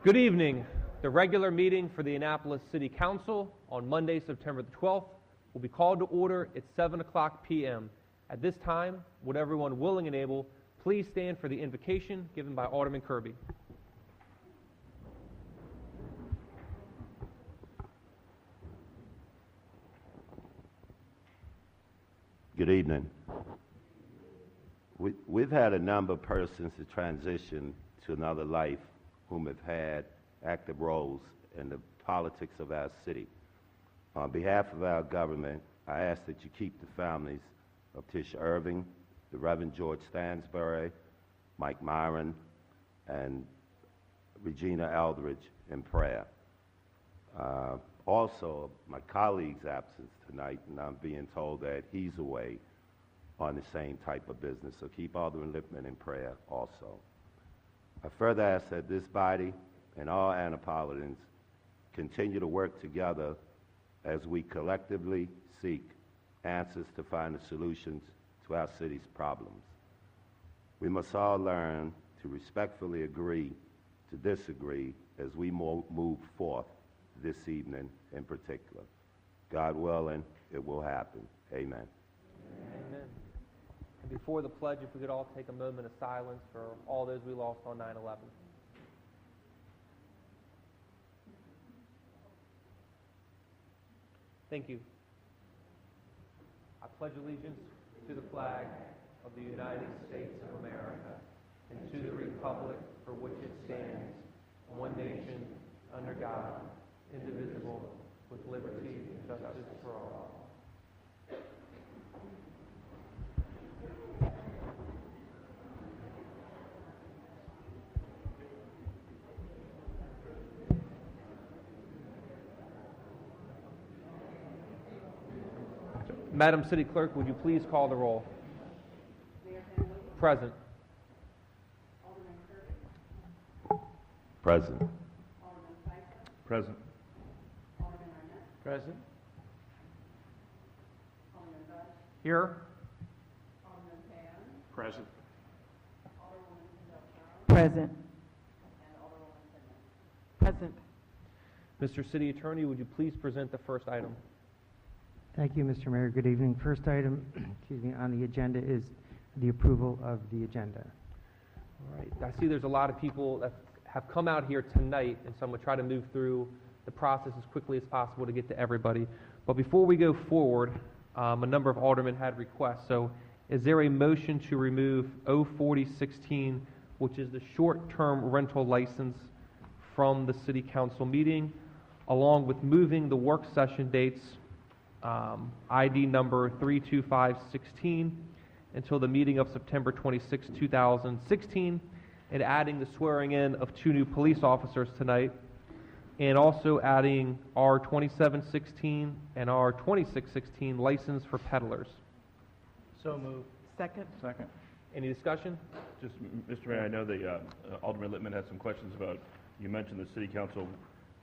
Good evening. The regular meeting for the Annapolis City Council on Monday, September the 12th will be called to order at 7 o'clock p.m. At this time, would everyone willing and able please stand for the invocation given by Alderman Kirby. Good evening. We've had a number of persons to transition to another life whom have had active roles in the politics of our city. On behalf of our government, I ask that you keep the families of Tish Irving, the Reverend George Stansbury, Mike Myron, and Regina Eldridge in prayer. Also, my colleague's absence tonight, and I'm being told that he's away on the same type of business, so keep Alderman Lippman in prayer also. I further ask that this body and all Annapolitans continue to work together as we collectively seek answers to find the solutions to our city's problems. We must all learn to respectfully agree to disagree as we move forth this evening in particular. God willing, it will happen. Amen. Amen. And before the pledge, if we could all take a moment of silence for all those we lost on 9/11. Thank you. I pledge allegiance to the flag of the United States of America and to the republic for which it stands, one nation, under God, indivisible, with liberty and justice for all. Madam City Clerk, would you please call the roll? Mayor Henley. Present. Alderman Kirby. Present. Alderman Pfeiffer. Present. Alderman Arnett. Present. Alderman Budge. Here. Alderman Pan. Present. Alderwoman Del Charles. Present. And Alderwoman Finley. Present. Mr. City Attorney, would you please present the first item? Thank you, Mr. Mayor. Good evening. First item, on the agenda is the approval of the agenda. All right. I see there's a lot of people that have come out here tonight, and so I'm going to try to move through the process as quickly as possible to get to everybody. But before we go forward, a number of aldermen had requests. So is there a motion to remove 04016, which is the short-term rental license, from the City Council meeting, along with moving the work session dates ID number 32516 until the meeting of September 26, 2016, and adding the swearing in of 2 new police officers tonight, and also adding R2716 and R2616 license for peddlers. So moved. Second. Second. Any discussion? Just, Mr. Mayor, I know that Alderman Lippman had some questions about, you mentioned the City Council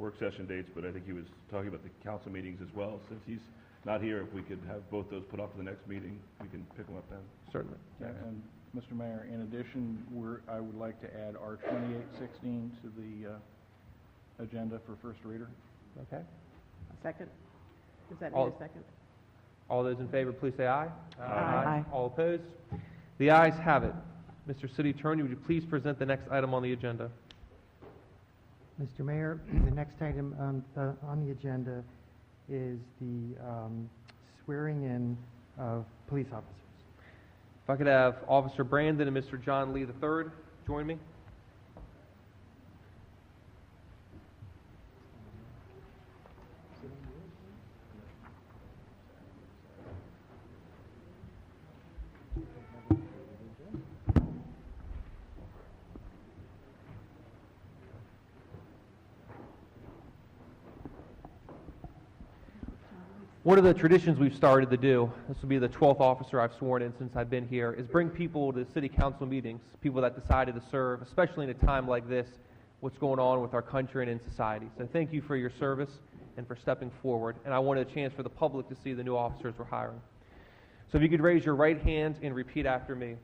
work session dates, but I think he was talking about the council meetings as well. Since he's not here, if we could have both those put off to the next meeting, we can pick them up then. Certainly. And Mr. Mayor, in addition, I would like to add R2816 to the agenda for first reader. Okay. Second. Does that All- need a second? All those in favor, please say aye. Aye. All opposed? The ayes have it. Mr. City Attorney, would you please present the next item on the agenda? Mr. Mayor, the next item on the agenda is the swearing in of police officers. If I could have Officer Brandon and Mr. John Lee III join me. One of the traditions we've started to do, this will be the 12th officer I've sworn in since I've been here, is bring people to city council meetings, people that decided to serve, especially in a time like this, what's going on with our country and in society. So thank you for your service and for stepping forward. And I wanted a chance for the public to see the new officers we're hiring. So if you could raise your right hand and repeat after me.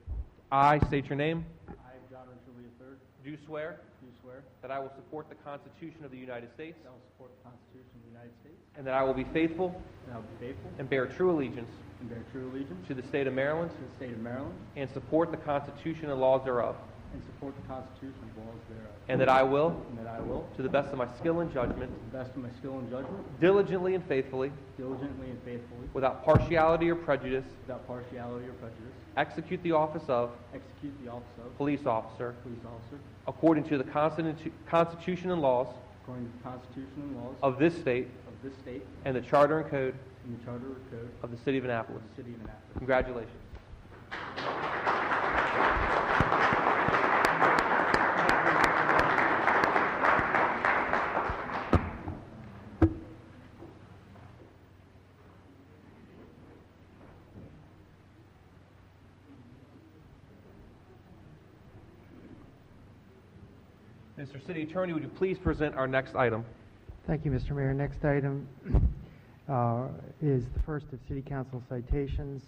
I state your name. I, John Ridgely III, Do swear do swear that I will support the Constitution of the United States that I will support the Constitution of the United States, and that I will be faithful and I will be faithful and bear true allegiance and bear true allegiance to the state of Maryland to the state of Maryland, and support the Constitution and laws thereof, and support the Constitution and laws thereof, and that I will, and that I will, to the best of my skill and judgment, to the best of my skill and judgment, diligently and faithfully, diligently and faithfully, without partiality or prejudice, without partiality or prejudice, execute the office of execute the office of police officer police officer according to the Constitution and laws according to the Constitution and laws of this state of this state and the Charter and Code and the Charter and Code of the City of of Annapolis. the City of Annapolis. Congratulations. Mr. City Attorney, would you please present our next item? Thank you, Mr. Mayor. Next item is the first of City Council citations,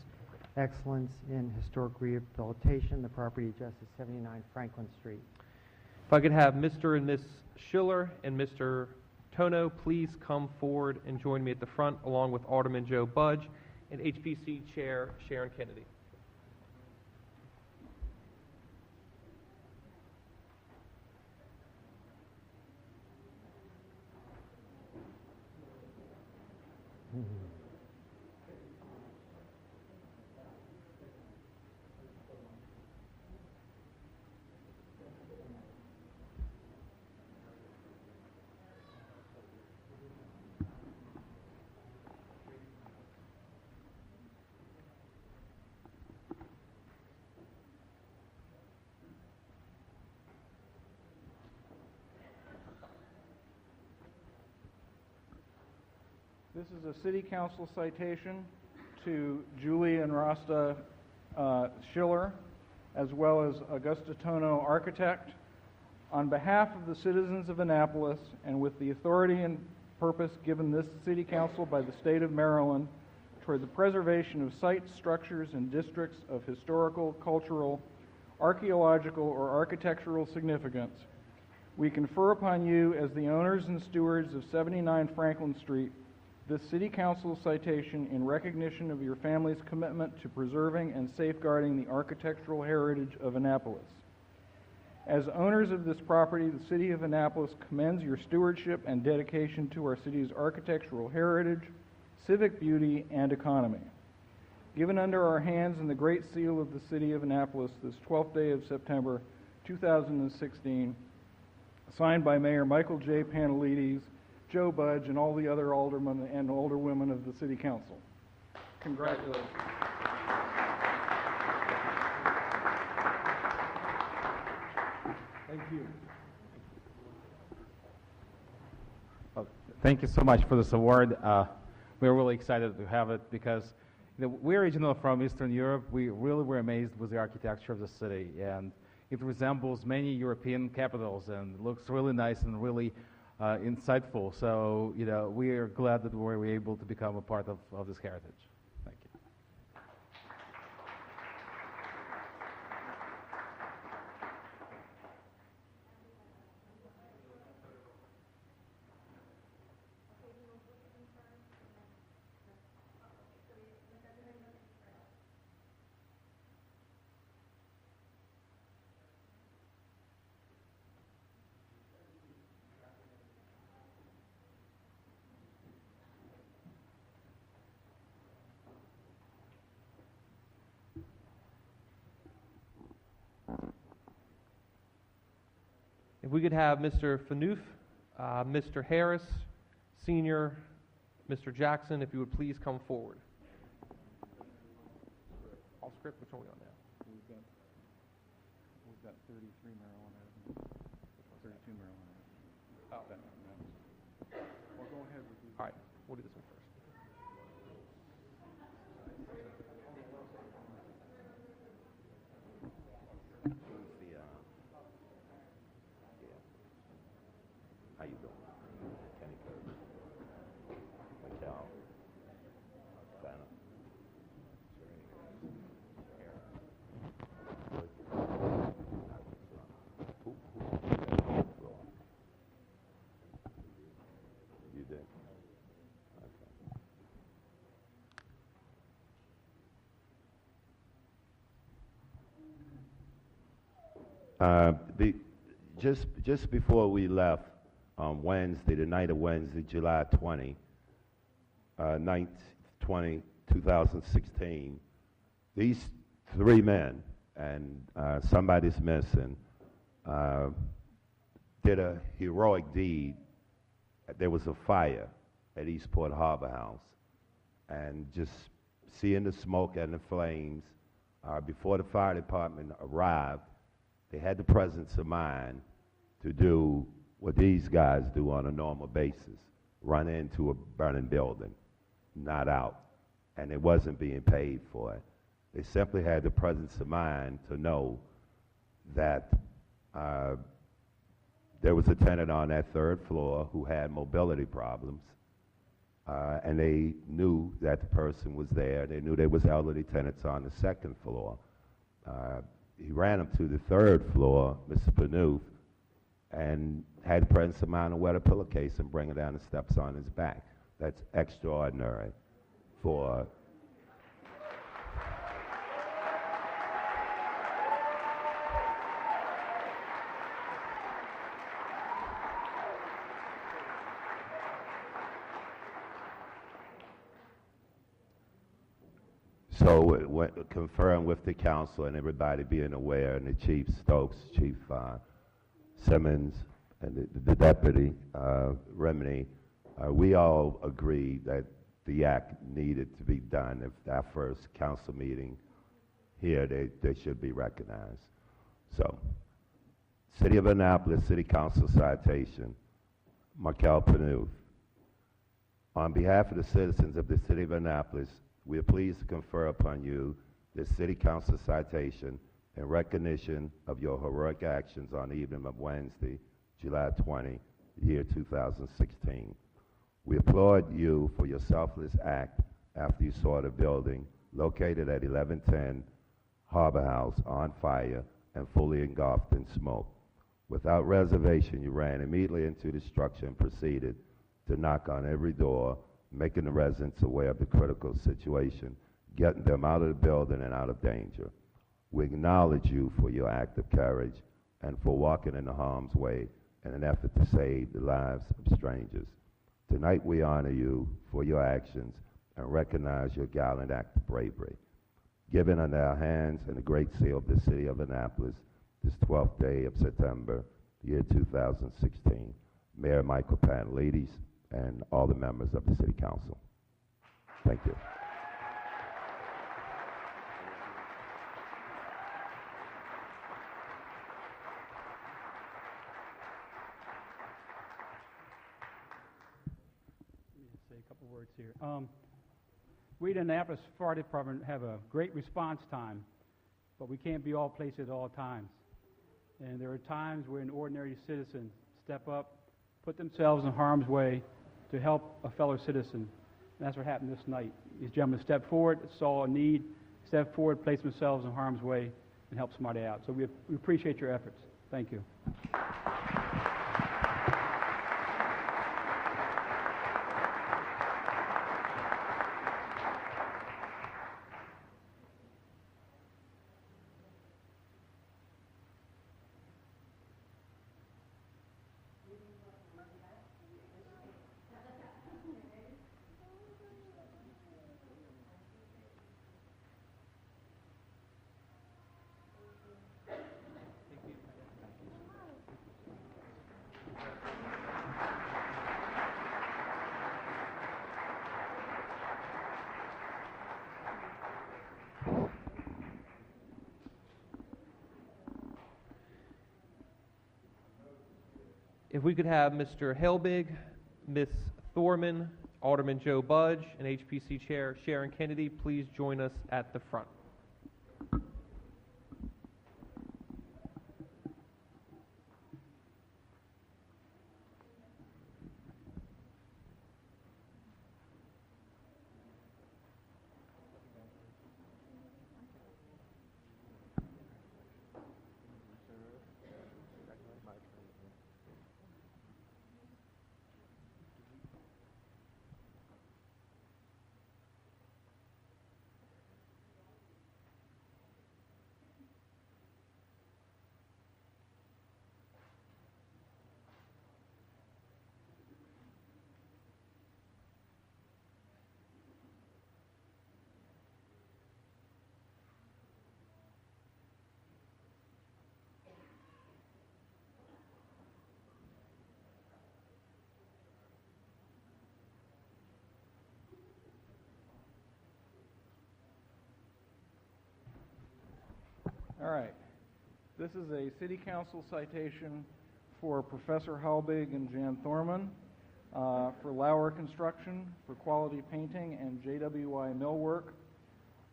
excellence in historic rehabilitation, the property address is 79 Franklin Street. If I could have Mr. and Ms. Schiller and Mr. Tono please come forward and join me at the front, along with Alderman Joe Budge and HPC Chair Sharon Kennedy. This is a city council citation to Julie and Rasta Schiller, as well as Augusta Tono, architect. On behalf of the citizens of Annapolis, and with the authority and purpose given this city council by the state of Maryland toward the preservation of sites, structures, and districts of historical, cultural, archaeological, or architectural significance, we confer upon you as the owners and stewards of 79 Franklin Street this City Council citation in recognition of your family's commitment to preserving and safeguarding the architectural heritage of Annapolis. As owners of this property, the City of Annapolis commends your stewardship and dedication to our city's architectural heritage, civic beauty, and economy. Given under our hands in the Great Seal of the City of Annapolis this 12th day of September 2016, signed by Mayor Michael J. Panelides, Joe Budge, and all the other aldermen and alderwomen of the City Council. Congratulations. Thank you. Thank you so much for this award. We're really excited to have it because we're originally from Eastern Europe. We really were amazed with the architecture of the city, and it resembles many European capitals and looks really nice and really insightful. So, we are glad that we were able to become a part of this heritage. Thank you. If we could have Mr. Fanouf, Mr. Harris, Senior, Mr. Jackson, if you would please come forward. All script, which one are we on now? We've got 33 Maryland Avenue. 32 Maryland Avenue. Oh. Well, go ahead with All right, we'll do this one first. How you doing? Kenny Curtis. Michelle. Vanna. Who? The, just before we left on Wednesday, the night of Wednesday, July 2016, these three men, and somebody's missing, did a heroic deed. There was a fire at Eastport Harbor House, and just seeing the smoke and the flames, before the fire department arrived, they had the presence of mind to do what these guys do on a normal basis, run into a burning building, not out, and it wasn't being paid for it. They simply had the presence of mind to know that there was a tenant on that third floor who had mobility problems, and they knew that the person was there. They knew there was elderly tenants on the second floor. He ran them to the third floor, Mr. Panouf, and had the presence of mind to wet a pillowcase and bring it down the steps on his back. That's extraordinary for So confirm with the council and everybody being aware, and the Chief Stokes, Chief Simmons, and the Deputy Remini, we all agreed that the act needed to be done. If our first council meeting here, they should be recognized. So, City of Annapolis City Council citation, Markel Panouf. On behalf of the citizens of the City of Annapolis, we are pleased to confer upon you this City Council citation in recognition of your heroic actions on the evening of Wednesday, July 20, year 2016. We applaud you for your selfless act after you saw the building located at 1110 Harbor House on fire and fully engulfed in smoke. Without reservation, you ran immediately into the structure and proceeded to knock on every door, making the residents aware of the critical situation, getting them out of the building and out of danger. We acknowledge you for your act of courage and for walking in the harm's way in an effort to save the lives of strangers. Tonight we honor you for your actions and recognize your gallant act of bravery. Given under our hands and the great seal of the City of Annapolis, this 12th day of September, year 2016, Mayor Michael Pantelides, and all the members of the City Council. Thank you. Let me just say a couple words here. We at Annapolis Fire Department have a great response time, but we can't be all places at all times. And there are times when ordinary citizens step up, put themselves in harm's way to help a fellow citizen. And that's what happened this night. These gentlemen stepped forward, saw a need, stepped forward, placed themselves in harm's way, and helped somebody out. So we appreciate your efforts. Thank you. If we could have Mr. Helbig, Ms. Thorman, Alderman Joe Budge, and HPC Chair Sharon Kennedy, please join us at the front. All right. This is a city council citation for Professor Halbig and Jan Thorman for Lauer Construction, for quality painting and JWI millwork.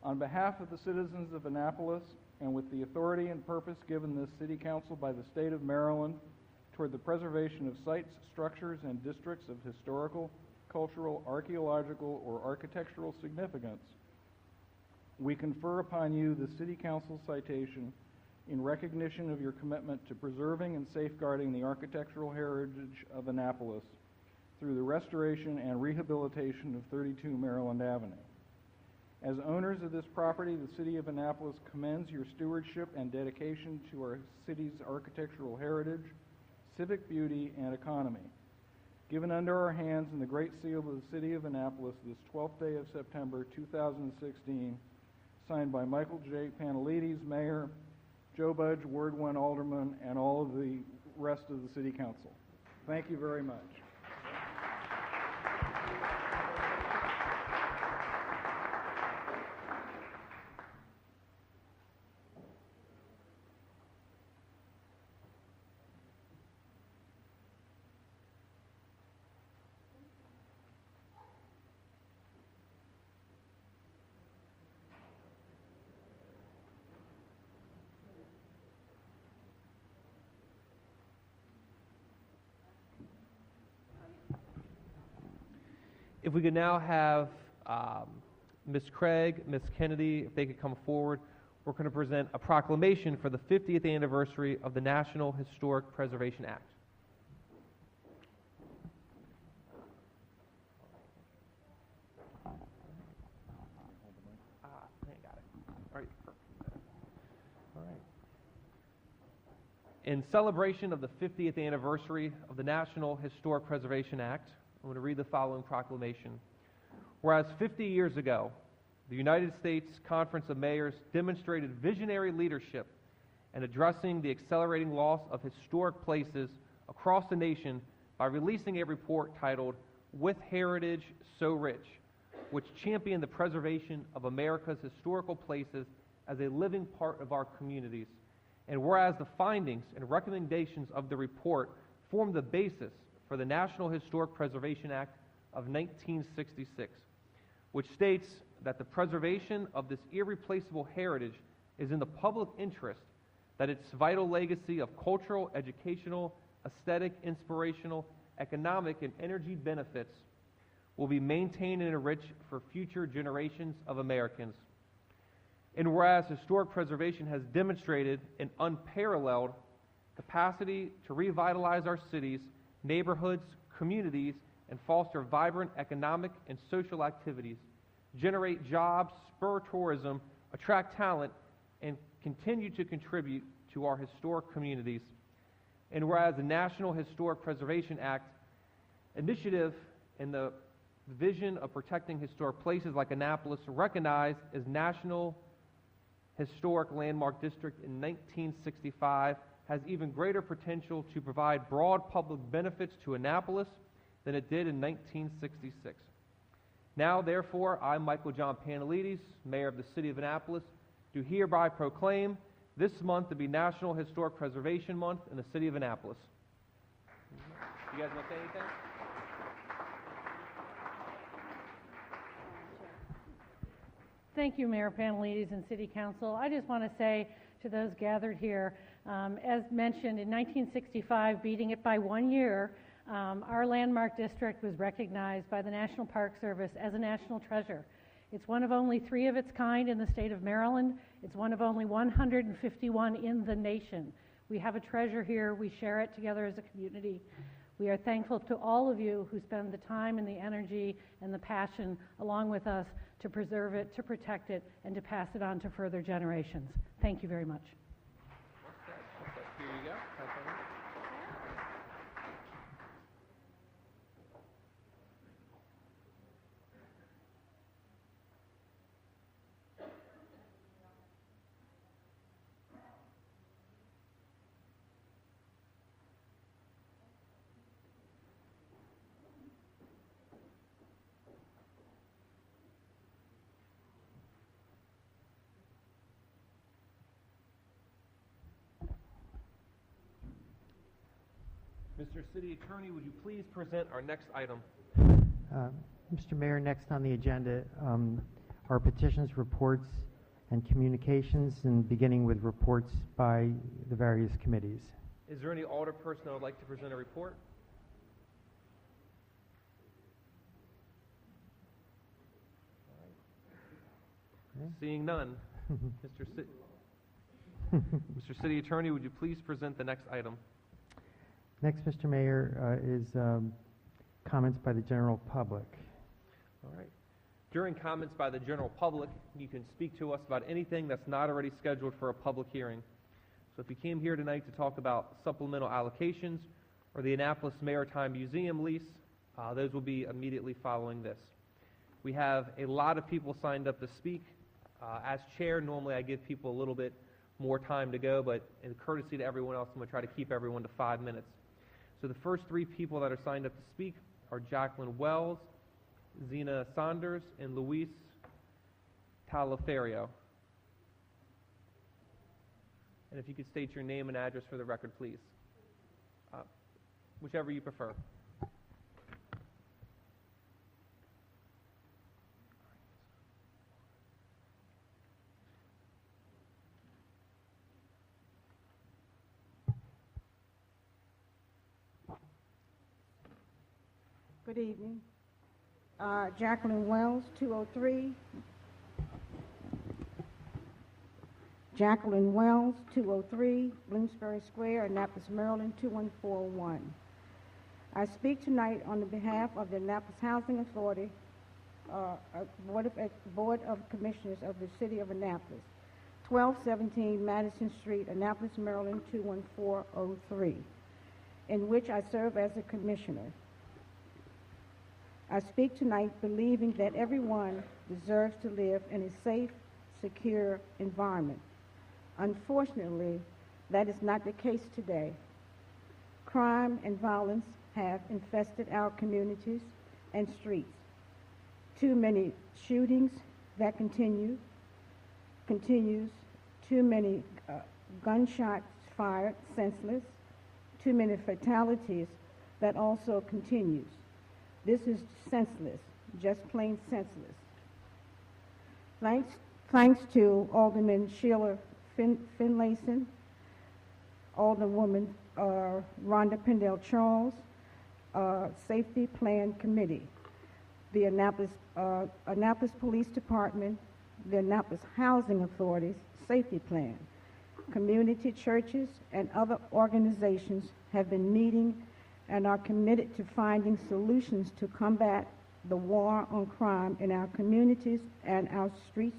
On behalf of the citizens of Annapolis, and with the authority and purpose given this city council by the state of Maryland toward the preservation of sites, structures, and districts of historical, cultural, archaeological, or architectural significance, we confer upon you the city council citation in recognition of your commitment to preserving and safeguarding the architectural heritage of Annapolis through the restoration and rehabilitation of 32 Maryland Avenue. As owners of this property, the City of Annapolis commends your stewardship and dedication to our city's architectural heritage, civic beauty, and economy. Given under our hands in the Great Seal of the City of Annapolis this 12th day of September 2016, signed by Michael J. Panelides, Mayor, Joe Budge, Ward 1 Alderman, and all of the rest of the City Council. Thank you very much. If we could now have Ms. Craig, Ms. Kennedy, if they could come forward, we're going to present a proclamation for the 50th anniversary of the National Historic Preservation Act. Got it. All right. All right. In celebration of the 50th anniversary of the National Historic Preservation Act, I'm going to read the following proclamation. Whereas 50 years ago, the United States Conference of Mayors demonstrated visionary leadership in addressing the accelerating loss of historic places across the nation by releasing a report titled With Heritage So Rich, which championed the preservation of America's historical places as a living part of our communities. And whereas the findings and recommendations of the report form the basis for the National Historic Preservation Act of 1966, which states that the preservation of this irreplaceable heritage is in the public interest, that its vital legacy of cultural, educational, aesthetic, inspirational, economic, and energy benefits will be maintained and enriched for future generations of Americans. And whereas historic preservation has demonstrated an unparalleled capacity to revitalize our cities, neighborhoods, communities, and foster vibrant economic and social activities, generate jobs, spur tourism, attract talent, and continue to contribute to our historic communities. And whereas the National Historic Preservation Act initiative and the vision of protecting historic places like Annapolis, recognized as National Historic Landmark District in 1965, has even greater potential to provide broad public benefits to Annapolis than it did in 1966. Now, therefore, I, Michael John Panelides, Mayor of the City of Annapolis, do hereby proclaim this month to be National Historic Preservation Month in the City of Annapolis. You guys want to say anything? Thank you, Mayor Panelides and City Council. I just want to say to those gathered here, as mentioned, in 1965, beating it by 1 year, our landmark district was recognized by the National Park Service as a national treasure. It's one of only 3 of its kind in the state of Maryland. It's one of only 151 in the nation. We have a treasure here. We share it together as a community. We are thankful to all of you who spend the time and the energy and the passion along with us to preserve it, to protect it, and to pass it on to further generations. Thank you very much. Here you go. Mr. City Attorney, would you please present our next item? Mr. Mayor, next on the agenda are petitions, reports, and communications, and beginning with reports by the various committees. Is there any alderperson that would like to present a report? Okay. Seeing none, Mr. City Attorney, would you please present the next item? Next, Mr. Mayor, is comments by the general public. All right. During comments by the general public, you can speak to us about anything that's not already scheduled for a public hearing. So if you came here tonight to talk about supplemental allocations or the Annapolis Maritime Museum lease, those will be immediately following this. We have a lot of people signed up to speak. As chair, normally I give people a little bit more time to go, but in courtesy to everyone else, I'm going to try to keep everyone to 5 minutes. So the first three people that are signed up to speak are Jacqueline Wells, Zena Saunders, and Luis Talaferio. And if you could state your name and address for the record, please. Whichever you prefer. Good evening. Jacqueline Wells, 203. Jacqueline Wells, 203, Bloomsbury Square, Annapolis, Maryland, 21401. I speak tonight on the behalf of the Annapolis Housing Authority, Board of Commissioners of the City of Annapolis, 1217 Madison Street, Annapolis, Maryland, 21403, in which I serve as a commissioner. I speak tonight believing that everyone deserves to live in a safe, secure environment. Unfortunately, that is not the case today. Crime and violence have infested our communities and streets. Too many shootings that continues, too many gunshots fired senseless, too many fatalities that also continues. This is senseless, just plain senseless. Thanks to Alderman Sheila Finlayson, Alderwoman Rhonda Pendell Charles, Safety Plan Committee, the Annapolis Police Department, the Annapolis Housing Authority's Safety Plan, community churches, and other organizations have been meeting and are committed to finding solutions to combat the war on crime in our communities and our streets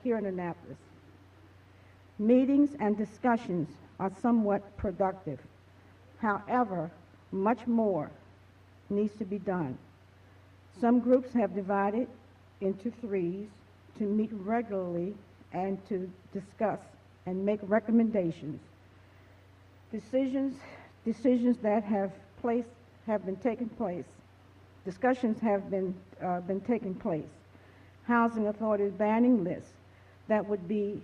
here in Annapolis. Meetings and discussions are somewhat productive. However, much more needs to be done. Some groups have divided into threes to meet regularly and to discuss and make recommendations. Discussions that have been taking place. Discussions have been taking place. Housing Authority banning lists that would be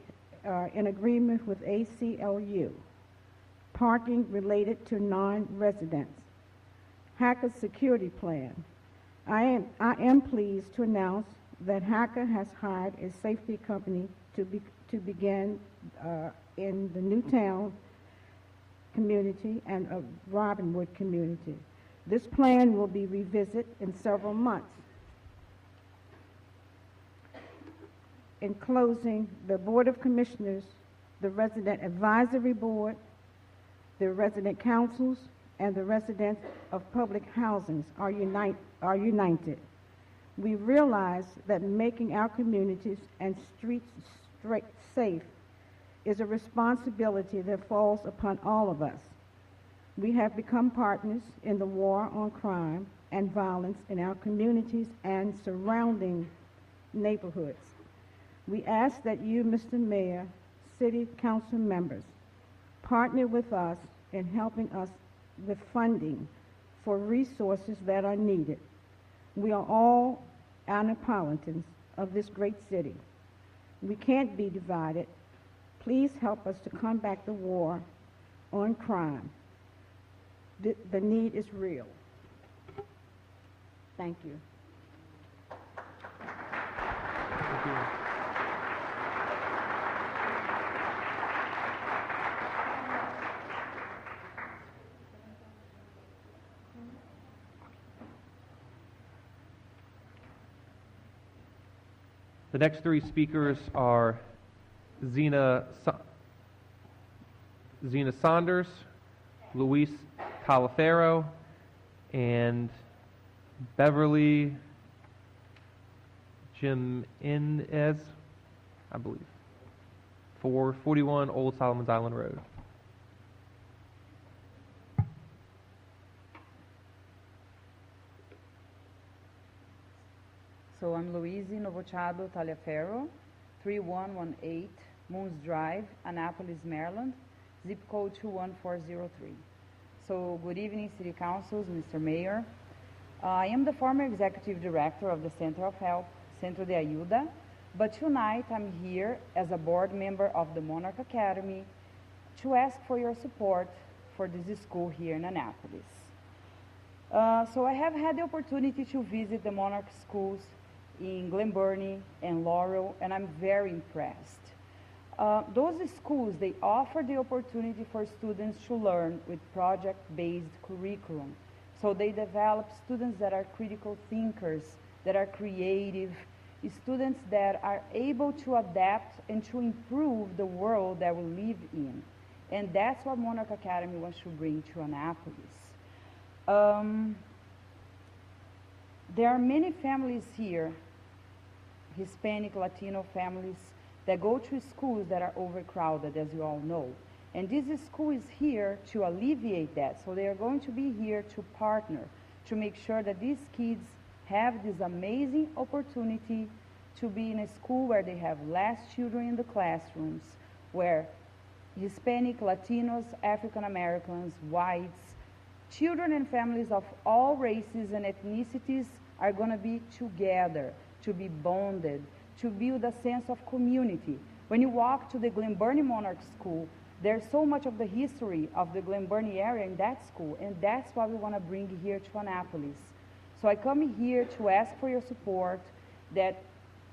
in agreement with ACLU. Parking related to non-residents. HACA security plan. I am pleased to announce that HACA has hired a safety company to begin in the Newtown community and a Robinwood community. This plan will be revisited in several months. In closing, the Board of Commissioners, the Resident Advisory Board, the Resident Councils, and the residents of public housings are united. We realize that making our communities and streets safe is a responsibility that falls upon all of us. We have become partners in the war on crime and violence in our communities and surrounding neighborhoods. We ask that you, Mr. Mayor, City Council members, partner with us in helping us with funding for resources that are needed. We are all Annapolitans of this great city. We can't be divided. Please help us to combat the war on crime. The need is real. Thank you. Thank you. The next three speakers are Zena Saunders, Luis Talafero, and Beverly Jimenez, I believe, for 41 Old Solomons Island Road. So I'm Luiz Novochado Taliaferro, 3118 Moons Drive, Annapolis, Maryland, zip code 21403. So good evening, City Councils, Mr. Mayor. I am the former Executive Director of the Center of Help, Centro de Ayuda, but tonight I'm here as a board member of the Monarch Academy to ask for your support for this school here in Annapolis. So I have had the opportunity to visit the Monarch schools in Glen Burnie and Laurel, and I'm very impressed. Those schools, they offer the opportunity for students to learn with project-based curriculum. So they develop students that are critical thinkers, that are creative, students that are able to adapt and to improve the world that we live in. And that's what Monarch Academy wants to bring to Annapolis. There are many families here, Hispanic, Latino families, that go to schools that are overcrowded, as you all know. And this school is here to alleviate that. So they are going to be here to partner, to make sure that these kids have this amazing opportunity to be in a school where they have less children in the classrooms, where Hispanic, Latinos, African Americans, whites, children and families of all races and ethnicities are going to be together, to be bonded, to build a sense of community. When you walk to the Glen Burnie Monarch School, there's so much of the history of the Glen Burnie area in that school, and that's what we want to bring here to Annapolis. So I come here to ask for your support, that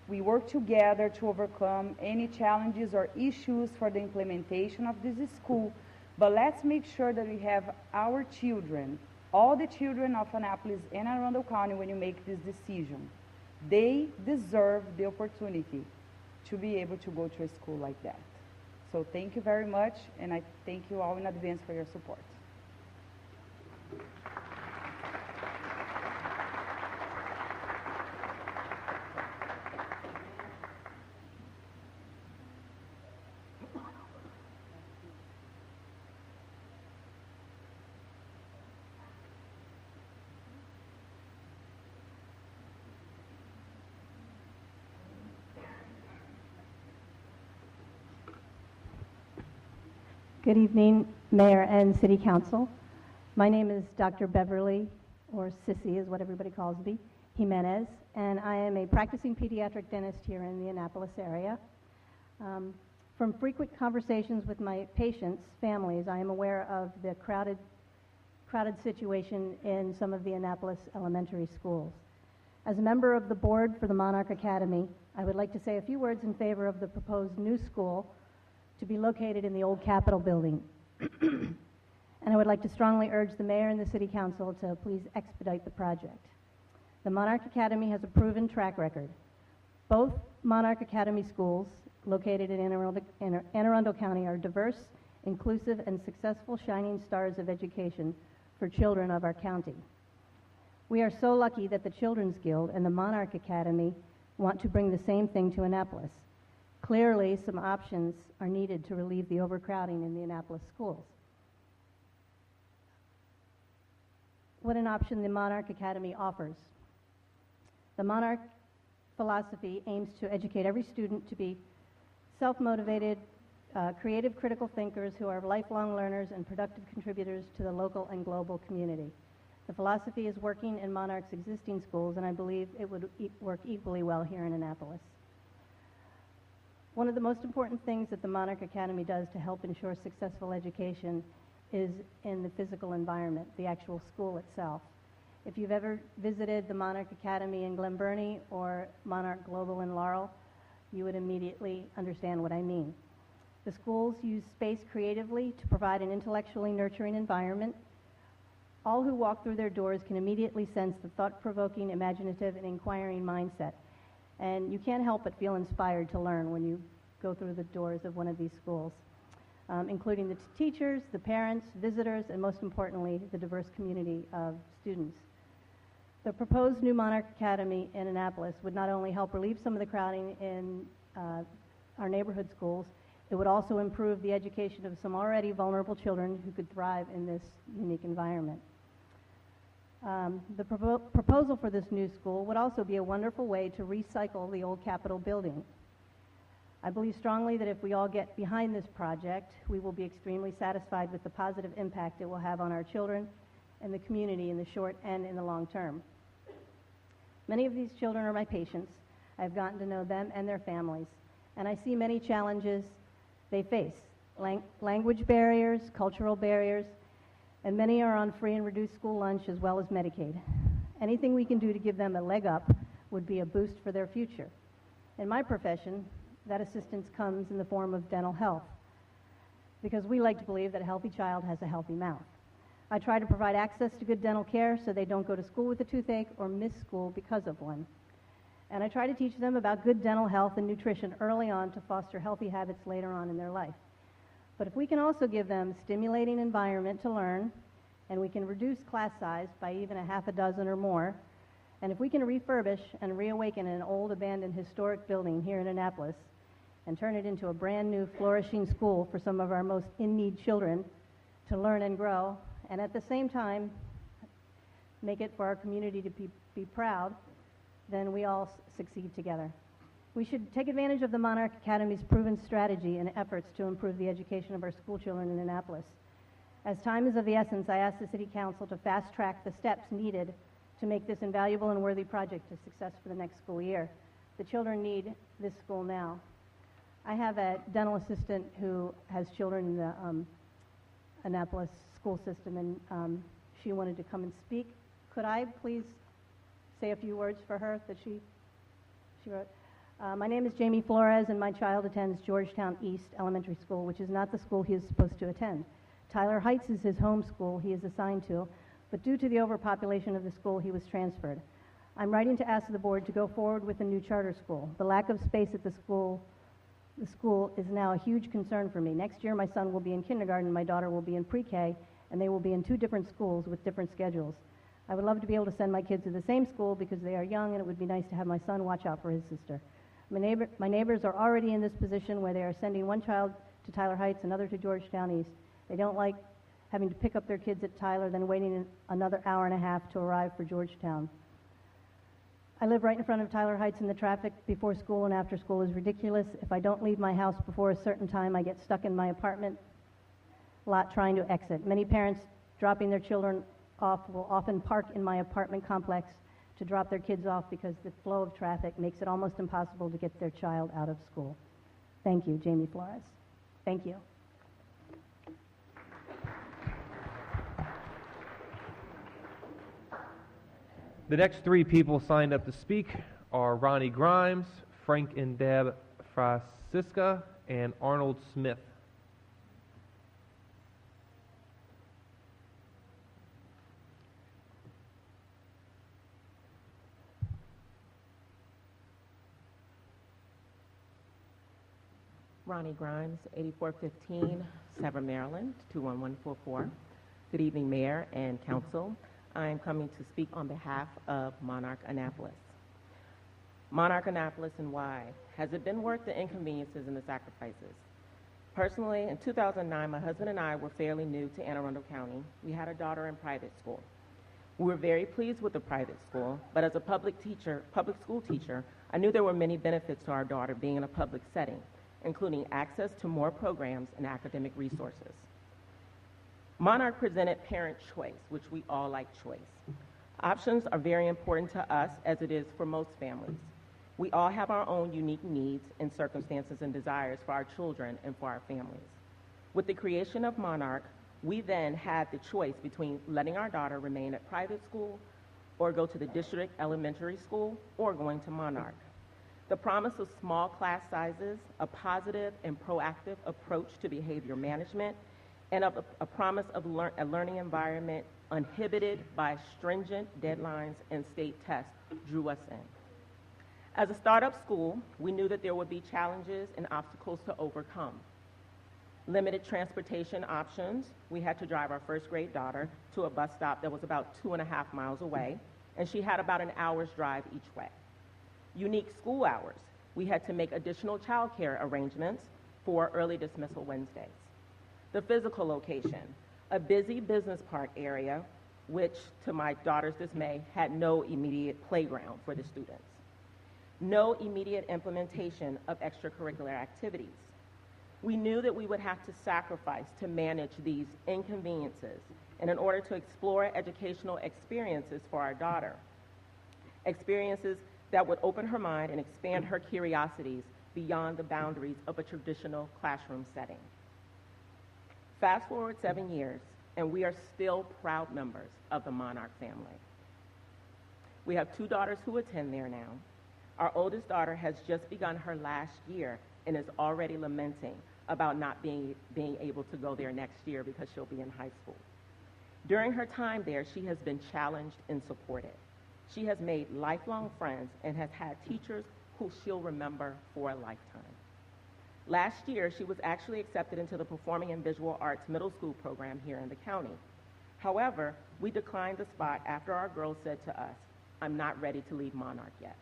we work together to overcome any challenges or issues for the implementation of this school, but let's make sure that we have our children, all the children of Annapolis and Arundel County, when you make this decision. They deserve the opportunity to be able to go to a school like that. So thank you very much, and I thank you all in advance for your support. Good evening, Mayor and City Council. My name is Dr. Beverly, or Sissy is what everybody calls me, Jimenez, and I am a practicing pediatric dentist here in the Annapolis area. From frequent conversations with my patients' families, I am aware of the crowded situation in some of the Annapolis elementary schools. As a member of the board for the Monarch Academy, I would like to say a few words in favor of the proposed new school to be located in the old Capitol building. And I would like to strongly urge the mayor and the city council to please expedite the project. The Monarch Academy has a proven track record. Both Monarch Academy schools located in Anne Arundel County are diverse, inclusive, and successful shining stars of education for children of our county. We are so lucky that the Children's Guild and the Monarch Academy want to bring the same thing to Annapolis. Clearly, some options are needed to relieve the overcrowding in the Annapolis schools. What an option the Monarch Academy offers. The Monarch philosophy aims to educate every student to be self-motivated, creative, critical thinkers who are lifelong learners and productive contributors to the local and global community. The philosophy is working in Monarch's existing schools, and I believe it would work equally well here in Annapolis. One of the most important things that the Monarch Academy does to help ensure successful education is in the physical environment, the actual school itself. If you've ever visited the Monarch Academy in Glen Burnie or Monarch Global in Laurel, you would immediately understand what I mean. The schools use space creatively to provide an intellectually nurturing environment. All who walk through their doors can immediately sense the thought-provoking, imaginative, and inquiring mindset. And you can't help but feel inspired to learn when you go through the doors of one of these schools, including the teachers, the parents, visitors, and most importantly, the diverse community of students. The proposed new Monarch Academy in Annapolis would not only help relieve some of the crowding in our neighborhood schools, it would also improve the education of some already vulnerable children who could thrive in this unique environment. The proposal for this new school would also be a wonderful way to recycle the old Capitol building. I believe strongly that if we all get behind this project, we will be extremely satisfied with the positive impact it will have on our children and the community in the short and in the long term. Many of these children are my patients. I've gotten to know them and their families, and I see many challenges they face. Language barriers, cultural barriers, and many are on free and reduced school lunch as well as Medicaid. Anything we can do to give them a leg up would be a boost for their future. In my profession, that assistance comes in the form of dental health, because we like to believe that a healthy child has a healthy mouth. I try to provide access to good dental care so they don't go to school with a toothache or miss school because of one. And I try to teach them about good dental health and nutrition early on to foster healthy habits later on in their life. But if we can also give them a stimulating environment to learn, and we can reduce class size by even a half a dozen or more, and if we can refurbish and reawaken an old abandoned historic building here in Annapolis and turn it into a brand new flourishing school for some of our most in-need children to learn and grow, and at the same time make it for our community to be proud, then we all succeed together. We should take advantage of the Monarch Academy's proven strategy and efforts to improve the education of our school children in Annapolis. As time is of the essence, I ask the City Council to fast-track the steps needed to make this invaluable and worthy project a success for the next school year. The children need this school now. I have a dental assistant who has children in the Annapolis school system, and she wanted to come and speak. Could I please say a few words for her that she wrote? My name is Jamie Flores, and my child attends Georgetown East Elementary School, which is not the school he is supposed to attend. Tyler Heights is his home school he is assigned to, but due to the overpopulation of the school, he was transferred. I'm writing to ask the board to go forward with a new charter school. The lack of space at the school is now a huge concern for me. Next year, my son will be in kindergarten, my daughter will be in pre-K, and they will be in two different schools with different schedules. I would love to be able to send my kids to the same school because they are young, and it would be nice to have my son watch out for his sister. My neighbors are already in this position where they are sending one child to Tyler Heights, another to Georgetown East. They don't like having to pick up their kids at Tyler, then waiting another hour and a half to arrive for Georgetown. I live right in front of Tyler Heights, and the traffic before school and after school is ridiculous. If I don't leave my house before a certain time, I get stuck in my apartment lot trying to exit. Many parents dropping their children off will often park in my apartment complex to drop their kids off because the flow of traffic makes it almost impossible to get their child out of school. Thank you, Jamie Flores. Thank you. The next three people signed up to speak are Ronnie Grimes, Frank and Deb Francisca, and Arnold Smith. Ronnie Grimes, 8415 Severn, Maryland, 21144. Good evening, Mayor and Council. I am coming to speak on behalf of Monarch Annapolis. Monarch Annapolis and why? Has it been worth the inconveniences and the sacrifices? Personally, in 2009, my husband and I were fairly new to Anne Arundel County. We had a daughter in private school. We were very pleased with the private school, but as a public school teacher, I knew there were many benefits to our daughter being in a public setting, including access to more programs and academic resources. Monarch presented parent choice, which we all like choice. Options are very important to us, as it is for most families. We all have our own unique needs and circumstances and desires for our children and for our families. With the creation of Monarch, we then had the choice between letting our daughter remain at private school or go to the district elementary school or going to Monarch. The promise of small class sizes, a positive and proactive approach to behavior management, and of a promise of a learning environment uninhibited by stringent deadlines and state tests drew us in. As a startup school, we knew that there would be challenges and obstacles to overcome. Limited transportation options. We had to drive our first grade daughter to a bus stop that was about 2.5 miles away, and she had about an hour's drive each way. Unique school hours. We had to make additional childcare arrangements for early dismissal Wednesdays. The physical location, a busy business park area, which, to my daughter's dismay, had no immediate playground for the students. No immediate implementation of extracurricular activities. We knew that we would have to sacrifice to manage these inconveniences and in order to explore educational experiences for our daughter, experiences that would open her mind and expand her curiosities beyond the boundaries of a traditional classroom setting. Fast forward 7 years, and we are still proud members of the Monarch family. We have 2 daughters who attend there now. Our oldest daughter has just begun her last year and is already lamenting about not being able to go there next year because she'll be in high school. During her time there, she has been challenged and supported. She has made lifelong friends and has had teachers who she'll remember for a lifetime. Last year, she was actually accepted into the Performing and Visual Arts middle school program here in the county. However, we declined the spot after our girls said to us, "I'm not ready to leave Monarch yet."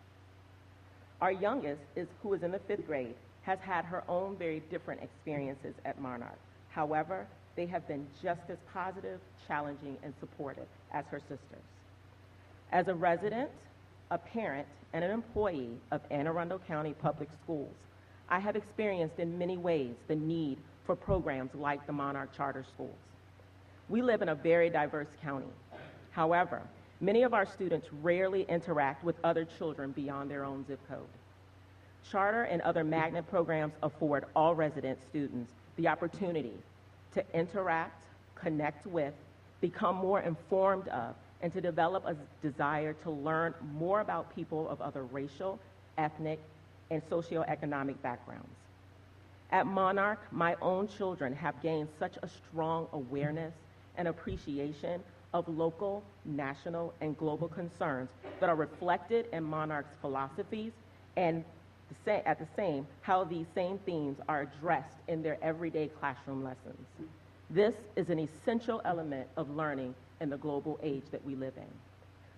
Our youngest, who is in the 5th grade, has had her own very different experiences at Monarch. However, they have been just as positive, challenging, and supportive as her sisters. As a resident, a parent, and an employee of Anne Arundel County Public Schools, I have experienced in many ways the need for programs like the Monarch Charter Schools. We live in a very diverse county. However, many of our students rarely interact with other children beyond their own zip code. Charter and other magnet programs afford all resident students the opportunity to interact, connect with, become more informed of, and to develop a desire to learn more about people of other racial, ethnic, and socioeconomic backgrounds. At Monarch, my own children have gained such a strong awareness and appreciation of local, national, and global concerns that are reflected in Monarch's philosophies and at the same, how these same themes are addressed in their everyday classroom lessons. This is an essential element of learning in the global age that we live in.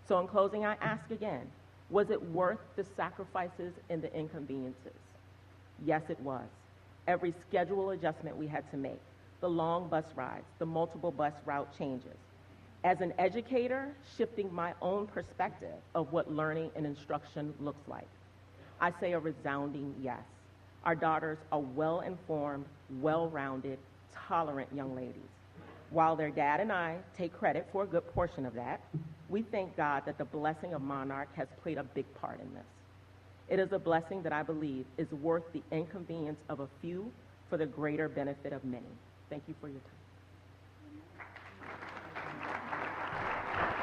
So in closing, I ask again, was it worth the sacrifices and the inconveniences? Yes, it was. Every schedule adjustment we had to make, the long bus rides, the multiple bus route changes. As an educator, shifting my own perspective of what learning and instruction looks like. I say a resounding yes. Our daughters are well-informed, well-rounded, tolerant young ladies. While their dad and I take credit for a good portion of that, we thank God that the blessing of Monarch has played a big part in this. It is a blessing that I believe is worth the inconvenience of a few for the greater benefit of many. Thank you for your time.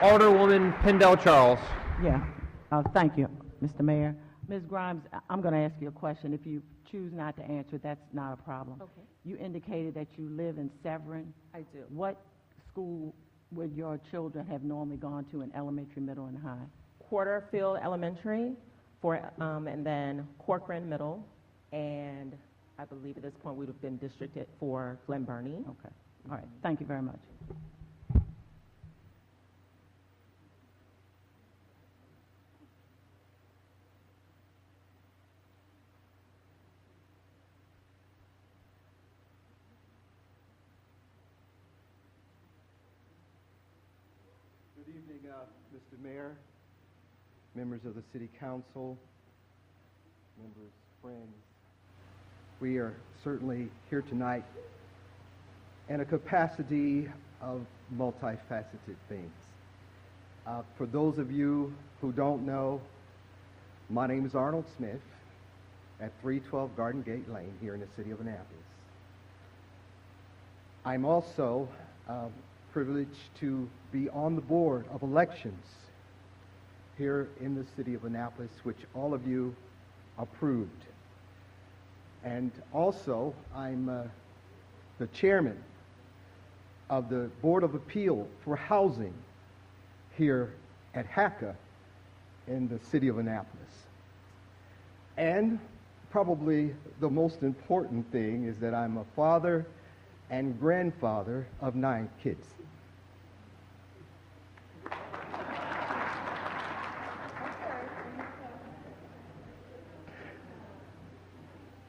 Alderwoman Pendell Charles. Yeah, thank you, Mr. Mayor. Ms. Grimes, I'm going to ask you a question. If you choose not to answer, that's not a problem. Okay. You indicated that you live in Severn. I do. What school would your children have normally gone to in elementary, middle, and high? Porterfield Elementary, and then Corcoran Middle, and I believe at this point we would have been districted for Glen Burnie. Okay. All right. Thank you very much. Good evening, Mr. Mayor, members of the City Council, members, friends. We are certainly here tonight in a capacity of multifaceted things. For those of you who don't know, my name is Arnold Smith at 312 Garden Gate Lane here in the city of Annapolis. I'm also privileged to be on the board of elections here in the city of Annapolis, which all of you approved. And also, I'm the chairman of the Board of Appeal for Housing here at HACA in the city of Annapolis. And probably the most important thing is that I'm a father and grandfather of 9 kids.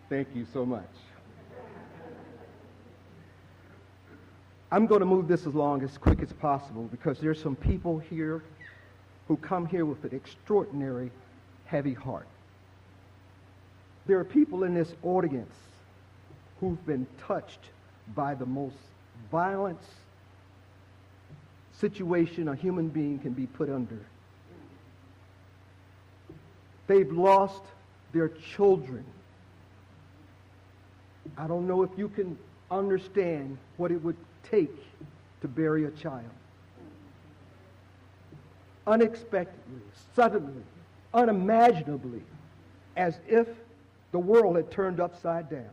Thank you so much. I'm going to move this along as quick as possible because there's some people here who come here with an extraordinary heavy heart. There are people in this audience who've been touched by the most violent situation a human being can be put under. They've lost their children. I don't know if you can understand what it would take to bury a child. Unexpectedly, suddenly, unimaginably, as if the world had turned upside down.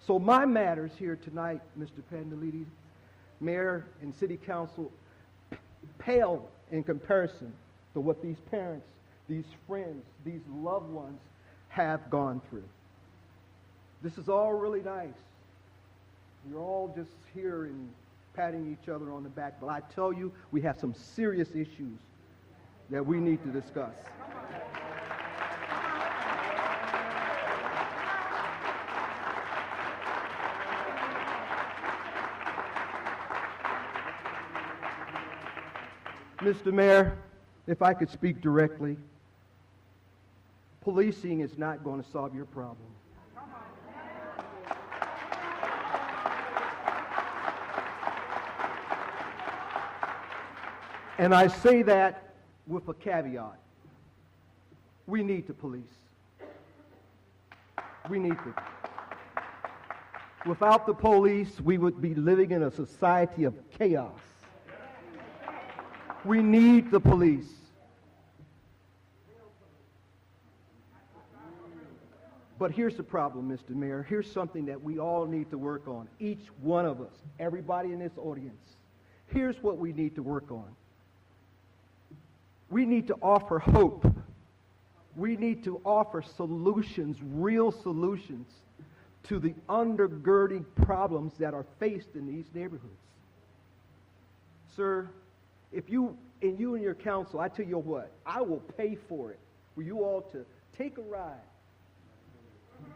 So my matters here tonight, Mr. Pandelides, Mayor and City Council, pale in comparison to what these parents, these friends, these loved ones have gone through. This is all really nice. You're all just here and patting each other on the back, but I tell you, we have some serious issues that we need to discuss. Mr. Mayor, if I could speak directly, policing is not going to solve your problem. And I say that with a caveat. We need the police. We need them. Without the police, we would be living in a society of chaos. We need the police. But here's the problem, Mr. Mayor. Here's something that we all need to work on. Each one of us, everybody in this audience. Here's what we need to work on. We need to offer hope. We need to offer solutions, real solutions, to the undergirding problems that are faced in these neighborhoods. Sir, if you and your council, I tell you what, I will pay for it for you all to take a ride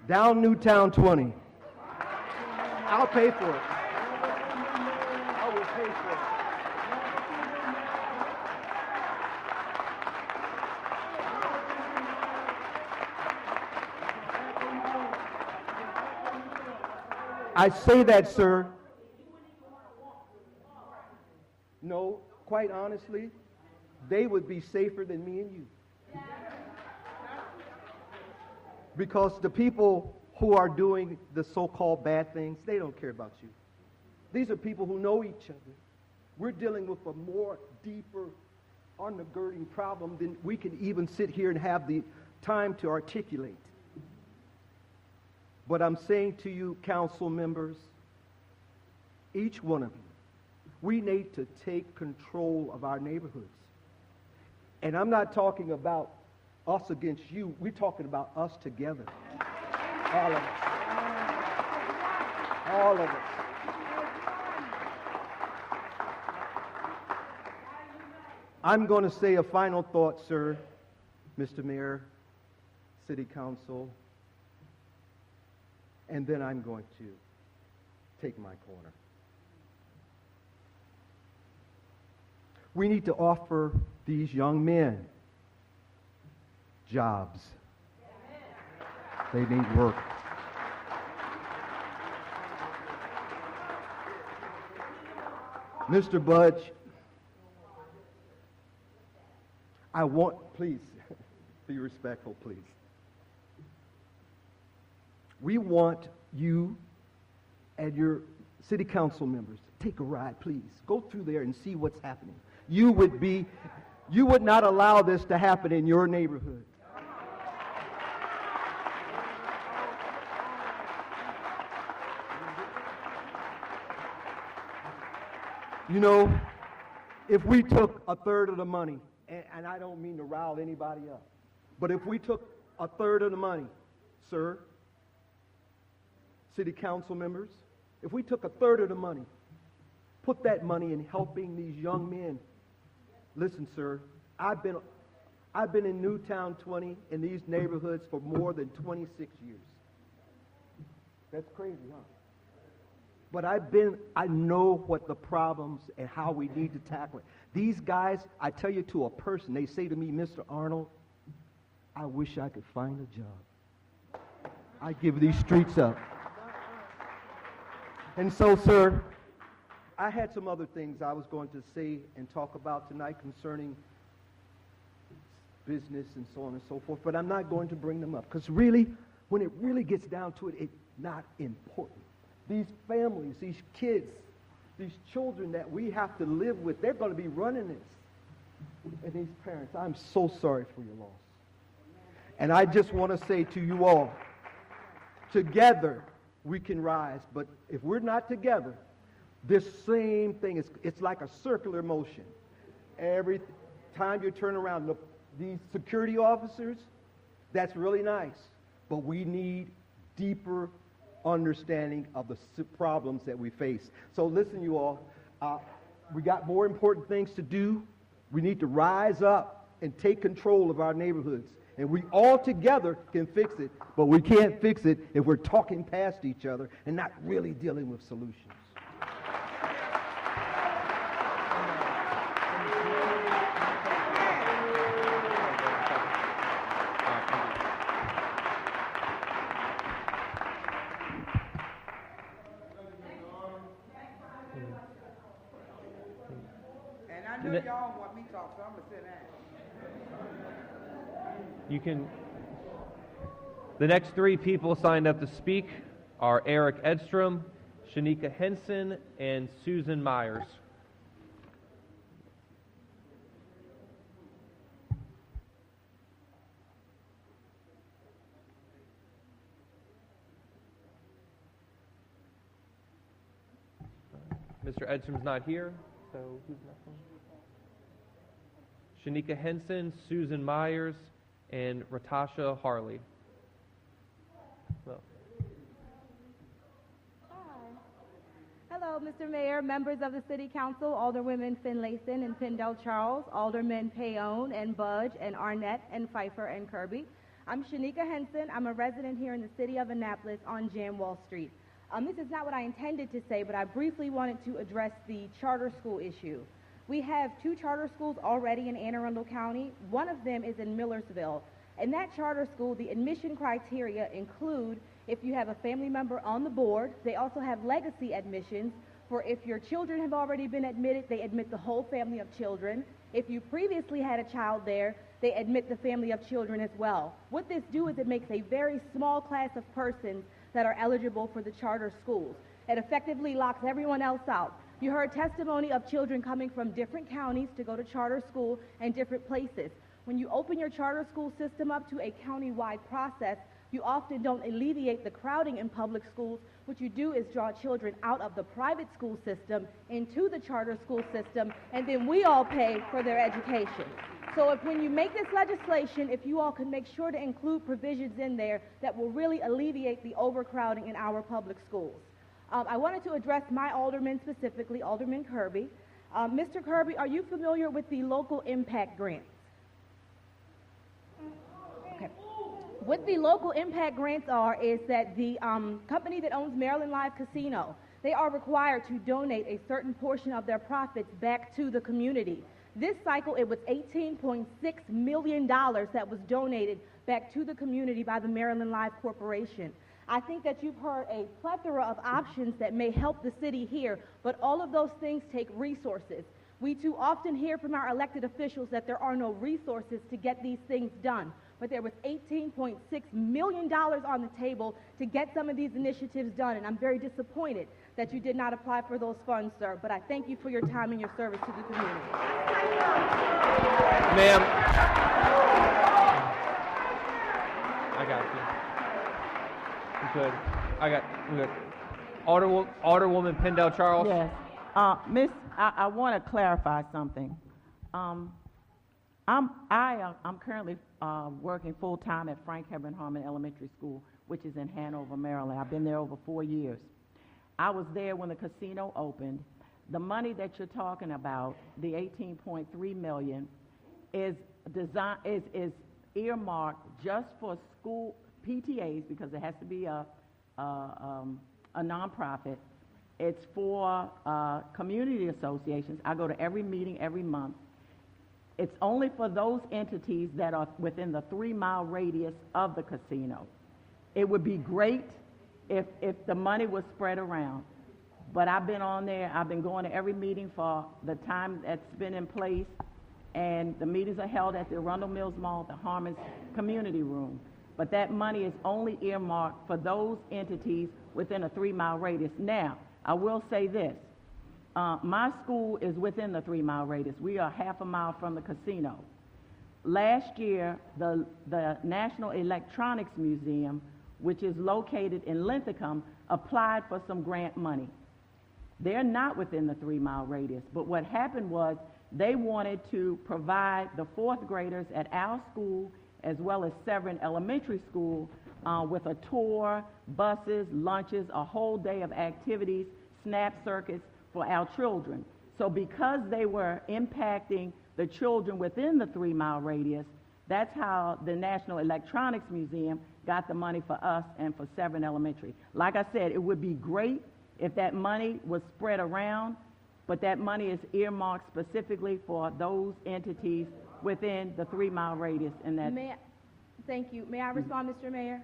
down Newtown 20. I'll pay for it. I will pay for it. I say that, sir. No, quite honestly, they would be safer than me and you. Because the people who are doing the so-called bad things, they don't care about you. These are people who know each other. We're dealing with a more deeper, undergirding problem than we can even sit here and have the time to articulate. But I'm saying to you, council members, each one of you, we need to take control of our neighborhoods. And I'm not talking about us against you. We're talking about us together. All of us. All of us. I'm going to say a final thought, sir, Mr. Mayor, City Council, and then I'm going to take my corner. We need to offer these young men jobs. They need work. Mr. Budge, I want, please, be respectful, please. We want you and your City council members, take a ride, please. Go through there and see what's happening. You would not allow this to happen in your neighborhood. You know, if we took a third of the money, and I don't mean to rile anybody up, but if we took a third of the money, sir, city council members, if we took a third of the money, put that money in helping these young men. Listen, sir, I've been in Newtown 20 in these neighborhoods for more than 26 years. That's crazy, huh? But I know what the problems and how we need to tackle it. These guys, I tell you to a person, they say to me, Mr. Arnold, I wish I could find a job. I give these streets up. And so, sir, I had some other things I was going to say and talk about tonight concerning business and so on and so forth, but I'm not going to bring them up because really, when it really gets down to it, it's not important. These families, these kids, these children that we have to live with, they're going to be running this. And these parents, I'm so sorry for your loss. And I just want to say to you all, together we can rise, but if we're not together, this same thing, it's like a circular motion. Every time you turn around, look, these security officers, that's really nice, but we need deeper understanding of the problems that we face. So listen, you all, we got more important things to do. We need to rise up and take control of our neighborhoods. And we all together can fix it, but we can't fix it if we're talking past each other and not really dealing with solutions. I know y'all want me to talk, so I'm going to sit down. You can. The next three people signed up to speak are Eric Edstrom, Shanika Henson, and Susan Myers. Mr. Edstrom's not here, so who's next one? Shanika Henson, Susan Myers, and Ratasha Harley. Well. Hello, Mr. Mayor, members of the City Council, Alderwomen Finlayson and Pindell Charles, Aldermen Payon and Budge and Arnett and Pfeiffer and Kirby. I'm Shanika Henson. I'm a resident here in the city of Annapolis on Jamwell Street. This is not what I intended to say, but I briefly wanted to address the charter school issue. We have 2 charter schools already in Anne Arundel County. One of them is in Millersville. In that charter school, the admission criteria include if you have a family member on the board. They also have legacy admissions for if your children have already been admitted, they admit the whole family of children. If you previously had a child there, they admit the family of children as well. What this do is it makes a very small class of persons that are eligible for the charter schools. It effectively locks everyone else out. You heard testimony of children coming from different counties to go to charter school and different places. When you open your charter school system up to a county-wide process, you often don't alleviate the crowding in public schools. What you do is draw children out of the private school system into the charter school system, and then we all pay for their education. So when you make this legislation, if you all can make sure to include provisions in there that will really alleviate the overcrowding in our public schools. I wanted to address my alderman specifically, Alderman Kirby. Mr. Kirby, are you familiar with the local impact grants? Okay. What the local impact grants are is that the company that owns Maryland Live Casino, they are required to donate a certain portion of their profits back to the community. This cycle, it was $18.6 million that was donated back to the community by the Maryland Live Corporation. I think that you've heard a plethora of options that may help the city here, but all of those things take resources. We too often hear from our elected officials that there are no resources to get these things done. but there was $18.6 million on the table to get some of these initiatives done, and I'm very disappointed that you did not apply for those funds, sir, but I thank you for your time and your service to the community. Ma'am. I got you. Good. I'm good. Alderwoman Pendell Charles. Yes. Miss, I want to clarify something. I'm currently working full-time at Frank Hebron Harmon Elementary School, which is in Hanover, Maryland. I've been there over 4 years. I was there when the casino opened. The money that you're talking about, the $18.3 million, is earmarked just for school PTAs, because it has to be a nonprofit. It's for community associations. I go to every meeting every month. It's only for those entities that are within the 3-mile radius of the casino. It would be great if the money was spread around. But I've been on there, I've been going to every meeting for the time that's been in place, and the meetings are held at the Arundel Mills Mall, the Harmon's Community Room. But that money is only earmarked for those entities within a 3-mile radius. Now, I will say this. My school is within the 3-mile radius. We are half a mile from the casino. Last year, the National Electronics Museum, which is located in Linthicum, applied for some grant money. They're not within the 3-mile radius, but what happened was they wanted to provide the 4th graders at our school as well as Severn Elementary School with a tour, buses, lunches, a whole day of activities, snap circuits for our children. So because they were impacting the children within the 3-mile radius, that's how the National Electronics Museum got the money for us and for Severn Elementary. Like I said, it would be great if that money was spread around, but that money is earmarked specifically for those entities within the 3-mile radius. And that. Thank you. May I respond, Mr. Mayor?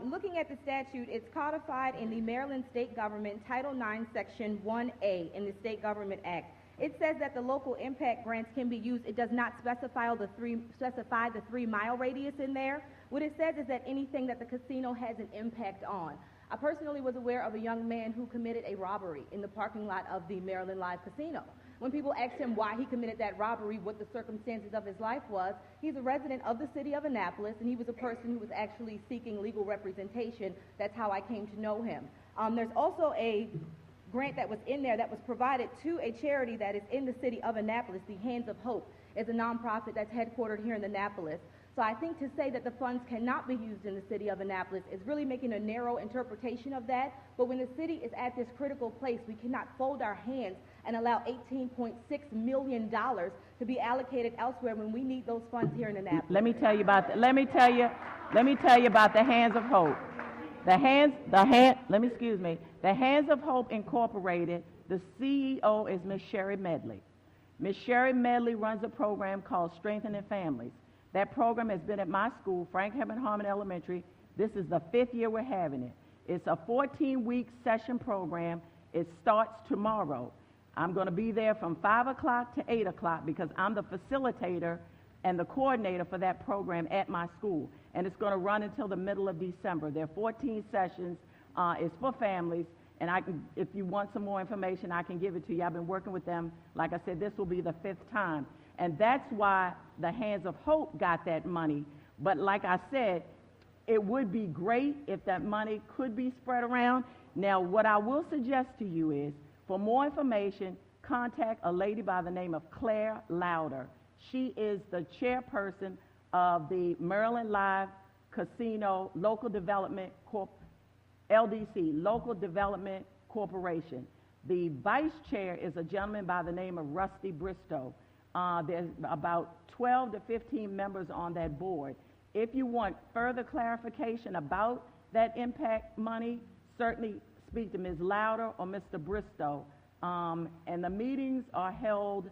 Looking at the statute, it's codified in the Maryland State Government Title IX, Section 1A in the State Government Act. It says that the local impact grants can be used. It does not specify the 3-mile radius in there. What it says is that anything that the casino has an impact on. I personally was aware of a young man who committed a robbery in the parking lot of the Maryland Live Casino. When people asked him why he committed that robbery, what the circumstances of his life was, he's a resident of the city of Annapolis, and he was a person who was actually seeking legal representation. That's how I came to know him. There's also a grant that was in there that was provided to a charity that is in the city of Annapolis. The Hands of Hope is a nonprofit that's headquartered here in Annapolis. So I think to say that the funds cannot be used in the city of Annapolis is really making a narrow interpretation of that. But when the city is at this critical place, we cannot fold our hands and allow $18.6 million to be allocated elsewhere when we need those funds here in Annapolis. Let me tell you about the Hands of Hope. The Hands of Hope Incorporated, the CEO is Ms. Sherry Medley. Ms. Sherry Medley runs a program called Strengthening Families. That program has been at my school, Frank Hebron Harmon Elementary. This is the 5th year we're having it. It's a 14-week session program. It starts tomorrow. I'm going to be there from 5 o'clock to 8 o'clock because I'm the facilitator and the coordinator for that program at my school. And it's going to run until the middle of December. There are 14 sessions. It's for families. And if you want some more information, I can give it to you. I've been working with them. Like I said, this will be the 5th time. And that's why the Hands of Hope got that money. But like I said, it would be great if that money could be spread around. Now, what I will suggest to you is, for more information, contact a lady by the name of Claire Louder. She is the chairperson of the Maryland Live Casino Local Development LDC, Local Development Corporation. The vice chair is a gentleman by the name of Rusty Bristow. There's about 12 to 15 members on that board. If you want further clarification about that impact money, certainly speak to Ms. Louder or Mr. Bristow. And the meetings are held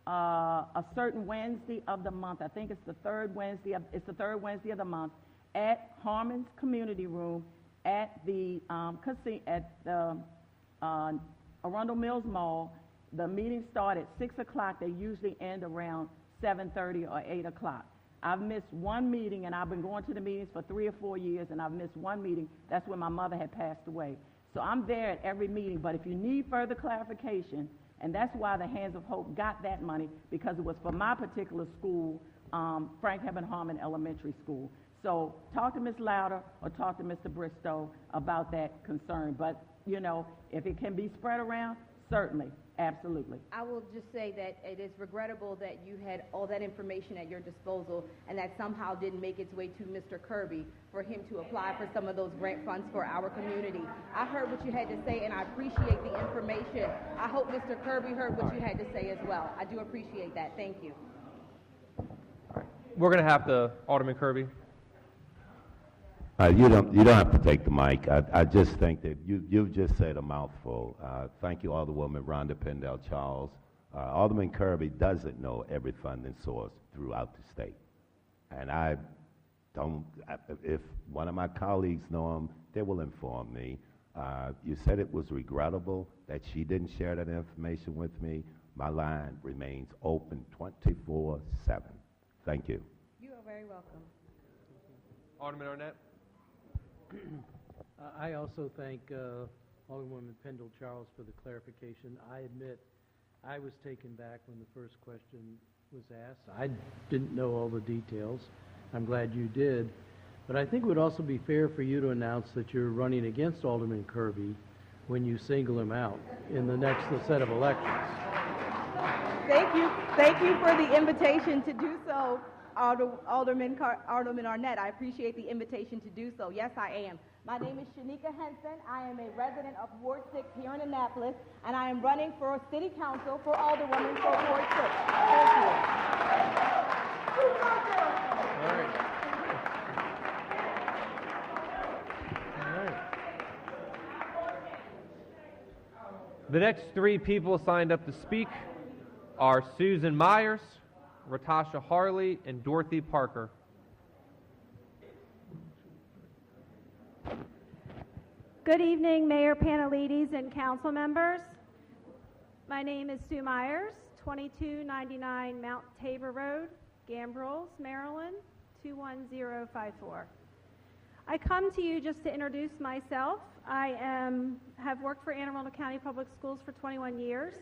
a certain Wednesday of the month. I think it's the third Wednesday of the month at Harmon's Community Room at the Arundel Mills Mall. The meetings start at 6 o'clock. They usually end around 7:30 or 8 o'clock. I've missed one meeting, and I've been going to the meetings for 3 or 4 years, and I've missed one meeting. That's when my mother had passed away. So I'm there at every meeting, but if you need further clarification, and that's why the Hands of Hope got that money, because it was for my particular school, Frank Hebben Harmon Elementary School. So talk to Ms. Louder or talk to Mr. Bristow about that concern. But, you know, if it can be spread around, certainly, absolutely. I will just say that it is regrettable that you had all that information at your disposal and that somehow didn't make its way to Mr. Kirby for him to apply for some of those grant funds for our community. I heard what you had to say, and I appreciate the information. I hope Mr. Kirby heard what you had to say as well. I do appreciate that. Thank you. We're going to have to, Alderman Kirby. You don't have to take the mic. I just think that you've just said a mouthful. Thank you, Alderwoman Rhonda Pendell Charles. Alderman Kirby doesn't know every funding source throughout the state. And if one of my colleagues know him, they will inform me. You said it was regrettable that she didn't share that information with me. My line remains open 24/7. Thank you. You are very welcome. Alderman Arnett. I also thank Alderwoman Pendle Charles for the clarification. I admit I was taken back when the first question was asked. I didn't know all the details. I'm glad you did. But I think it would also be fair for you to announce that you're running against Alderman Kirby when you single him out in the next set of elections. Thank you. Thank you for the invitation to do so, Alderman Arnett. I appreciate the invitation to do so. Yes, I am. My name is Shanika Henson. I am a resident of Ward 6 here in Annapolis, and I am running for City Council for Alderwoman for Ward 6. Thank you. All right. The next 3 people signed up to speak are Susan Myers, Ratasha Harley, and Dorothy Parker. Good evening, Mayor Panelides and council members. My name is Sue Myers, 2299 Mount Tabor Road, Gambrills, Maryland, 21054. I come to you just to introduce myself. I have worked for Anne Arundel County Public Schools for 21 years.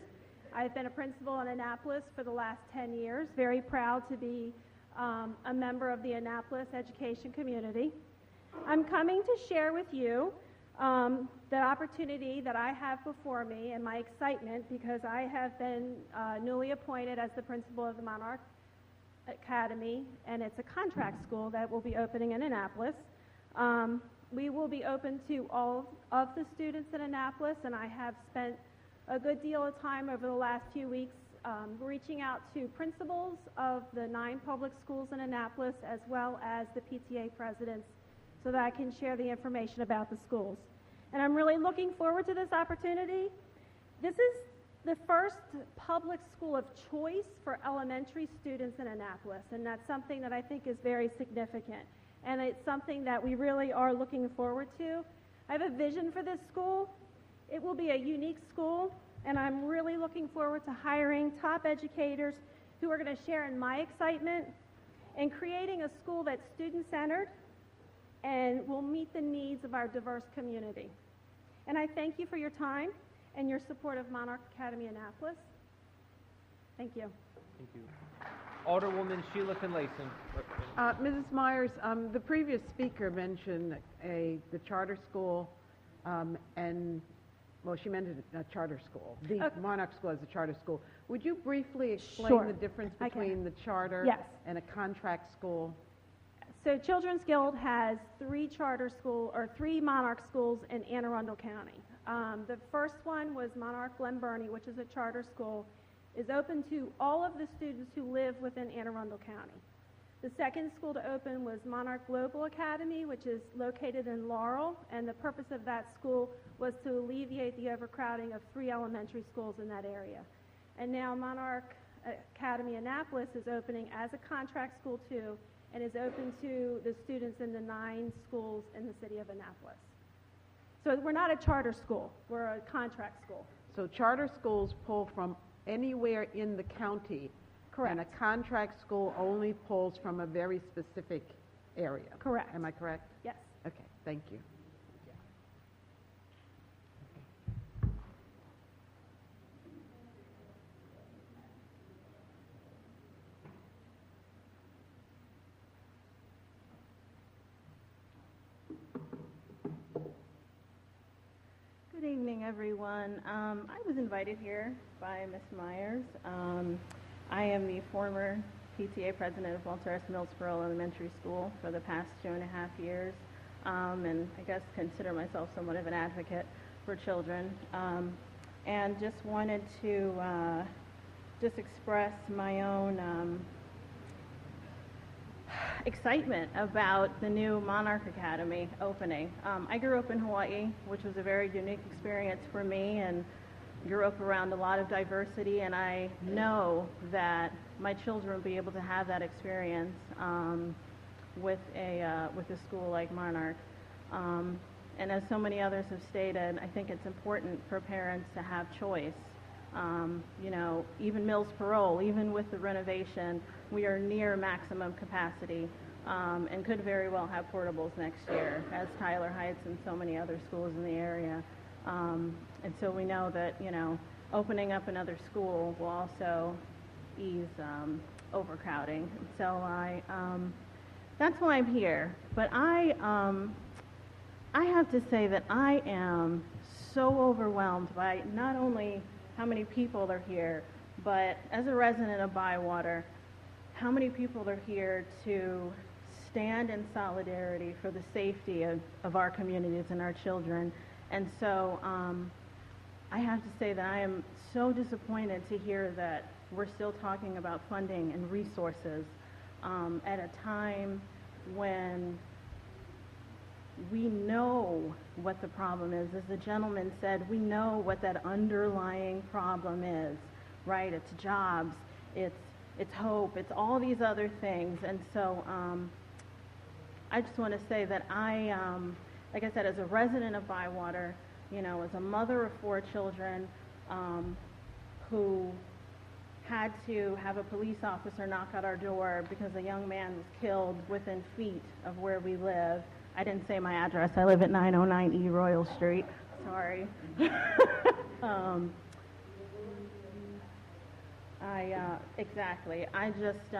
I've been a principal in Annapolis for the last 10 years. Very proud to be a member of the Annapolis education community. I'm coming to share with you the opportunity that I have before me and my excitement because I have been newly appointed as the principal of the Monarch Academy, and it's a contract school that will be opening in Annapolis. We will be open to all of the students in Annapolis, and I have spent a good deal of time over the last few weeks reaching out to principals of the 9 public schools in Annapolis as well as the PTA presidents so that I can share the information about the schools. And I'm really looking forward to this opportunity. This is the first public school of choice for elementary students in Annapolis, and that's something that I think is very significant. And it's something that we really are looking forward to. I have a vision for this school. It will be a unique school, and I'm really looking forward to hiring top educators who are going to share in my excitement and creating a school that's student-centered and will meet the needs of our diverse community. And I thank you for your time and your support of Monarch Academy Annapolis. Thank you. Thank you. Alderwoman Sheila Finlayson. Mrs. Myers, the previous speaker mentioned the charter school she mentioned a charter school. The Monarch School is a charter school. Would you briefly explain the difference between the charter and a contract school? So Children's Guild has 3 Monarch schools in Anne Arundel County. The first one was Monarch Glen Burnie, which is a charter school, is open to all of the students who live within Anne Arundel County. The second school to open was Monarch Global Academy, which is located in Laurel, and the purpose of that school was to alleviate the overcrowding of 3 elementary schools in that area. And now Monarch Academy Annapolis is opening as a contract school too, and is open to the students in the 9 schools in the city of Annapolis. So we're not a charter school, we're a contract school. So charter schools pull from anywhere in the county, Correct. And a contract school only pulls from a very specific area. Correct. Am I correct? Yes. Okay, thank you. Good evening, everyone. I was invited here by Ms. Myers. I am the former PTA president of Walter S. Millsboro Elementary School for the past 2.5 years, and I guess consider myself somewhat of an advocate for children. And just wanted to just express my own excitement about the new Monarch Academy opening. I grew up in Hawaii, which was a very unique experience for me, and grew up around a lot of diversity, and I know that my children will be able to have that experience with a school like Monarch. And as so many others have stated, I think it's important for parents to have choice. You know, even Mills Parole, even with the renovation, we are near maximum capacity and could very well have portables next year, as Tyler Heights and so many other schools in the area. And so we know that, you know, opening up another school will also ease overcrowding. So that's why I'm here. But I have to say that I am so overwhelmed by not only how many people are here, but as a resident of Bywater, how many people are here to stand in solidarity for the safety of our communities and our children. And so I have to say that I am so disappointed to hear that we're still talking about funding and resources at a time when we know what the problem is. As the gentleman said, we know what that underlying problem is, right? It's jobs, it's hope, it's all these other things. And so I just want to say that I, like I said, as a resident of Bywater, you know, as a mother of 4 children who had to have a police officer knock at our door because a young man was killed within feet of where we live. I didn't say my address. I live at 909 E Royal Street. Sorry. Exactly. I just,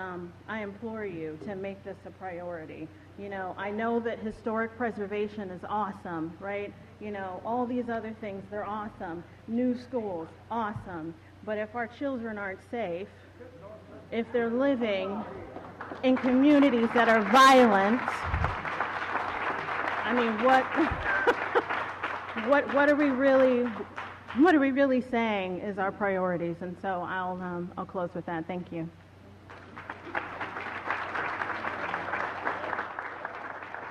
I implore you to make this a priority. You know, I know that historic preservation is awesome, right? You know, all these other things, they're awesome. New schools, awesome. But if our children aren't safe, if they're living in communities that are violent, I mean, what are we really saying is our priorities? And so I'll close with that. Thank you.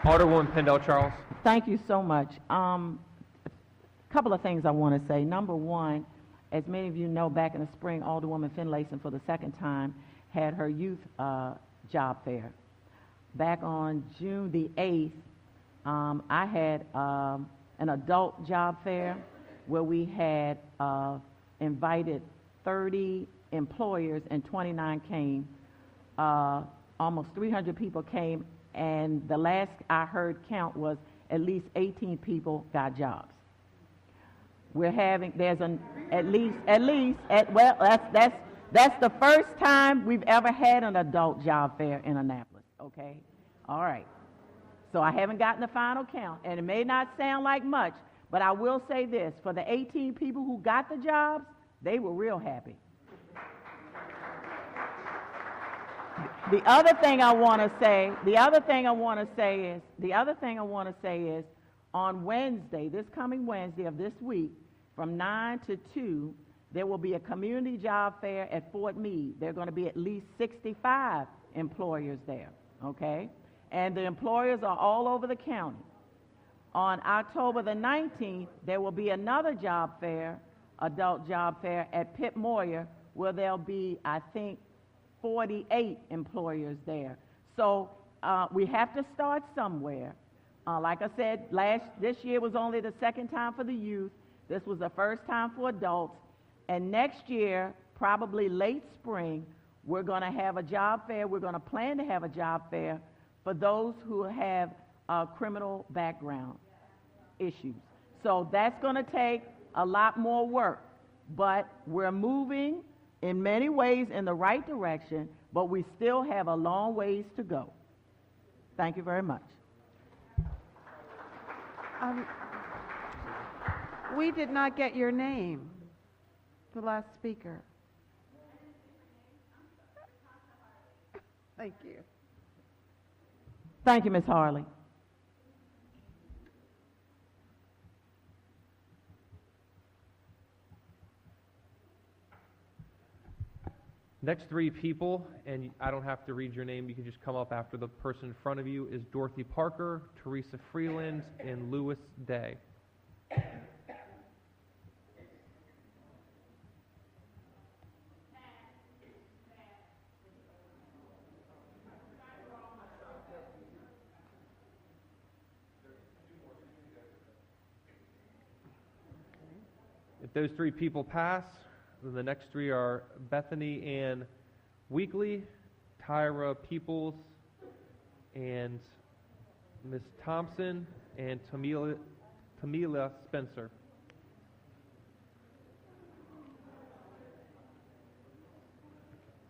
Alderwoman Pendel Charles. Thank you so much. A couple of things I want to say. Number one, as many of you know, back in the spring, Alderwoman Finlayson, for the second time, had her youth job fair. Back on June the 8th, I had an adult job fair where we had invited 30 employers and 29 came. Almost 300 people came, and the last I heard count was at least 18 people got jobs. We're having, there's that's the first time we've ever had an adult job fair in Annapolis, okay? All right. So I haven't gotten the final count, and it may not sound like much, but I will say this, for the 18 people who got the jobs, they were real happy. The other thing I want to say is, on Wednesday, this coming Wednesday of this week, from 9 to 2, there will be a community job fair at Fort Meade. There are going to be at least 65 employers there, okay? And the employers are all over the county. On October the 19th, there will be another job fair, adult job fair at Pitt Moyer, where there'll be, I think, 48 employers there. So we have to start somewhere. Like I said, this year was only the second time for the youth. This was the first time for adults. And next year, probably late spring, We're going to have a job fair. We're going to plan to have a job fair for those who have criminal background issues. So that's going to take a lot more work, but we're moving in many ways in the right direction, but we still have a long ways to go. Thank you very much. We did not get your name, the last speaker. Thank you. Thank you, Ms. Harley. Next three people, and I don't have to read your name, you can just come up after the person in front of you, is Dorothy Parker, Teresa Freeland, and Louis Day. If those three people pass, then the next three are Bethany Ann Weekly, Tyra Peoples, and Miss Thompson, and Tamila Spencer.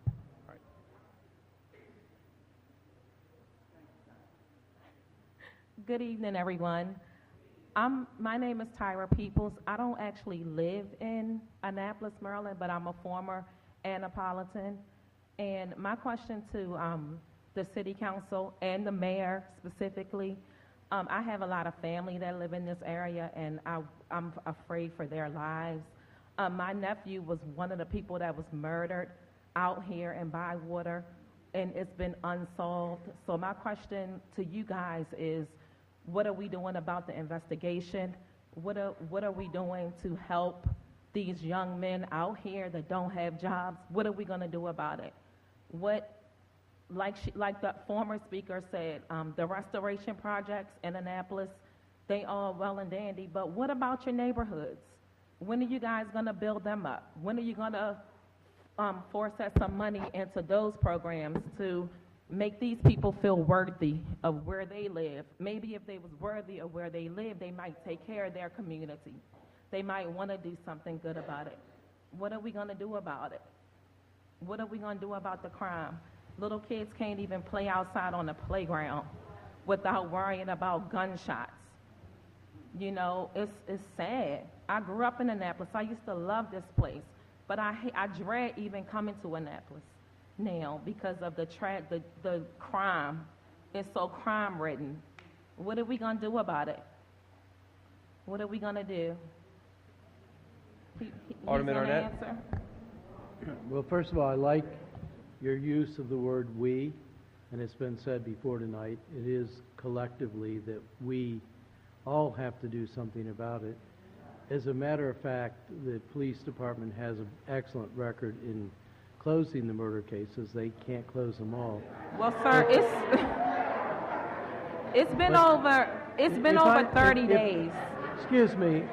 All right. Good evening, everyone. My name is Tyra Peoples. I don't actually live in Annapolis, Maryland, but I'm a former Annapolitan. And my question to the City Council and the Mayor specifically, I have a lot of family that live in this area, and I'm afraid for their lives. My nephew was one of the people that was murdered out here in Bywater, and it's been unsolved. So my question to you guys is, what are we doing about the investigation? What are we doing to help these young men out here that don't have jobs? What are we going to do about it? Like the former speaker said, the restoration projects in Annapolis, they are well and dandy, but what about your neighborhoods? When are you guys going to build them up? When are you going to force some money into those programs to make these people feel worthy of where they live? Maybe if they was worthy of where they live, they might take care of their community. They might want to do something good about it. What are we going to do about it? What are we going to do about the crime? Little kids can't even play outside on the playground without worrying about gunshots. You know, it's sad. I grew up in Annapolis. I used to love this place, but I dread even coming to Annapolis now because of the crime. It's so crime-ridden. What are we going to do about it? What are we going to do? Alderman Arnett. Answer? Well, first of all, I like your use of the word "we," and it's been said before tonight. It is collectively that we all have to do something about it. As a matter of fact, the police department has an excellent record in closing the murder cases. They can't close them all. Well, sir, it's been over 30 days. Excuse me.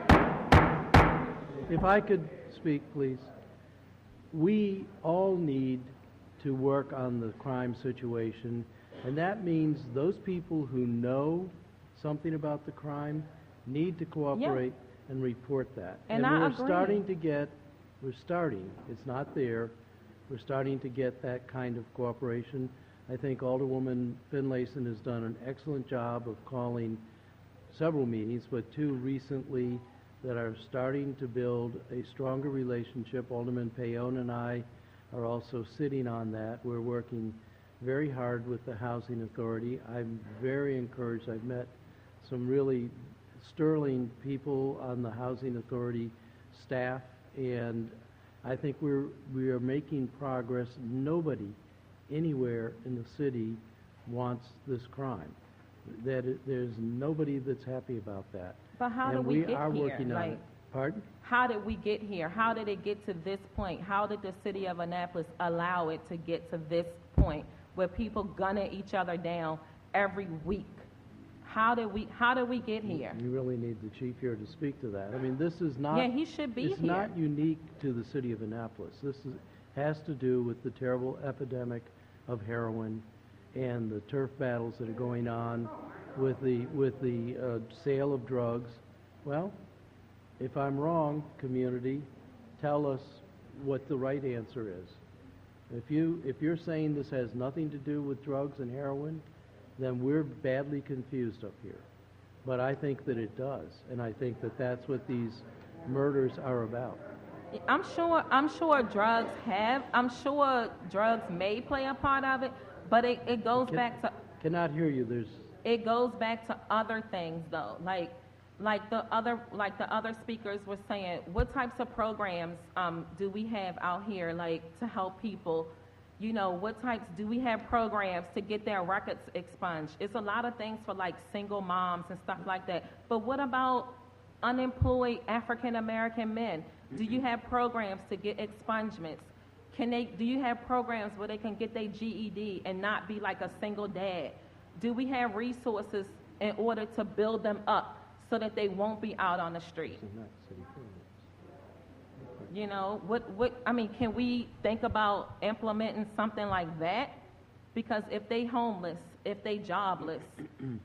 If I could speak, please. We all need to work on the crime situation, and that means those people who know something about the crime need to cooperate and report that. And I agree. We're starting, it's not there, we're starting to get that kind of cooperation. I think Alderwoman Finlayson has done an excellent job of calling several meetings, but two recently that are starting to build a stronger relationship. Alderman Payon and I are also sitting on that. We're working very hard with the Housing Authority. I'm very encouraged. I've met some really sterling people on the Housing Authority staff, and I think we are making progress. Nobody anywhere in the city wants this crime. There's nobody that's happy about that. But how did we get here? Working on it. Pardon? How did we get here? How did it get to this point? How did the city of Annapolis allow it to get to this point where people gunning each other down every week? How did we get here? You really need the chief here to speak to that. I mean, this is not. Yeah, he should be It's here. not unique to the city of Annapolis. has to do with the terrible epidemic of heroin and the turf battles that are going on with the sale of drugs. Well, if I'm wrong, community, tell us what the right answer is. If you're saying this has nothing to do with drugs and heroin, then we're badly confused up here. But I think that it does, and I think that that's what these murders are about. I'm sure drugs may play a part of it, but it goes back to. Cannot hear you. It goes back to other things though, like the other speakers were saying. What types of programs do we have out here, like to help people? You know, what types do we have programs to get their records expunged? It's a lot of things for like single moms and stuff like that. But what about unemployed African American men? Do you have programs to get expungements? Do you have programs where they can get their GED and not be like a single dad? Do we have resources in order to build them up so that they won't be out on the street? You know, can we think about implementing something like that? Because if they homeless, if they jobless,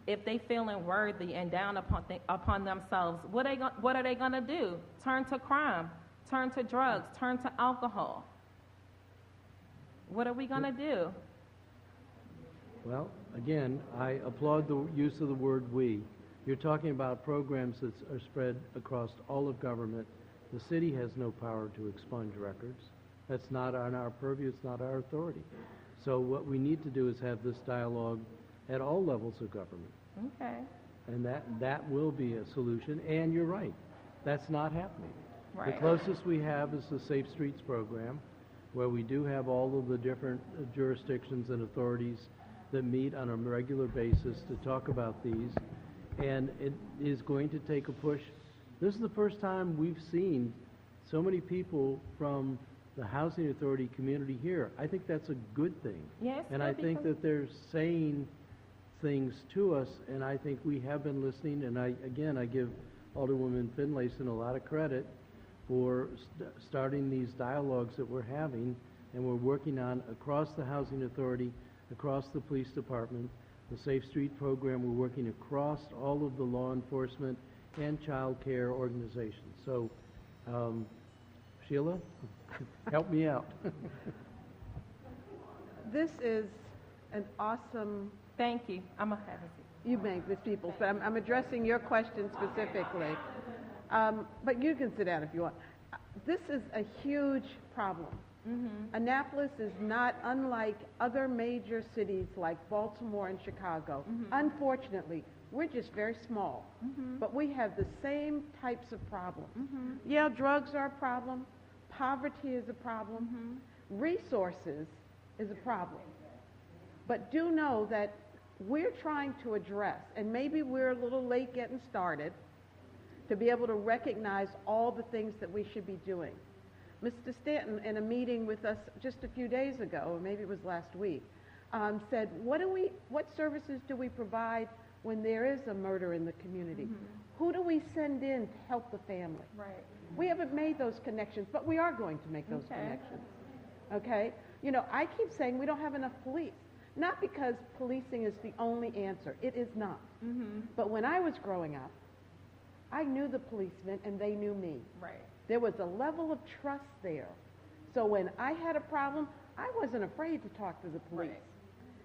if they feeling worthy and down upon themselves, what are they gonna do? Turn to crime, turn to drugs, turn to alcohol. What are we gonna do? Well, again, I applaud the use of the word "we." You're talking about programs that are spread across all of government. The city has no power to expunge records. That's not on our purview. It's not our authority. So what we need to do is have this dialogue at all levels of government. Okay. And that will be a solution. And you're right. That's not happening. Right. The closest we have is the Safe Streets program, where we do have all of the different jurisdictions and authorities that meet on a regular basis to talk about these. And it is going to take a push. This is the first time we've seen so many people from the Housing Authority community here. I think that's a good thing. Yes. And I think that they're saying things to us, and I think we have been listening. And I give Alderwoman Finlayson a lot of credit for starting these dialogues that we're having, and we're working on across the Housing Authority, across the police department, the Safe Street program. We're working across all of the law enforcement and child care organizations. So, Sheila, help me out. This is an awesome... Thank you. I'm going to have a seat. You make Ms. Peoples, but I'm addressing your question specifically. But you can sit down if you want. This is a huge problem. Mm-hmm. Annapolis is not unlike other major cities like Baltimore and Chicago. Mm-hmm. Unfortunately, we're just very small, but we have the same types of problems. Yeah, drugs are a problem. Poverty is a problem. Resources is a problem. But do know that we're trying to address, and maybe we're a little late getting started, to be able to recognize all the things that we should be doing. Mr. Stanton, in a meeting with us just a few days ago, or maybe it was last week, said, what services do we provide when there is a murder in the community? Who do we send in to help the family? Right. We haven't made those connections, but we are going to make those connections. Okay? You know, I keep saying we don't have enough police. Not because policing is the only answer. It is not. But when I was growing up, I knew the policemen and they knew me. Right. There was a level of trust there. So when I had a problem, I wasn't afraid to talk to the police. Right.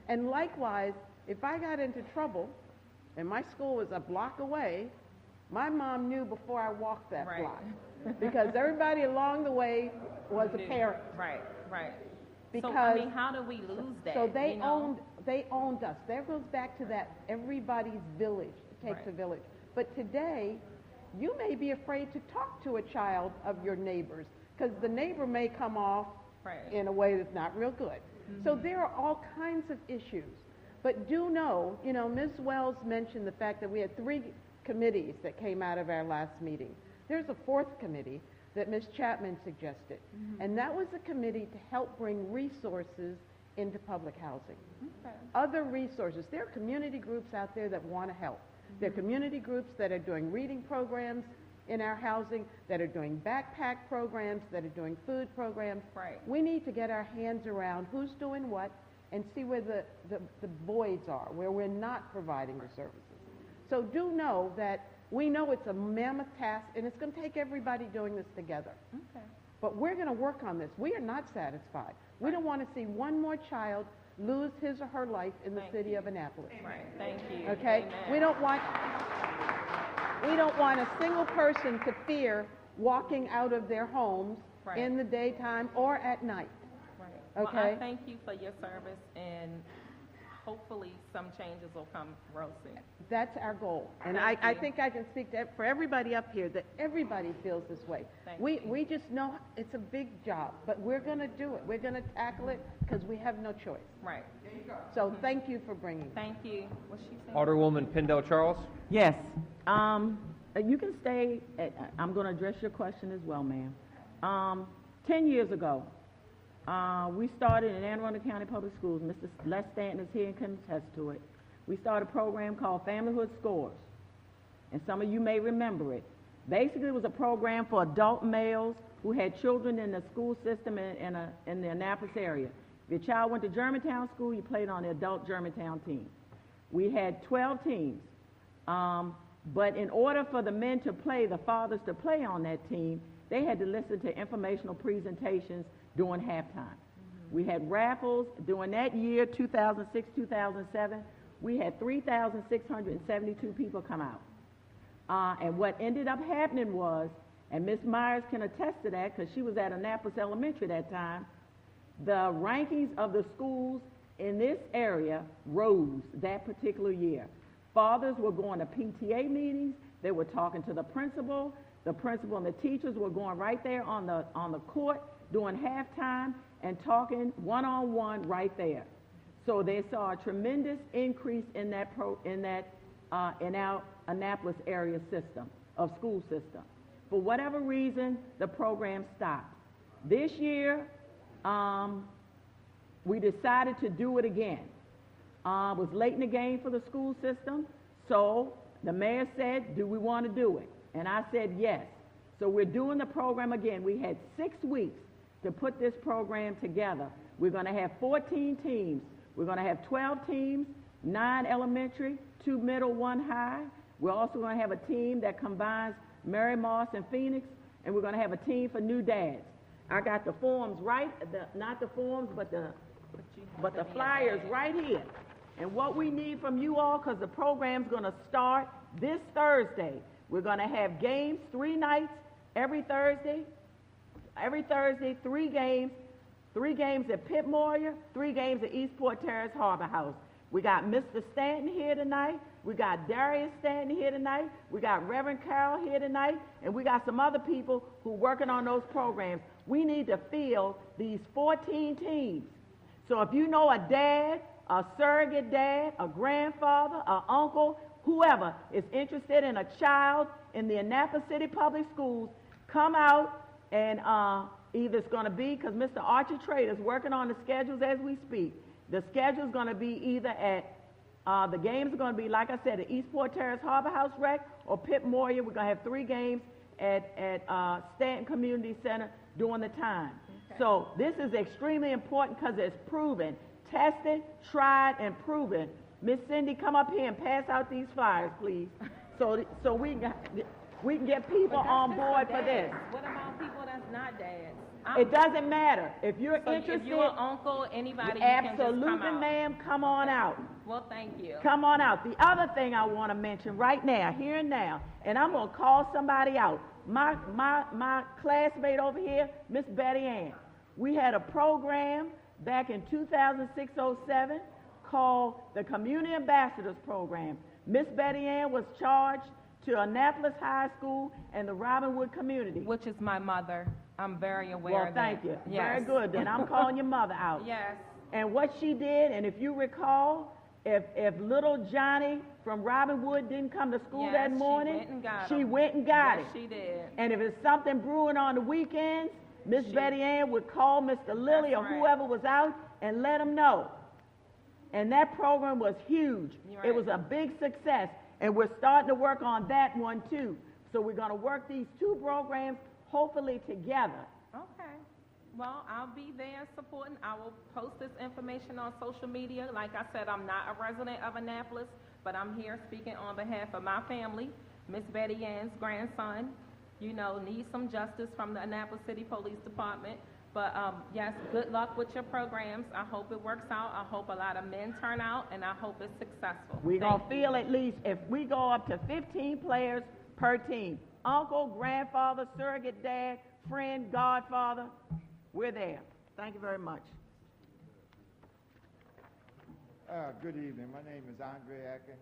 And likewise, if I got into trouble, and my school was a block away, my mom knew before I walked that block. Because everybody along the way was a parent. Right, right. Because, so, I mean, how do we lose that? So they owned us. That goes back to that everybody's village. It takes a village. But today, you may be afraid to talk to a child of your neighbors because the neighbor may come off in a way that's not real good. So there are all kinds of issues. But do know, you know, Ms. Wells mentioned the fact that we had 3 committees that came out of our last meeting. There's a 4th committee that Ms. Chapman suggested. And that was a committee to help bring resources into public housing. Other resources. There are community groups out there that want to help. There are community groups that are doing reading programs, in our housing that are doing backpack programs, that are doing food programs. Right. We need to get our hands around who's doing what and see where the voids are, where we're not providing the services. So do know that we know it's a mammoth task, and it's going to take everybody doing this together. Okay. But we're going to work on this. We are not satisfied. We don't want to see one more child lose his or her life in the city of Annapolis. Right. Thank you. Okay? Amen. We don't want a single person to fear walking out of their homes Right. in the daytime or at night. Right. Okay? Well, I thank you for your service, and hopefully some changes will come real soon. That's our goal. And Thank I you. think I can speak for everybody up here, that everybody feels this way. Thank We just know it's a big job, but we're going to do it. We're going to tackle it because we have no choice. Right. So thank you for bringing it. Thank you. What's she saying? Alderwoman Pendle Charles? Yes. You can stay, I'm going to address your question as well, ma'am. 10 years ago, we started in Anne Arundel County Public Schools. Mr. Les Stanton is here and can attest to it. We started a program called Familyhood Scores, and some of you may remember it. Basically, it was a program for adult males who had children in the school system in the Annapolis area. If your child went to Germantown School, you played on the adult Germantown team. We had 12 teams, but in order for the men to play, the fathers to play on that team, they had to listen to informational presentations during halftime. We had raffles. During that year, 2006, 2007, we had 3,672 people come out. And what ended up happening was, and Ms. Myers can attest to that because she was at Annapolis Elementary that time, the rankings of the schools in this area rose that particular year. Fathers were going to PTA meetings. They were talking to the principal. The principal and the teachers were going right there on the court during halftime and talking one-on-one right there. So they saw a tremendous increase in our Annapolis area system, of school system. For whatever reason, the program stopped. This year, we decided to do it again. It was late in the game for the school system, so the mayor said, do we want to do it? And I said yes. So we're doing the program again. We had 6 weeks to put this program together. We're going to have 14 teams. We're going to have 12 teams, 9 elementary, 2 middle, 1 high. We're also going to have a team that combines Mary Moss and Phoenix, and we're going to have a team for new dads. I got the forms right, not the forms, but the flyers right here. And what we need from you all, because the program's going to start this Thursday. We're going to have games 3 nights every Thursday. Every Thursday, 3 games. 3 games at Pitt Moyer, 3 games at Eastport Terrace Harbor House. We got Mr. Stanton here tonight. We got Darius Stanton here tonight. We got Reverend Carroll here tonight. And we got some other people who are working on those programs. We need to field these 14 teams. So if you know a dad, a surrogate dad, a grandfather, an uncle, whoever is interested in a child in the Annapolis City Public Schools, come out and either it's going to be, because Mr. Archie Trade is working on the schedules as we speak. The schedule is going to be either at, the games are going to be, like I said, at Eastport Terrace Harbor House Rec or Pitt Moyer. We're going to have 3 games at Stanton Community Center during the time. Okay. So this is extremely important because it's proven, tested, tried, and proven. Miss Cindy, come up here and pass out these flyers, please, so we can get people on board for this. What about people that's not dads? It doesn't matter. If you're interested, if you're an uncle, anybody, absolutely, you can just come out. Ma'am, come on out. Well, thank you. Come on out. The other thing I want to mention right now, here and now, and I'm going to call somebody out. My classmate over here, Miss Betty Ann. We had a program back in 2006-07 called the Community Ambassadors Program. Miss Betty Ann was charged to Annapolis High School and the Robinwood community. Which is my mother. I'm very aware well, of that. thank you. Yes. Very good. Then I'm calling your mother out. Yes. And what she did, and if you recall, if little Johnny from Robinwood didn't come to school that morning, she went and got it. She did. And if it's something brewing on the weekends, Miss Betty Ann would call Mr. Lilly or whoever was out and let them know. And that program was huge. It was a big success. And we're starting to work on that one too. So we're going to work these two programs hopefully together. Okay. Well, I'll be there supporting. I will post this information on social media. Like I said, I'm not a resident of Annapolis, but I'm here speaking on behalf of my family. Miss Betty Ann's grandson, you know, needs some justice from the Annapolis City Police Department. But yes, good luck with your programs. I hope it works out. I hope a lot of men turn out, and I hope it's successful. We're going to feel at least, if we go up to 15 players per team, uncle, grandfather, surrogate dad, friend, godfather, we're there. Thank you very much. Good evening. My name is Andre Atkins.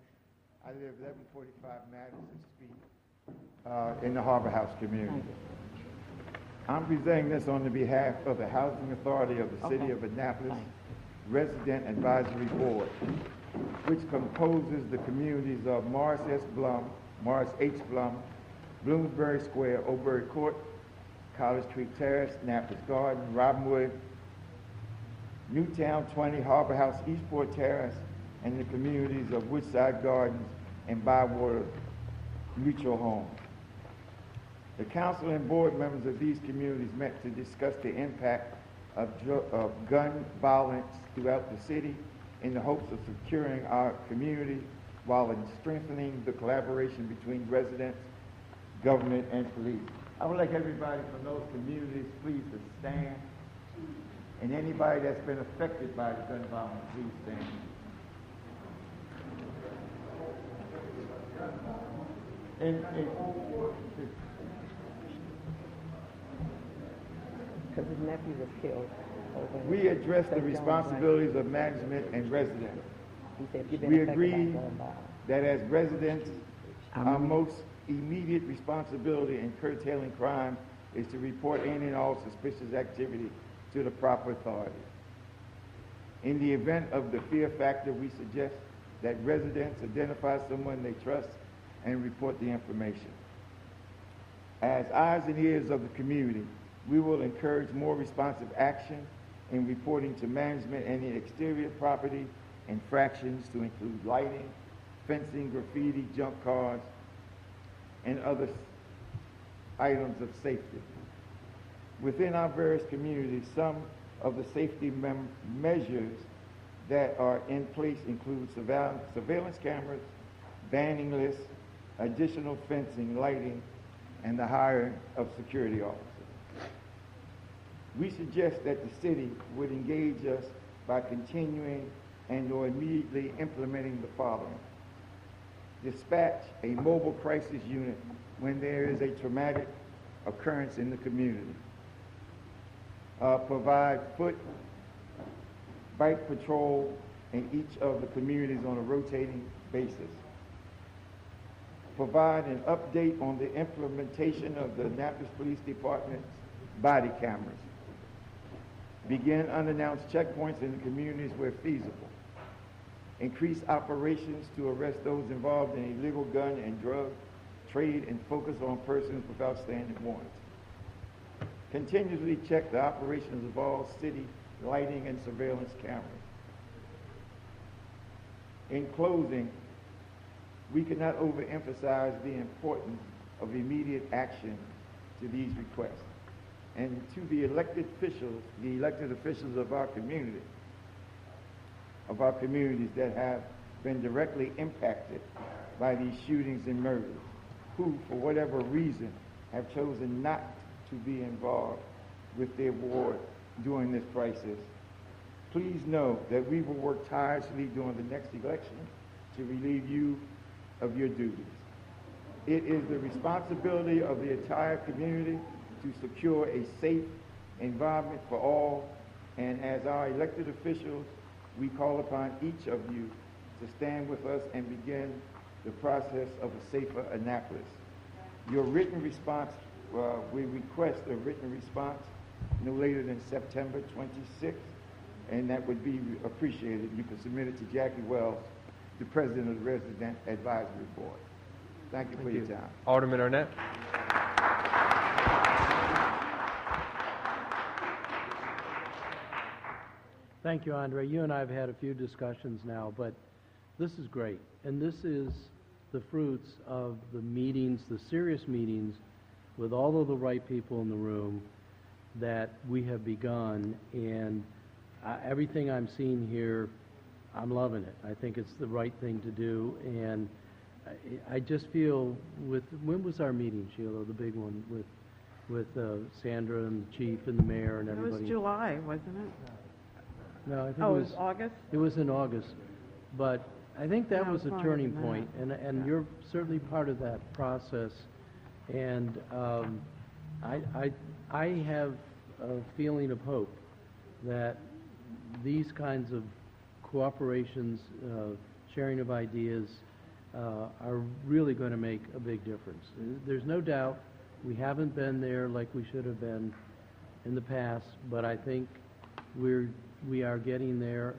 I live 1145 Madison Street in the Harbor House community. I'm presenting this on the behalf of the Housing Authority of the City of Annapolis Resident Advisory Board, which composes the communities of Morris S. Blum, Morris H. Blum, Bloomsbury Square, Oberry Court, College Creek Terrace, Annapolis Garden, Robinwood, Newtown 20, Harbor House, Eastport Terrace, and the communities of Woodside Gardens and Bywater Mutual Home. The council and board members of these communities met to discuss the impact of gun violence throughout the city in the hopes of securing our community while strengthening the collaboration between residents, government, and police. I would like everybody from those communities please to stand. And anybody that's been affected by the gun violence, please stand. Because his nephew was killed. We address the responsibilities of management and residents. We agree that as residents, our most immediate responsibility in curtailing crime is to report any and all suspicious activity to the proper authorities. In the event of the fear factor, we suggest that residents identify someone they trust and report the information. As eyes and ears of the community, we will encourage more responsive action in reporting to management any exterior property infractions to include lighting, fencing, graffiti, junk cars, and other items of safety. Within our various communities, some of the safety measures that are in place include surveillance cameras, banning lists, additional fencing, lighting, and the hiring of security officers. We suggest that the city would engage us by continuing and/or immediately implementing the following. Dispatch a mobile crisis unit when there is a traumatic occurrence in the community. Provide foot, bike patrol in each of the communities on a rotating basis. Provide an update on the implementation of the Annapolis Police Department's body cameras. Begin unannounced checkpoints in the communities where feasible. Increase operations to arrest those involved in illegal gun and drug trade and focus on persons with outstanding warrants. Continuously check the operations of all city lighting and surveillance cameras. In closing, we cannot overemphasize the importance of immediate action to these requests. And to the elected officials of our community, of our communities that have been directly impacted by these shootings and murders, who, for whatever reason, have chosen not to be involved with their ward during this crisis. Please know that we will work tirelessly during the next election to relieve you of your duties. It is the responsibility of the entire community to secure a safe environment for all, and as our elected officials, we call upon each of you to stand with us and begin the process of a safer Annapolis. Your written response, we request a written response no later than September 26th, and that would be appreciated. You can submit it to Jackie Wells, the President of the Resident Advisory Board. Thank you for your time. Alderman Arnett. Thank you, Andre. You and I have had a few discussions now, but this is great. And this is the fruits of the meetings, the serious meetings, with all of the right people in the room that we have begun, and everything I'm seeing here, I'm loving it. I think it's the right thing to do, and I just feel when was our meeting, Sheila, the big one with Sandra and the chief and the mayor and everybody? It was July, wasn't it? No, I think Oh, it it was was August? It was in August, but I think that No, was a longer turning than point, that. and Yeah. you're certainly part of that process. And I have a feeling of hope that these kinds of cooperations, sharing of ideas, are really going to make a big difference. There's no doubt we haven't been there like we should have been in the past, but I think we are getting there,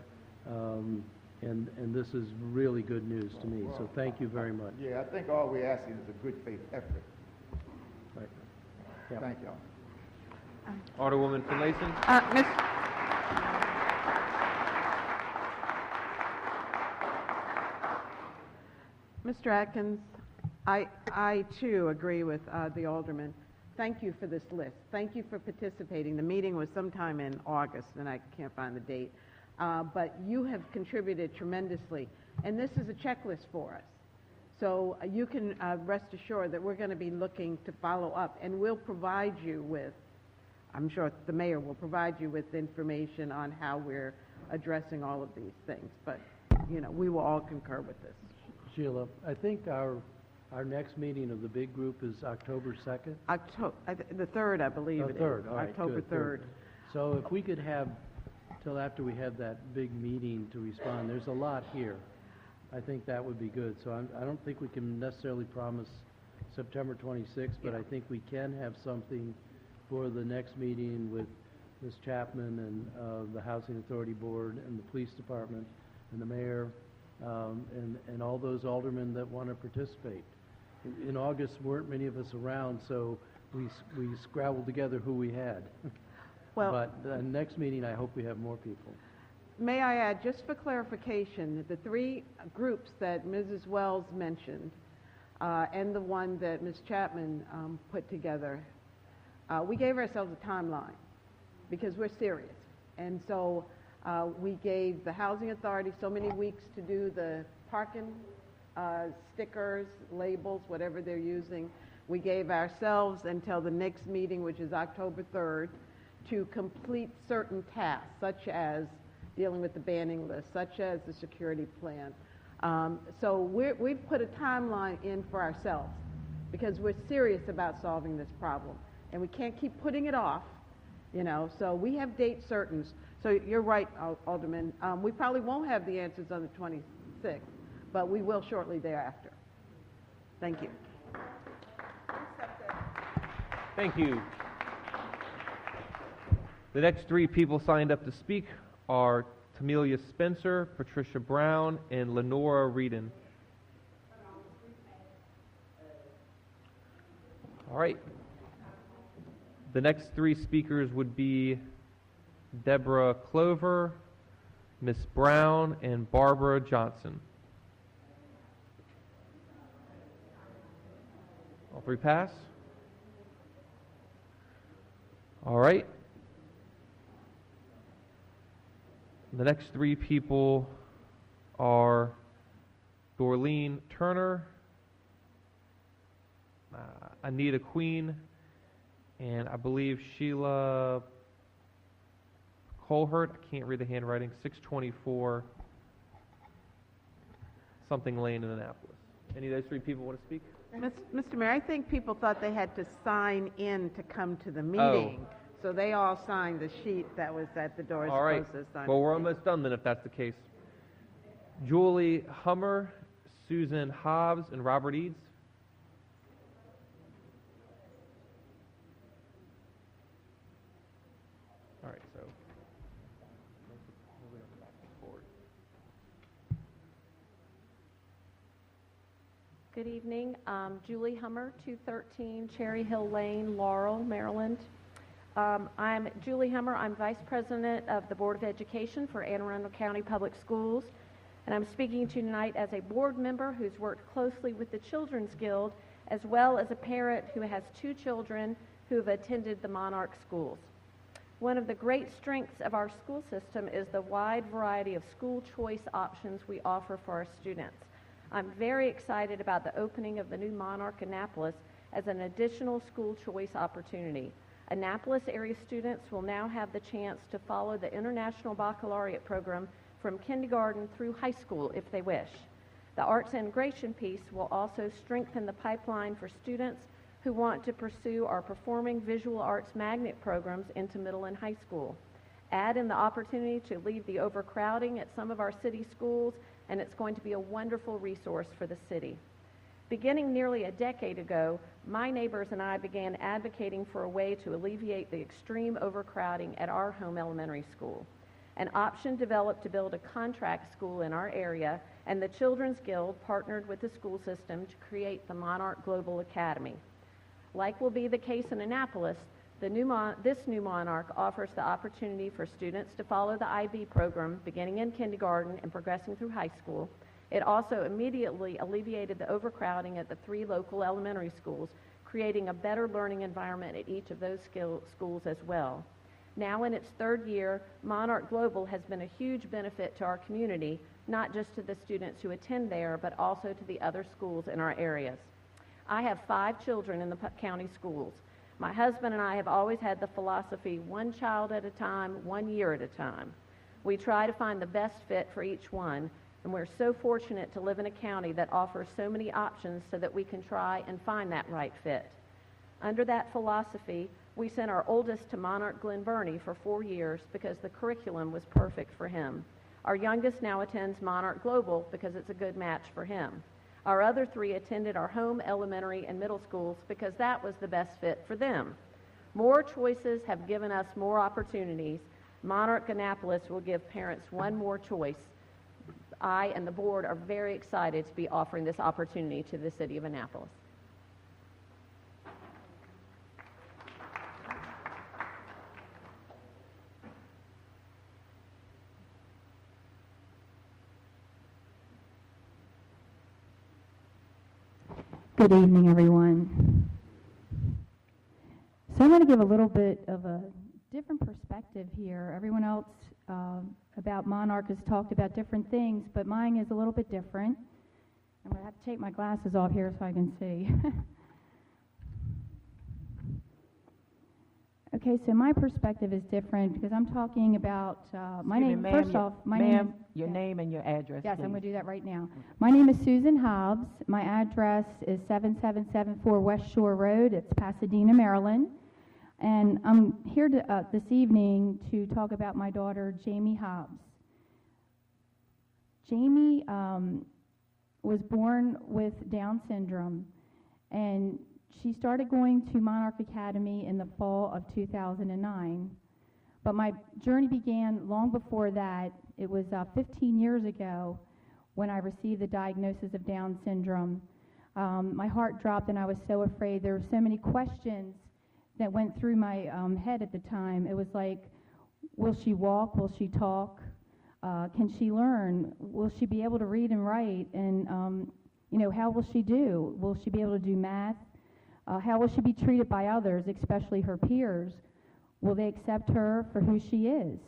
and this is really good news to me. So thank you very much. Yeah, I think all we're asking is a good faith effort. Right. Yeah. Thank y'all. Alderwoman Finlayson? Mr. Atkins, I too agree with the alderman. Thank you for this list. Thank you for participating. The meeting was sometime in August, and I can't find the date. But you have contributed tremendously, and this is a checklist for us. So you can rest assured that we're going to be looking to follow up, and we'll provide you with, I'm sure the mayor will provide you with information on how we're addressing all of these things. But, you know, we will all concur with this. Sheila, I think our next meeting of the big group is October 2nd? The 3rd, I believe it is. The 3rd, all right, October good, 3rd. So if we could have, till after we have that big meeting to respond, there's a lot here. I think that would be good. So I don't think we can necessarily promise September 26th, but I think we can have something for the next meeting with Ms. Chapman and the Housing Authority Board and the Police Department and the mayor and all those aldermen that want to participate. In August, weren't many of us around, so we scrabbled together who we had. Well, but the next meeting, I hope we have more people. May I add, just for clarification, the 3 groups that Mrs. Wells mentioned and the one that Ms. Chapman put together, we gave ourselves a timeline because we're serious. And so we gave the Housing Authority so many weeks to do the parking stickers, labels, whatever they're using. We gave ourselves until the next meeting, which is October 3rd, to complete certain tasks, such as dealing with the banning list, such as the security plan. So we've put a timeline in for ourselves because we're serious about solving this problem. And we can't keep putting it off, you know, so we have date certains. So you're right, Alderman. We probably won't have the answers on the 26th, but we will shortly thereafter. Thank you. Thank you. The next 3 people signed up to speak are Tamelia Spencer, Patricia Brown, and Lenora Reedon. All right. The next 3 speakers would be Deborah Clover, Miss Brown, and Barbara Johnson. All 3 pass? All right. The next 3 people are Dorleen Turner, Anita Queen, and I believe Sheila Colhert. I can't read the handwriting. 624 something Lane in Annapolis. Any of those 3 people want to speak? Mr. Mayor, I think people thought they had to sign in to come to the meeting. So they all signed the sheet that was at the door. All right. Well, we're almost done then if that's the case. Julie Hummer, Susan Hobbs, and Robert Eads. All right, so. Good evening. Julie Hummer, 213 Cherry Hill Lane, Laurel, Maryland. I'm Julie Hummer. I'm Vice President of the Board of Education for Anne Arundel County Public Schools. And I'm speaking to you tonight as a board member who's worked closely with the Children's Guild, as well as a parent who has 2 children who have attended the Monarch schools. One of the great strengths of our school system is the wide variety of school choice options we offer for our students. I'm very excited about the opening of the new Monarch Annapolis as an additional school choice opportunity. Annapolis area students will now have the chance to follow the International Baccalaureate program from kindergarten through high school if they wish. The arts integration piece will also strengthen the pipeline for students who want to pursue our performing visual arts magnet programs into middle and high school. Add in the opportunity to leave the overcrowding at some of our city schools, and it's going to be a wonderful resource for the city. Beginning nearly a decade ago, my neighbors and I began advocating for a way to alleviate the extreme overcrowding at our home elementary school. An option developed to build a contract school in our area, and the Children's Guild partnered with the school system to create the Monarch Global Academy. Like will be the case in Annapolis, this new Monarch offers the opportunity for students to follow the IB program beginning in kindergarten and progressing through high school. It also immediately alleviated the overcrowding at the 3 local elementary schools, creating a better learning environment at each of those schools as well. Now in its 3rd year, Monarch Global has been a huge benefit to our community, not just to the students who attend there, but also to the other schools in our areas. I have 5 children in the county schools. My husband and I have always had the philosophy, 1 child at a time, 1 year at a time. We try to find the best fit for each one, and we're so fortunate to live in a county that offers so many options so that we can try and find that right fit. Under that philosophy, we sent our oldest to Monarch Glen Burnie for 4 years because the curriculum was perfect for him. Our youngest now attends Monarch Global because it's a good match for him. Our other 3 attended our home elementary and middle schools because that was the best fit for them. More choices have given us more opportunities. Monarch Annapolis will give parents one more choice. I and the board are very excited to be offering this opportunity to the city of Annapolis. Good evening, everyone. So I'm going to give a little bit of a different perspective here. Everyone else about Monarch has talked about different things, but mine is a little bit different. I'm going to have to take my glasses off here so I can see. Okay, so my perspective is different because I'm talking about my name. First off, my name is your name and your address. Yes, please. I'm going to do that right now. My name is Susan Hobbs. My address is 7774 West Shore Road. It's Pasadena, Maryland. And I'm here this evening to talk about my daughter, Jamie Hobbs. Jamie was born with Down syndrome, and she started going to Monarch Academy in the fall of 2009. But my journey began long before that. It was 15 years ago when I received the diagnosis of Down syndrome. My heart dropped and I was so afraid. There were so many questions that went through my head at the time. It was like, will she walk? Will she talk? Can she learn? Will she be able to read and write? And, how will she do? Will she be able to do math? How will she be treated by others, especially her peers? Will they accept her for who she is?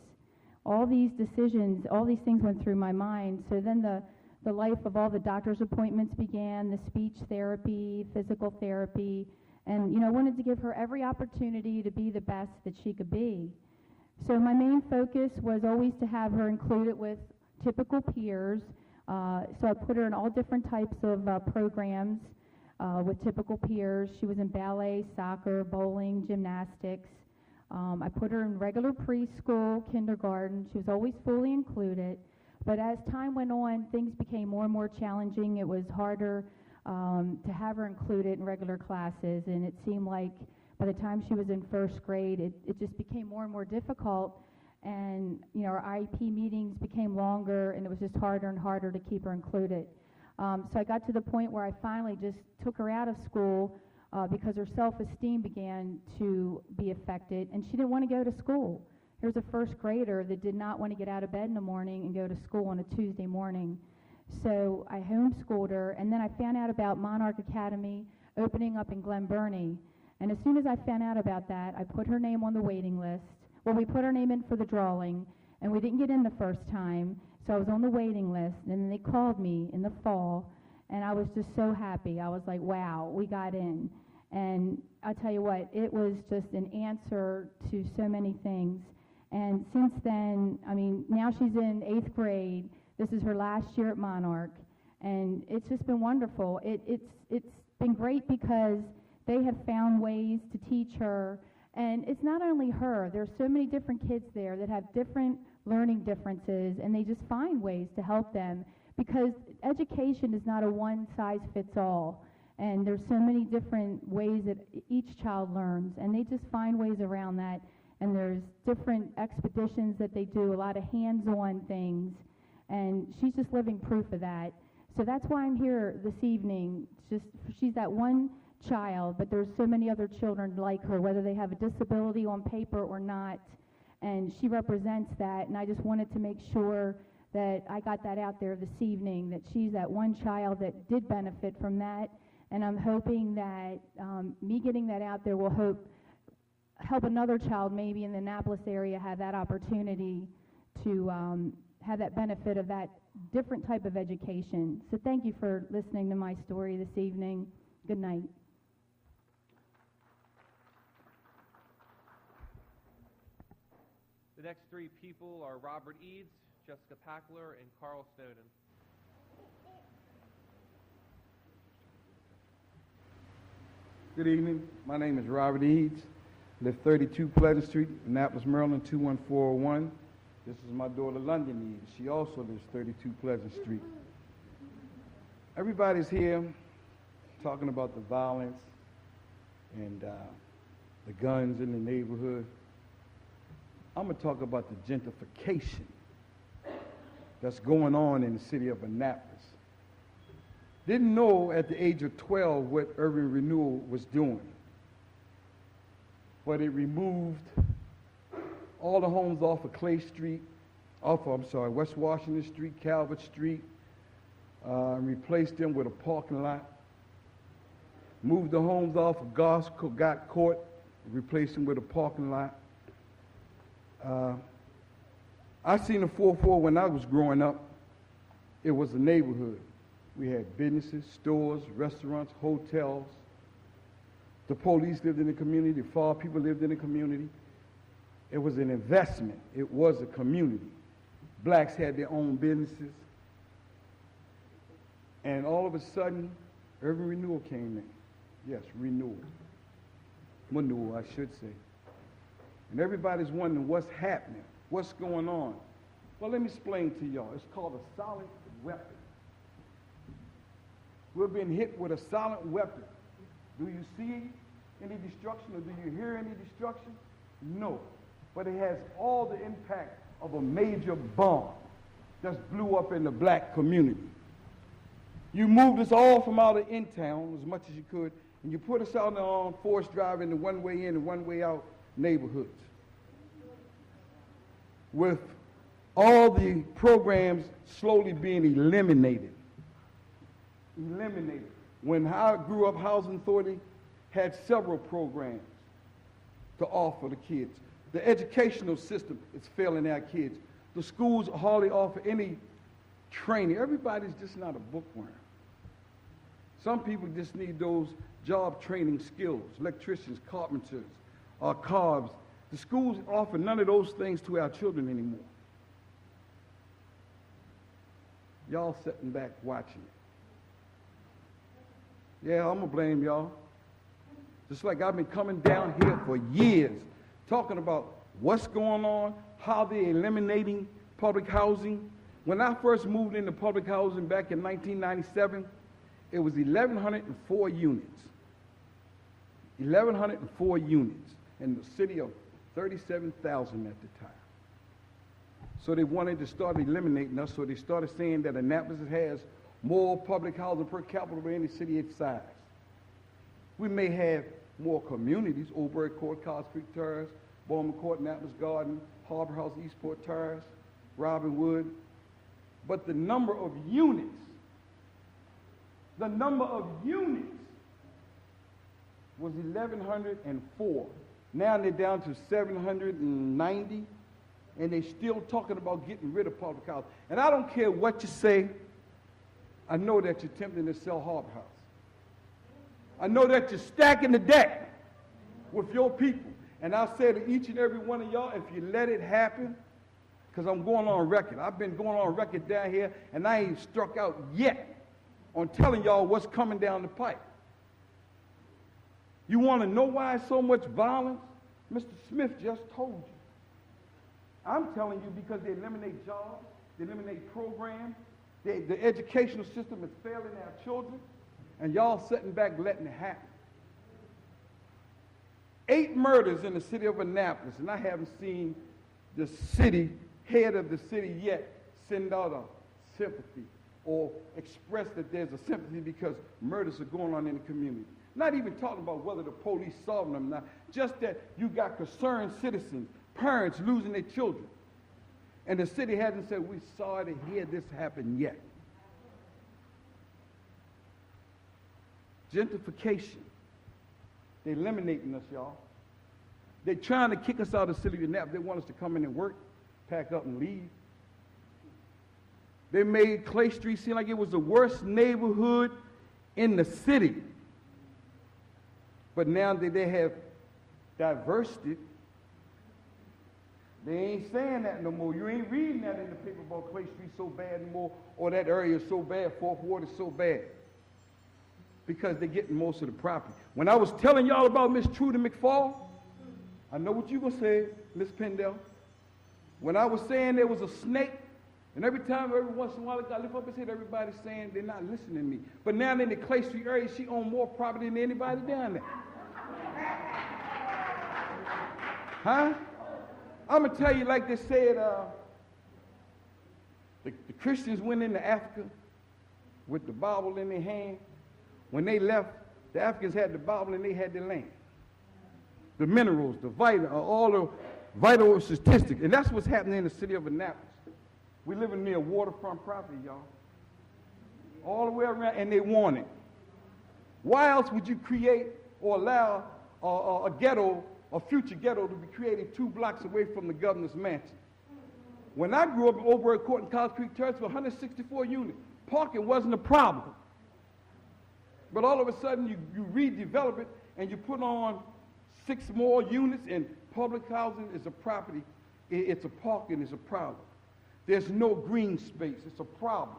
All these decisions, all these things went through my mind. So then the life of all the doctor's appointments began, the speech therapy, physical therapy, and, I wanted to give her every opportunity to be the best that she could be. So my main focus was always to have her included with typical peers. So I put her in all different types of programs with typical peers. She was in ballet, soccer, bowling, gymnastics. I put her in regular preschool, kindergarten. She was always fully included. But as time went on, things became more and more challenging. It was harder to have her included in regular classes, and it seemed like by the time she was in first grade, it just became more and more difficult, and our IEP meetings became longer, and it was just harder and harder to keep her included. So I got to the point where I finally just took her out of school because her self-esteem began to be affected, and she didn't want to go to school. Here's a first grader that did not want to get out of bed in the morning and go to school on a Tuesday morning. So I homeschooled her, and then I found out about Monarch Academy opening up in Glen Burnie. And as soon as I found out about that, I put her name on the waiting list. Well, we put her name in for the drawing, and we didn't get in the first time, so I was on the waiting list. And then they called me in the fall, and I was just so happy. I was like, wow, we got in. And I'll tell you what, it was just an answer to so many things. And since then, I mean, now she's in 8th grade. This is her last year at Monarch, and it's just been wonderful. It's been great because they have found ways to teach her, and it's not only her. There's so many different kids there that have different learning differences, and they just find ways to help them, because education is not a one-size-fits-all, and there's so many different ways that each child learns, and they just find ways around that. And there's different expeditions that they do, a lot of hands-on things, and she's just living proof of that. So that's why I'm here this evening. She's that one child, but there's so many other children like her, whether they have a disability on paper or not, and she represents that. And I just wanted to make sure that I got that out there this evening, that she's that one child that did benefit from that, and I'm hoping that me getting that out there will help another child maybe in the Annapolis area have that opportunity to have that benefit of that different type of education. So thank you for listening to my story this evening. Good night. The next three people are Robert Eads, Jessica Packler, and Carl Snowden. Good evening. My name is Robert Eads. Live 32 Pleasant Street, Annapolis, Maryland, 21401. This is my daughter, London Eads. She also lives 32 Pleasant Street. Everybody's here talking about the violence and the guns in the neighborhood. I'm going to talk about the gentrification that's going on in the city of Annapolis. Didn't know at the age of 12 what urban renewal was doing. But it removed all the homes off of Clay Street, West Washington Street, Calvert Street, replaced them with a parking lot. Moved the homes off of Gott Court, replaced them with a parking lot. I seen the 4-4 when I was growing up. It was a neighborhood. We had businesses, stores, restaurants, hotels. The police lived in the community. The fire people lived in the community. It was an investment. It was a community. Blacks had their own businesses. And all of a sudden, urban renewal came in. Yes, renewal. Renewal, I should say. And everybody's wondering what's happening, what's going on. Well, let me explain to y'all. It's called a silent weapon. We're being hit with a silent weapon. Do you see any destruction or do you hear any destruction? No. But it has all the impact of a major bomb that's blew up in the black community. You moved us all from out of in-town as much as you could, and you put us out on Forest Drive in the one-way in and one-way out neighborhoods. With all the programs slowly being eliminated. When I grew up, Housing Authority had several programs to offer the kids. The educational system is failing our kids. The schools hardly offer any training. Everybody's just not a bookworm. Some people just need those job training skills, electricians, carpenters, carves. The schools offer none of those things to our children anymore. Y'all sitting back watching it. Yeah, I'm going to blame y'all. Just like I've been coming down here for years talking about what's going on, how they're eliminating public housing. When I first moved into public housing back in 1997, it was 1,104 units. 1,104 units in the city of 37,000 at the time. So they wanted to start eliminating us, so they started saying that Annapolis has more public housing per capita than any city its size. We may have more communities, Old Burke Court, College Creek Terrace, Bowman Court, Annapolis Garden, Harbor House, Eastport Terrace, Robinwood. But the number of units was 1,104. Now they're down to 790, and they're still talking about getting rid of public house. And I don't care what you say, I know that you're attempting to sell Harbor House. I know that you're stacking the deck with your people. And I'll say to each and every one of y'all, if you let it happen, because I'm going on record. I've been going on record down here, and I ain't struck out yet on telling y'all what's coming down the pipe. You want to know why so much violence? Mr. Smith just told you. I'm telling you because they eliminate jobs, they eliminate programs, the educational system is failing our children, and y'all sitting back letting it happen. 8 murders in the city of Annapolis, and I haven't seen the city, head of the city yet, send out a sympathy or express that there's a sympathy because murders are going on in the community. Not even talking about whether the police solving them or not, just that you got concerned citizens, parents losing their children. And the city hasn't said, we're sorry to hear this happen yet. Gentrification. They're eliminating us, y'all. They're trying to kick us out of the city of Annapolis. They want us to come in and work, pack up and leave. They made Clay Street seem like it was the worst neighborhood in the city. But now that they have diversed it, they ain't saying that no more. You ain't reading that in the paper about Clay Street so bad anymore, or that area is so bad, Fourth Ward is so bad. Because they're getting most of the property. When I was telling y'all about Miss Trudy McFall, I know what you gonna say, Miss Pendel. When I was saying there was a snake, and every once in a while, I lift up his head, everybody's saying they're not listening to me. But now in the Clay Street area, she owns more property than anybody down there. Huh? I'm gonna tell you like they said, the Christians went into Africa with the Bible in their hand. When they left, the Africans had the Bible and they had the land. The minerals, the vital, all the vital statistics. And that's what's happening in the city of Annapolis. We living near waterfront property, y'all. All the way around, and they want it. Why else would you create or allow a ghetto, a future ghetto, to be created 2 blocks away from the governor's mansion? When I grew up in Old Burg Court and College Creek Terrace for 164 units, parking wasn't a problem. But all of a sudden, you redevelop it, and you put on 6 more units, and public housing is a property. It's a parking, it's a problem. There's no green space, it's a problem.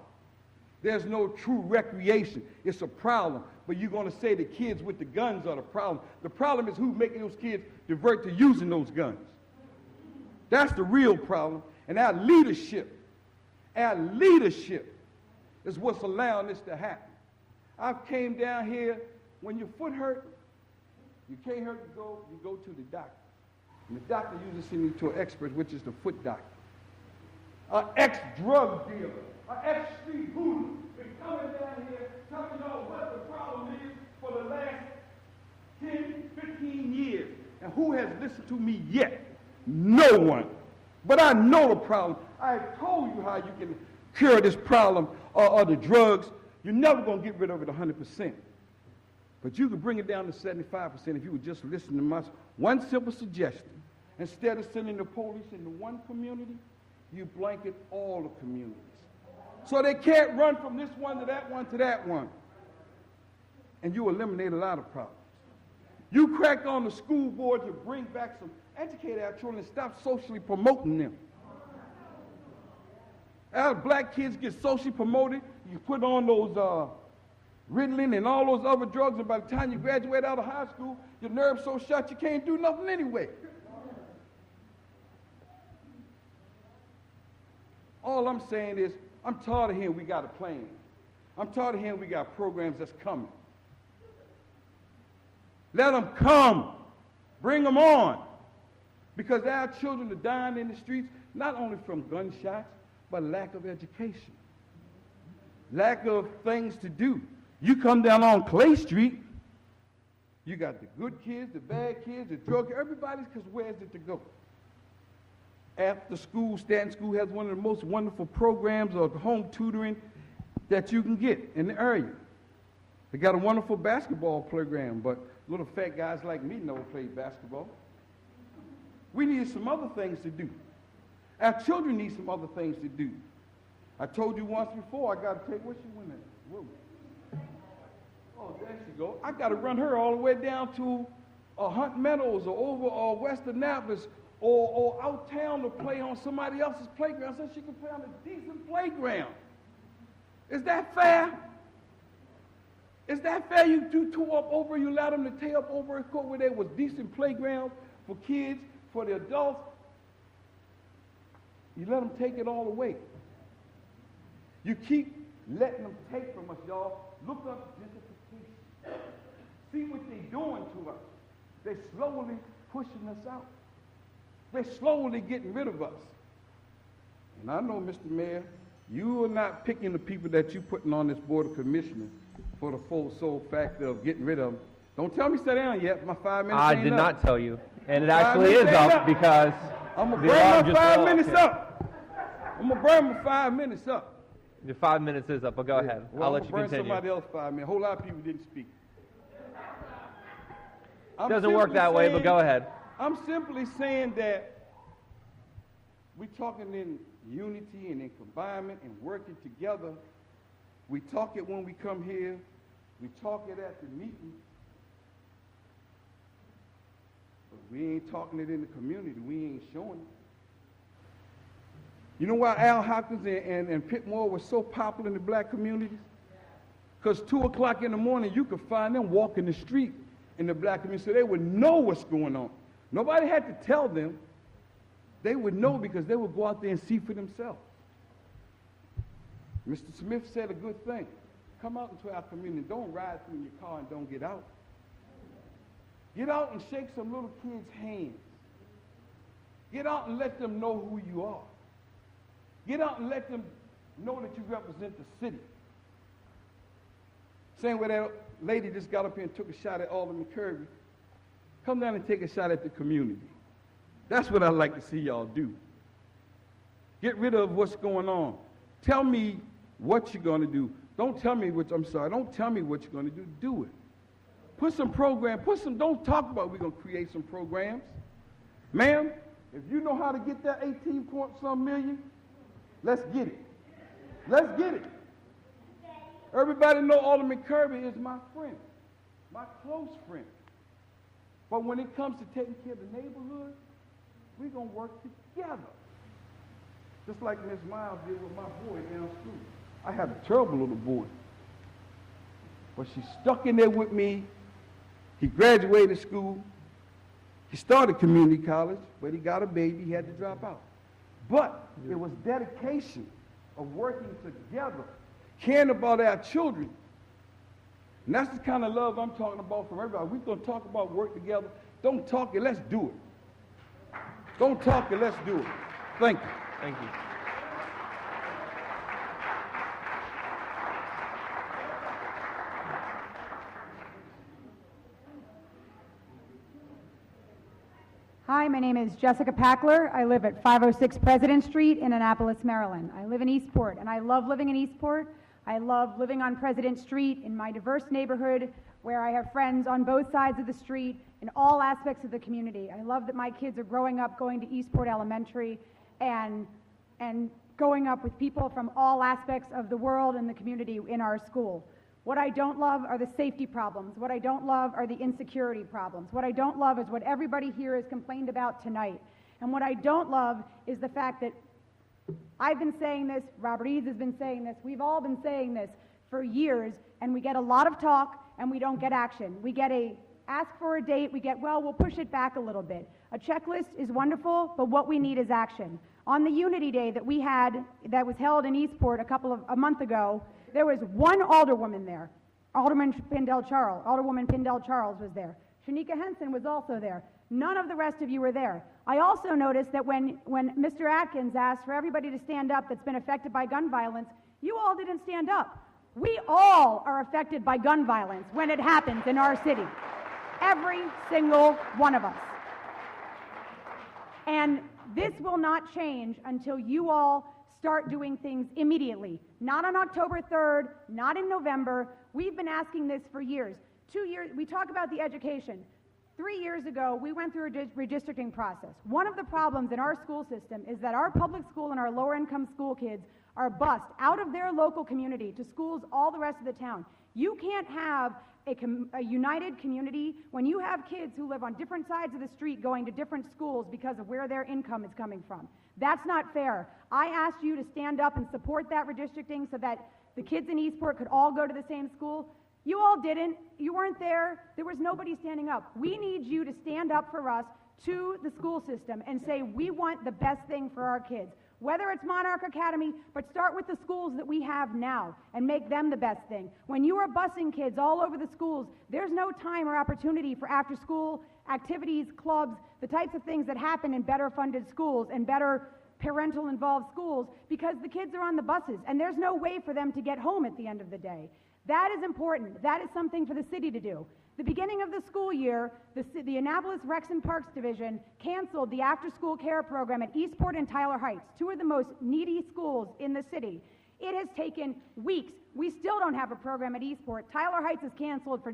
There's no true recreation, it's a problem. But you're going to say the kids with the guns are the problem. The problem is who's making those kids divert to using those guns. That's the real problem. And our leadership is what's allowing this to happen. I've came down here, when your foot hurt, you can't hurt you go to the doctor. And the doctor usually sends you to an expert, which is the foot doctor. An ex-drug dealer, an ex-street hooligan is coming down here telling y'all what the problem is for the last 10, 15 years. And who has listened to me yet? No one. But I know the problem. I have told you how you can cure this problem of the drugs. You're never going to get rid of it 100%. But you could bring it down to 75% if you would just listen to my one simple suggestion. Instead of sending the police into one community, you blanket all the communities. So they can't run from this one to that one to that one. And you eliminate a lot of problems. You crack on the school board to bring back some, educate our children and stop socially promoting them. Our black kids get socially promoted. You put on those Ritalin and all those other drugs, and by the time you graduate out of high school, your nerves so shut you can't do nothing anyway. All I'm saying is, I'm tired of hearing we got a plan. I'm tired of hearing we got programs that's coming. Let them come. Bring them on. Because our children are dying in the streets, not only from gunshots, but lack of education. Lack of things to do. You come down on Clay Street, You got the good kids, the bad kids, the drug, everybody's, because where's it to go? After school, Stanton School has one of the most wonderful programs of home tutoring that you can get in the area. They got a wonderful basketball program, but little fat guys like me never played basketball. We need some other things to do. Our children need some other things to do. I told you once before, I got to take, where she went at? Whoa. Oh, there she go. I got to run her all the way down to Hunt Meadows or over West Annapolis or out town to play on somebody else's playground so she can play on a decent playground. Is that fair? Is that fair? You do two up over, you allow them to tear up over a court where there was decent playgrounds for kids, for the adults. You let them take it all away. You keep letting them take from us, y'all. Look up gentrification. See what they're doing to us. They're slowly pushing us out. They're slowly getting rid of us. And I know, Mr. Mayor, you are not picking the people that you're putting on this Board of Commissioners for the full sole factor of getting rid of them. Don't tell me sit down yet. My 5 minutes I ain't did up. not tell you. And it 5 actually minutes is ain't up because I'm going the to alarm burn my just 5 went off. minutes up. I'm going to burn my 5 minutes up. Your 5 minutes is up, but go ahead. Well, I'll I'm let you gonna burn continue. somebody else 5 minutes. A whole lot of people didn't speak. I'm Doesn't work simply that way, but saying- go ahead. I'm simply saying that we're talking in unity and in combinement and working together. We talk it when we come here. We talk it at the meeting. But we ain't talking it in the community. We ain't showing it. You know why Al Hopkins and Pitt Moore were so popular in the black communities? Because 2 o'clock in the morning, you could find them walking the street in the black community, so they would know what's going on. Nobody had to tell them. They would know because they would go out there and see for themselves. Mr. Smith said a good thing. Come out into our community. Don't ride through in your car and don't get out. Get out and shake some little kids' hands. Get out and let them know who you are. Get out and let them know that you represent the city. Same way that lady just got up here and took a shot at Alderman Kirby. Come down and take a shot at the community. That's what I'd like to see y'all do. Get rid of what's going on. Tell me what you're going to do. Don't tell me what, don't tell me what you're going to do. Do it. Put some program, don't talk about we're going to create some programs. Ma'am, if you know how to get that 18-point-some million, let's get it. Let's get it. Everybody know Alderman Kirby is my friend, my close friend. But when it comes to taking care of the neighborhood, we're going to work together. Just like Ms. Miles did with my boy down school. I had a terrible little boy. But she stuck in there with me. He graduated school. He started community college, but he got a baby. He had to drop out. But it was dedication of working together, caring about our children. And that's the kind of love I'm talking about from everybody. We're going to talk about work together. Don't talk it, let's do it. Don't talk it, let's do it. Thank you. Thank you. Hi, my name is Jessica Packler. I live at 506 President Street in Annapolis, Maryland. I live in Eastport, and I love living in Eastport. I love living on President Street in my diverse neighborhood where I have friends on both sides of the street in all aspects of the community. I love that my kids are growing up going to Eastport Elementary and growing up with people from all aspects of the world and the community in our school. What I don't love are the safety problems. What I don't love are the insecurity problems. What I don't love is what everybody here has complained about tonight. And what I don't love is the fact that I've been saying this, Robert Eads has been saying this, we've all been saying this for years, and we get a lot of talk and we don't get action. We get ask for a date, we get, well, we'll push it back a little bit. A checklist is wonderful, but what we need is action. On the Unity Day that we had, that was held in Eastport a month ago, there was one alderwoman there. Alderwoman Pindell Charles was there. Shanika Henson was also there. None of the rest of you were there. I also noticed that when Mr. Atkins asked for everybody to stand up that's been affected by gun violence, you all didn't stand up. We all are affected by gun violence when it happens in our city. Every single one of us. And this will not change until you all start doing things immediately. Not on October 3rd, not in November. We've been asking this for years. 2 years, we talk about the education. 3 years ago, we went through a redistricting process. One of the problems in our school system is that our public school and our lower income school kids are bused out of their local community to schools all the rest of the town. You can't have a united community when you have kids who live on different sides of the street going to different schools because of where their income is coming from. That's not fair. I asked you to stand up and support that redistricting so that the kids in Eastport could all go to the same school. You all didn't. You weren't there. There was nobody standing up. We need you to stand up for us to the school system and say we want the best thing for our kids. Whether it's Monarch Academy, but start with the schools that we have now and make them the best thing. When you are busing kids all over the schools, there's no time or opportunity for after-school activities, clubs, the types of things that happen in better funded schools and better parental involved schools because the kids are on the buses and there's no way for them to get home at the end of the day. That is important. That is something for the city to do. The beginning of the school year, the Annapolis Recs and Parks Division canceled the after-school care program at Eastport and Tyler Heights, two of the most needy schools in the city. It has taken weeks. We still don't have a program at Eastport. Tyler Heights is canceled for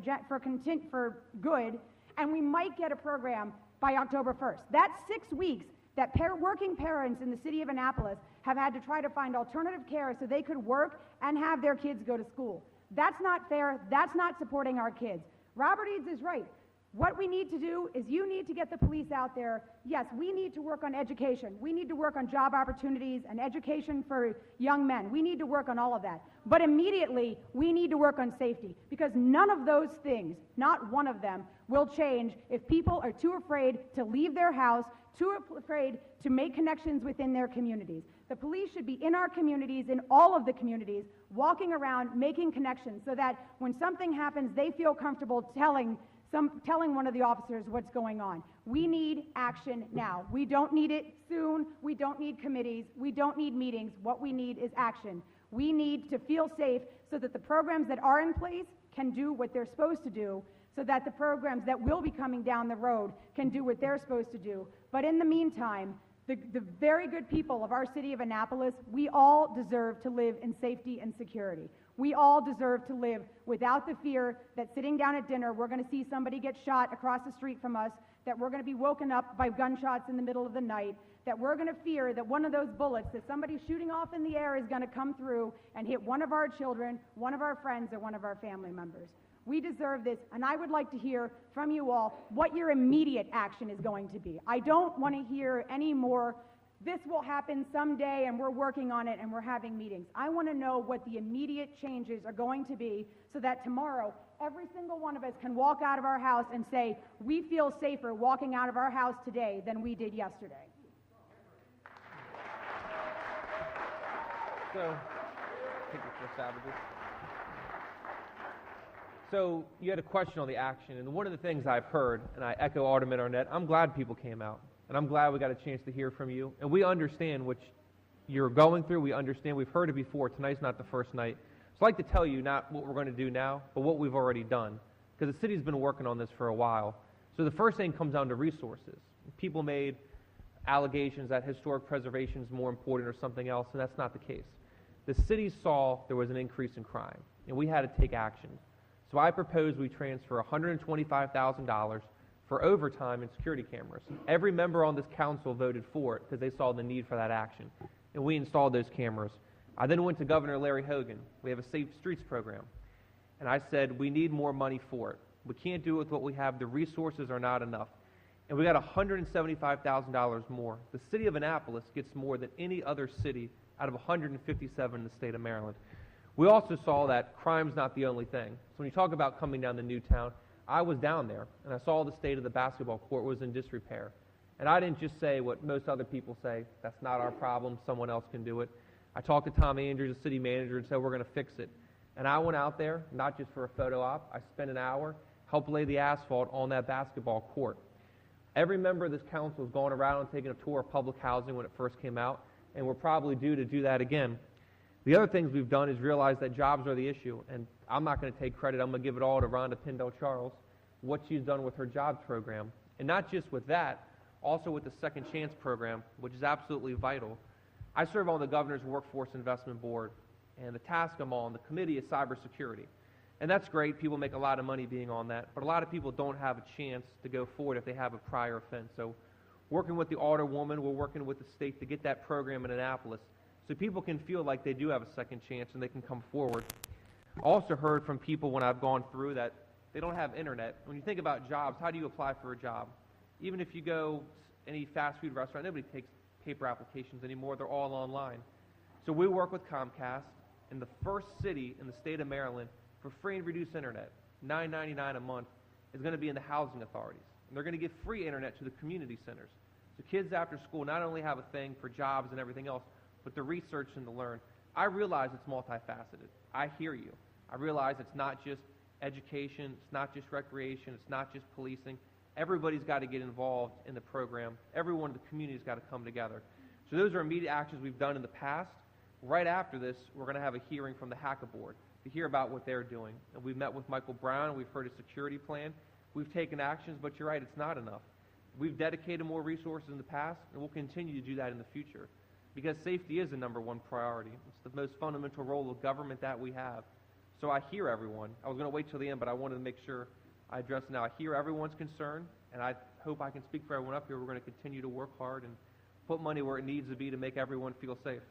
good, and we might get a program by October 1st. That's 6 weeks that working parents in the city of Annapolis have had to try to find alternative care so they could work and have their kids go to school. That's not fair. That's not supporting our kids. Robert Eads is right. What we need to do is you need to get the police out there. Yes, we need to work on education. We need to work on job opportunities and education for young men. We need to work on all of that. But immediately, we need to work on safety because none of those things, not one of them, will change if people are too afraid to leave their house, too afraid to make connections within their communities. The police should be in our communities, in all of the communities, walking around, making connections so that when something happens, they feel comfortable telling one of the officers what's going on. We need action now. We don't need it soon. We don't need committees. We don't need meetings. What we need is action. We need to feel safe so that the programs that are in place can do what they're supposed to do, so that the programs that will be coming down the road can do what they're supposed to do. But in the meantime, the very good people of our city of Annapolis, we all deserve to live in safety and security. We all deserve to live without the fear that sitting down at dinner, we're going to see somebody get shot across the street from us, that we're going to be woken up by gunshots in the middle of the night, that we're going to fear that one of those bullets that somebody's shooting off in the air is going to come through and hit one of our children, one of our friends, or one of our family members. We deserve this, and I would like to hear from you all what your immediate action is going to be. I don't want to hear any more, this will happen someday and we're working on it and we're having meetings. I want to know what the immediate changes are going to be so that tomorrow every single one of us can walk out of our house and say, we feel safer walking out of our house today than we did yesterday. So, take it for savages. So you had a question on the action, and one of the things I've heard, and I echo Alderman Arnett, I'm glad people came out, and I'm glad we got a chance to hear from you, and we understand what you're going through. We understand. We've heard it before. Tonight's not the first night. So I'd like to tell you not what we're going to do now, but what we've already done, because the city's been working on this for a while. So the first thing comes down to resources. People made allegations that historic preservation is more important or something else, and that's not the case. The city saw there was an increase in crime, and we had to take action. So I propose we transfer $125,000 for overtime and security cameras. Every member on this council voted for it because they saw the need for that action. And we installed those cameras. I then went to Governor Larry Hogan. We have a Safe Streets program. And I said, we need more money for it. We can't do it with what we have. The resources are not enough. And we got $175,000 more. The city of Annapolis gets more than any other city out of 157 in the state of Maryland. We also saw that crime's not the only thing. So when you talk about coming down to Newtown, I was down there, and I saw the state of the basketball court was in disrepair. And I didn't just say what most other people say, that's not our problem, someone else can do it. I talked to Tom Andrews, the city manager, and said we're going to fix it. And I went out there, not just for a photo op, I spent an hour, helped lay the asphalt on that basketball court. Every member of this council has gone around and taken a tour of public housing when it first came out, and we're probably due to do that again. The other things we've done is realize that jobs are the issue, and I'm not going to take credit. I'm going to give it all to Rhonda Pindell Charles. what she's done with her jobs program. And not just with that, also with the Second Chance program, which is absolutely vital. I serve on the Governor's Workforce Investment Board, and the task I'm on, the committee, is cybersecurity. And that's great. People make a lot of money being on that, but a lot of people don't have a chance to go forward if they have a prior offense. So working with the Alderwoman, we're working with the state to get that program in Annapolis so people can feel like they do have a second chance and they can come forward. I also heard from people when I've gone through that they don't have internet. When you think about jobs, how do you apply for a job? Even if you go any fast food restaurant, nobody takes paper applications anymore. They're all online. So we work with Comcast in the first city in the state of Maryland for free and reduced internet, $9.99 a month, is going to be in the housing authorities. And they're going to give free internet to the community centers. So kids after school not only have a thing for jobs and everything else, but to research and to learn. I realize it's multifaceted. I hear you. I realize it's not just education, it's not just recreation, it's not just policing. Everybody's got to get involved in the program. Everyone in the community's got to come together. So those are immediate actions we've done in the past. Right after this, we're going to have a hearing from the HACA board to hear about what they're doing. And we've met with Michael Brown, we've heard a security plan, we've taken actions, but you're right, it's not enough. We've dedicated more resources in the past, and we'll continue to do that in the future, because safety is the #1 priority. It's the most fundamental role of government that we have. So I hear everyone. I was going to wait till the end, but I wanted to make sure I address it now. I hear everyone's concern, and I hope I can speak for everyone up here. We're going to continue to work hard and put money where it needs to be to make everyone feel safe.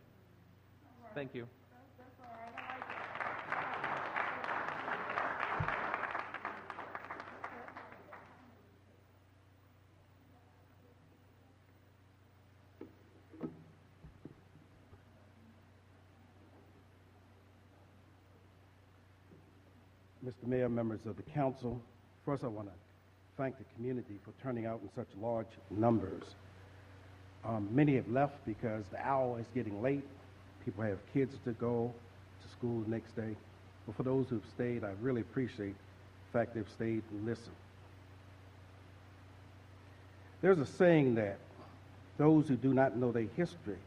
Thank you. Mr. Mayor, members of the council, first I want to thank the community for turning out in such large numbers. Many have left because the hour is getting late. People have kids to go to school the next day. But for those who've stayed, I really appreciate the fact they've stayed and listened. There's a saying that those who do not know their history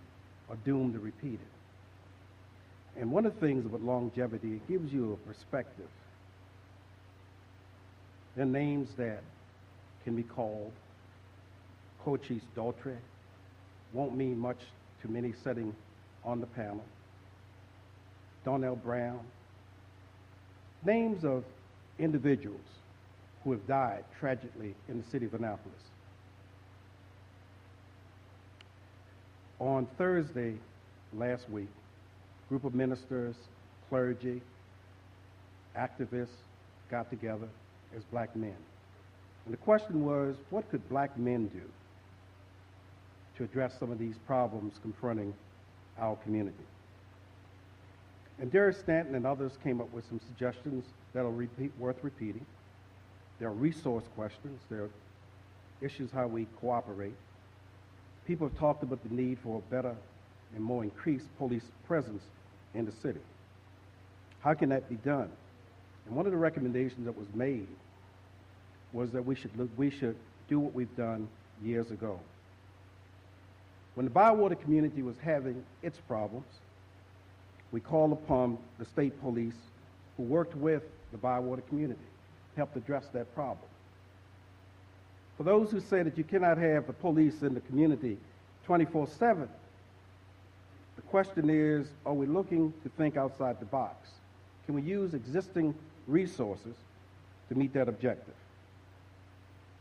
are doomed to repeat it. And one of the things about longevity, it gives you a perspective. There are names that can be called. Cochise Daughtry won't mean much to many sitting on the panel. Donnell Brown. Names of individuals who have died tragically in the city of Annapolis. On Thursday last week, a group of ministers, clergy, activists got together as black men. And the question was, what could black men do to address some of these problems confronting our community? And Darius Stanton and others came up with some suggestions that are worth repeating. There are resource questions. There are issues how we cooperate. People have talked about the need for a better and more increased police presence in the city. How can that be done? And one of the recommendations that was made was that we should do what we've done years ago. When the Bywater community was having its problems, we called upon the state police who worked with the Bywater community, helped address that problem. For those who say that you cannot have the police in the community 24/7, the question is, are we looking to think outside the box? Can we use existing resources to meet that objective?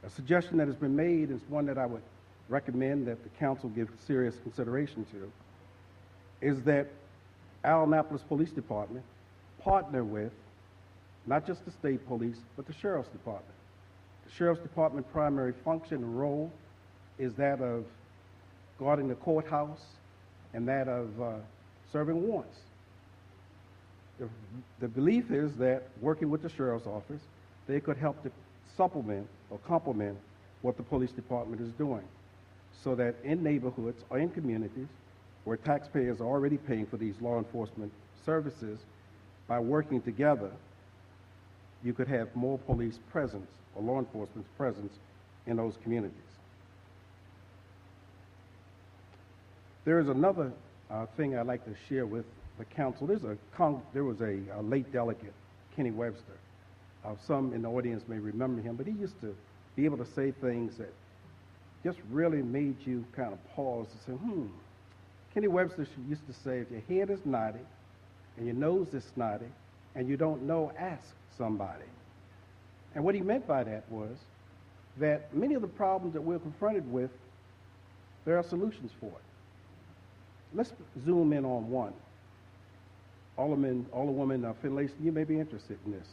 A suggestion that has been made is one that I would recommend that the council give serious consideration to, is that our Annapolis Police Department partner with not just the state police, but the Sheriff's Department. The Sheriff's Department primary function and role is that of guarding the courthouse and that of serving warrants. The belief is that working with the Sheriff's Office, they could help to supplement or complement what the police department is doing, so that in neighborhoods or in communities where taxpayers are already paying for these law enforcement services, by working together, you could have more police presence or law enforcement presence in those communities. There is another thing I'd like to share with the council. There was a late delegate, Kenny Webster, Some in the audience may remember him, but he used to be able to say things that just really made you kind of pause and say, Kenny Webster used to say, if your head is knotty and your nose is snotty and you don't know, ask somebody. And what he meant by that was that many of the problems that we're confronted with, there are solutions for it. Let's zoom in on one. Alderwoman Finlayson, you may be interested in this,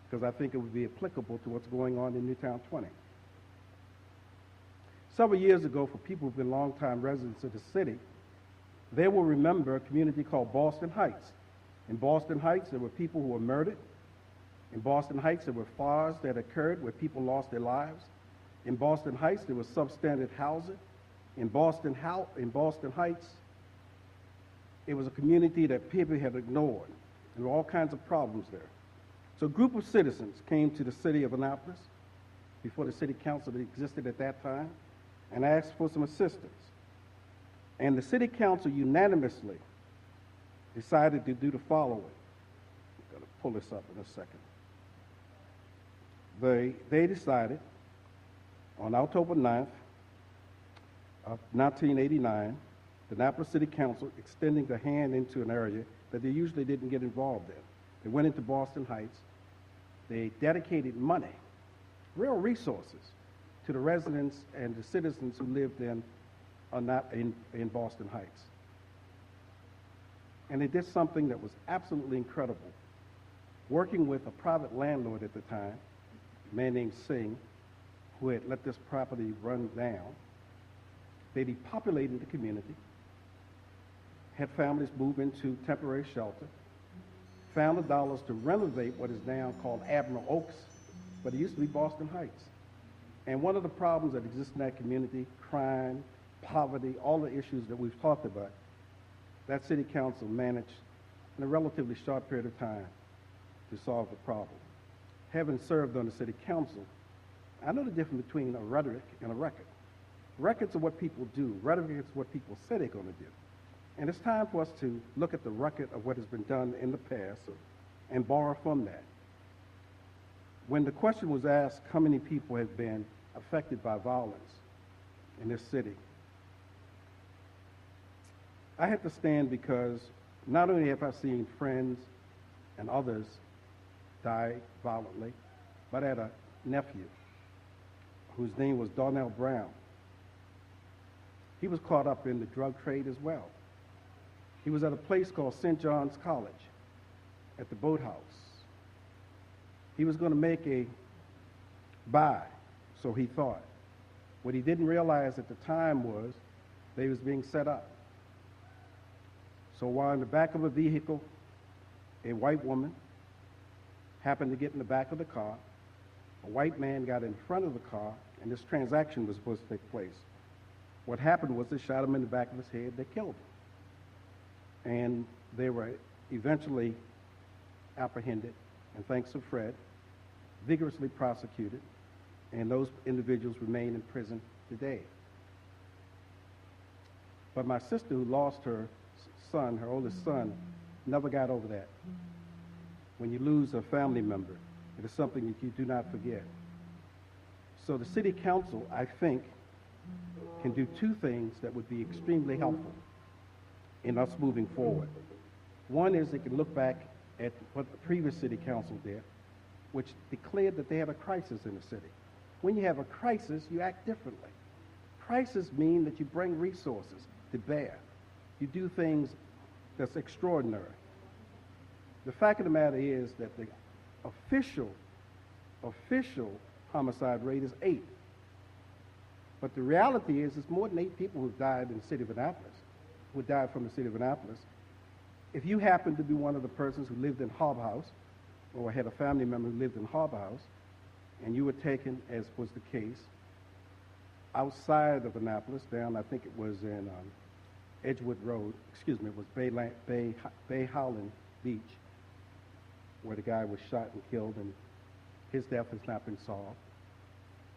because I think it would be applicable to what's going on in Newtown 20. Several years ago, for people who've been longtime residents of the city, they will remember a community called Boston Heights. In Boston Heights, there were people who were murdered. In Boston Heights, there were fires that occurred where people lost their lives. In Boston Heights, there was substandard housing. In Boston Heights, it was a community that people had ignored. There were all kinds of problems there. So a group of citizens came to the city of Annapolis, before the city council that existed at that time, and asked for some assistance. And the city council unanimously decided to do the following. I'm going to pull this up in a second. They decided on October 9th of 1989, the Annapolis City Council extending the hand into an area that they usually didn't get involved in. They went into Boston Heights. They dedicated money, real resources, to the residents and the citizens who lived in Boston Heights. And they did something that was absolutely incredible. Working with a private landlord at the time, a man named Singh, who had let this property run down, they depopulated the community, had families move into temporary shelter, found the dollars to renovate what is now called Admiral Oaks, but it used to be Boston Heights. And one of the problems that exists in that community, crime, poverty, all the issues that we've talked about, that city council managed in a relatively short period of time to solve the problem. Having served on the city council, I know the difference between a rhetoric and a record. Records are what people do. Rhetoric is what people say they're going to do. And it's time for us to look at the record of what has been done in the past and borrow from that. When the question was asked how many people have been affected by violence in this city, I had to stand because not only have I seen friends and others die violently, but I had a nephew whose name was Darnell Brown. He was caught up in the drug trade as well. He was at a place called St. John's College at the boathouse. He was going to make a buy, so he thought. What he didn't realize at the time was they was being set up. So while in the back of a vehicle, a white woman happened to get in the back of the car, a white man got in front of the car, and this transaction was supposed to take place. What happened was they shot him in the back of his head, they killed him. And they were eventually apprehended, and thanks to Fred, vigorously prosecuted, and those individuals remain in prison today. But my sister, who lost her son, her oldest son, never got over that. When you lose a family member, it is something that you do not forget. So the city council, I think, can do two things that would be extremely helpful in us moving forward. One is they can look back at what the previous city council did, which declared that they had a crisis in the city. When you have a crisis, you act differently. Crises mean that you bring resources to bear. You do things that's extraordinary. The fact of the matter is that the official homicide rate is 8. But the reality is it's more than 8 people who've died in the city of Annapolis, who died from the city of Annapolis. If you happen to be one of the persons who lived in Harbor House, or had a family member who lived in Harbor House, and you were taken, as was the case, outside of Annapolis, down, I think it was in Edgewood Road, it was Bay Howland Beach, where the guy was shot and killed, and his death has not been solved.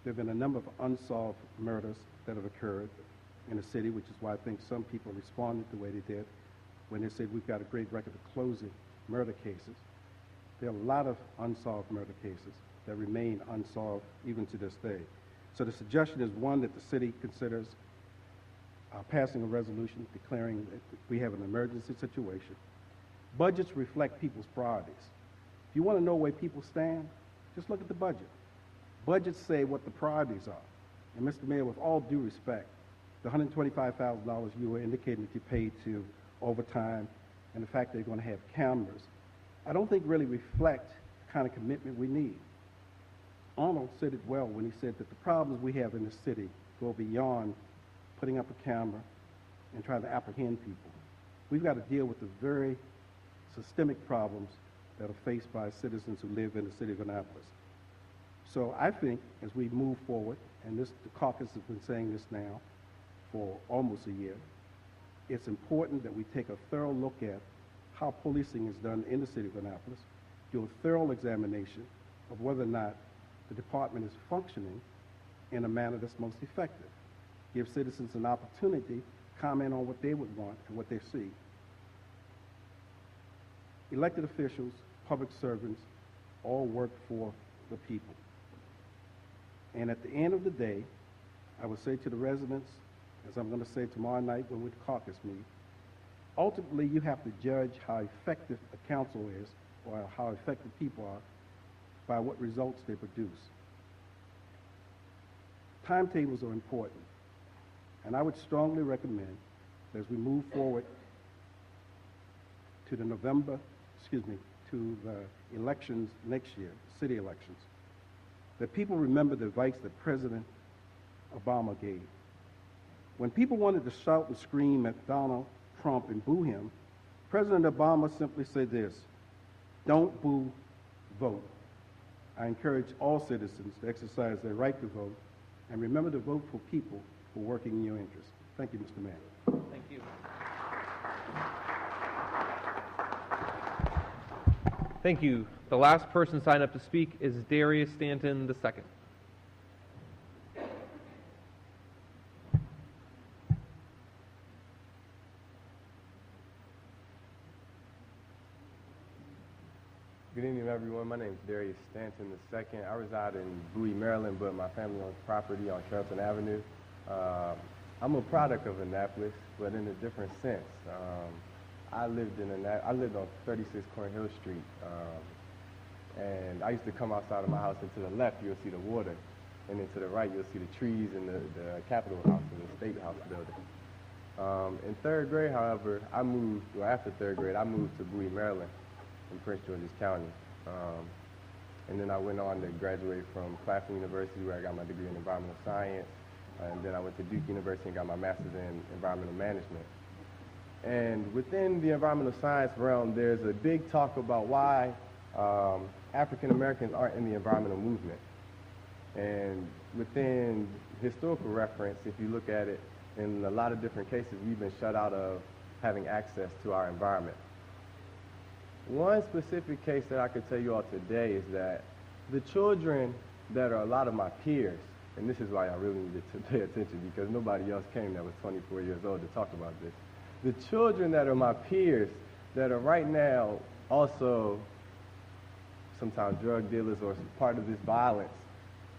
There have been a number of unsolved murders that have occurred in the city, which is why I think some people responded the way they did when they said we've got a great record of closing murder cases. There are a lot of unsolved murder cases that remain unsolved even to this day. So the suggestion is, one, that the city considers passing a resolution declaring that we have an emergency situation. Budgets reflect people's priorities. If you want to know where people stand, just look at the budget. Budgets say what the priorities are. And Mr. Mayor, with all due respect, the $125,000 you were indicating that you paid to overtime and the fact that they're going to have cameras, I don't think really reflect the kind of commitment we need. Arnold said it well when he said that the problems we have in the city go beyond putting up a camera and trying to apprehend people. We've got to deal with the very systemic problems that are faced by citizens who live in the city of Annapolis. So I think as we move forward, and the caucus has been saying this now for almost a year, it's important that we take a thorough look at how policing is done in the city of Annapolis, do a thorough examination of whether or not the department is functioning in a manner that's most effective. Give citizens an opportunity to comment on what they would want and what they see. Elected officials, public servants, all work for the people. And at the end of the day, I would say to the residents, as I'm going to say tomorrow night when we caucus meet, ultimately you have to judge how effective a council is or how effective people are by what results they produce. Timetables are important, and I would strongly recommend that as we move forward to the elections next year, city elections, that people remember the advice that President Obama gave. When people wanted to shout and scream at Donald Trump and boo him, President Obama simply said this: don't boo, vote. I encourage all citizens to exercise their right to vote and remember to vote for people who are working in your interest. Thank you, Mr. Mayor. Thank you. Thank you. The last person signed up to speak is Darius Stanton II. Good evening, everyone. My name is Darius Stanton II. I reside in Bowie, Maryland, but my family owns property on Carrollton Avenue. I'm a product of Annapolis, but in a different sense. I lived on 36 Cornhill Street, and I used to come outside of my house, and to the left you'll see the water, and then to the right you'll see the trees and the Capitol House and the State House building. In third grade, however, after third grade, I moved to Bowie, Maryland, in Prince George's County. And then I went on to graduate from Claflin University, where I got my degree in environmental science. And then I went to Duke University and got my master's in environmental management. And within the environmental science realm, there's a big talk about why African Americans aren't in the environmental movement. And within historical reference, if you look at it, in a lot of different cases, we've been shut out of having access to our environment. One specific case that I could tell you all today is that the children that are a lot of my peers, and this is why I really needed to pay attention because nobody else came that was 24 years old to talk about this. The children that are my peers that are right now also sometimes drug dealers or part of this violence,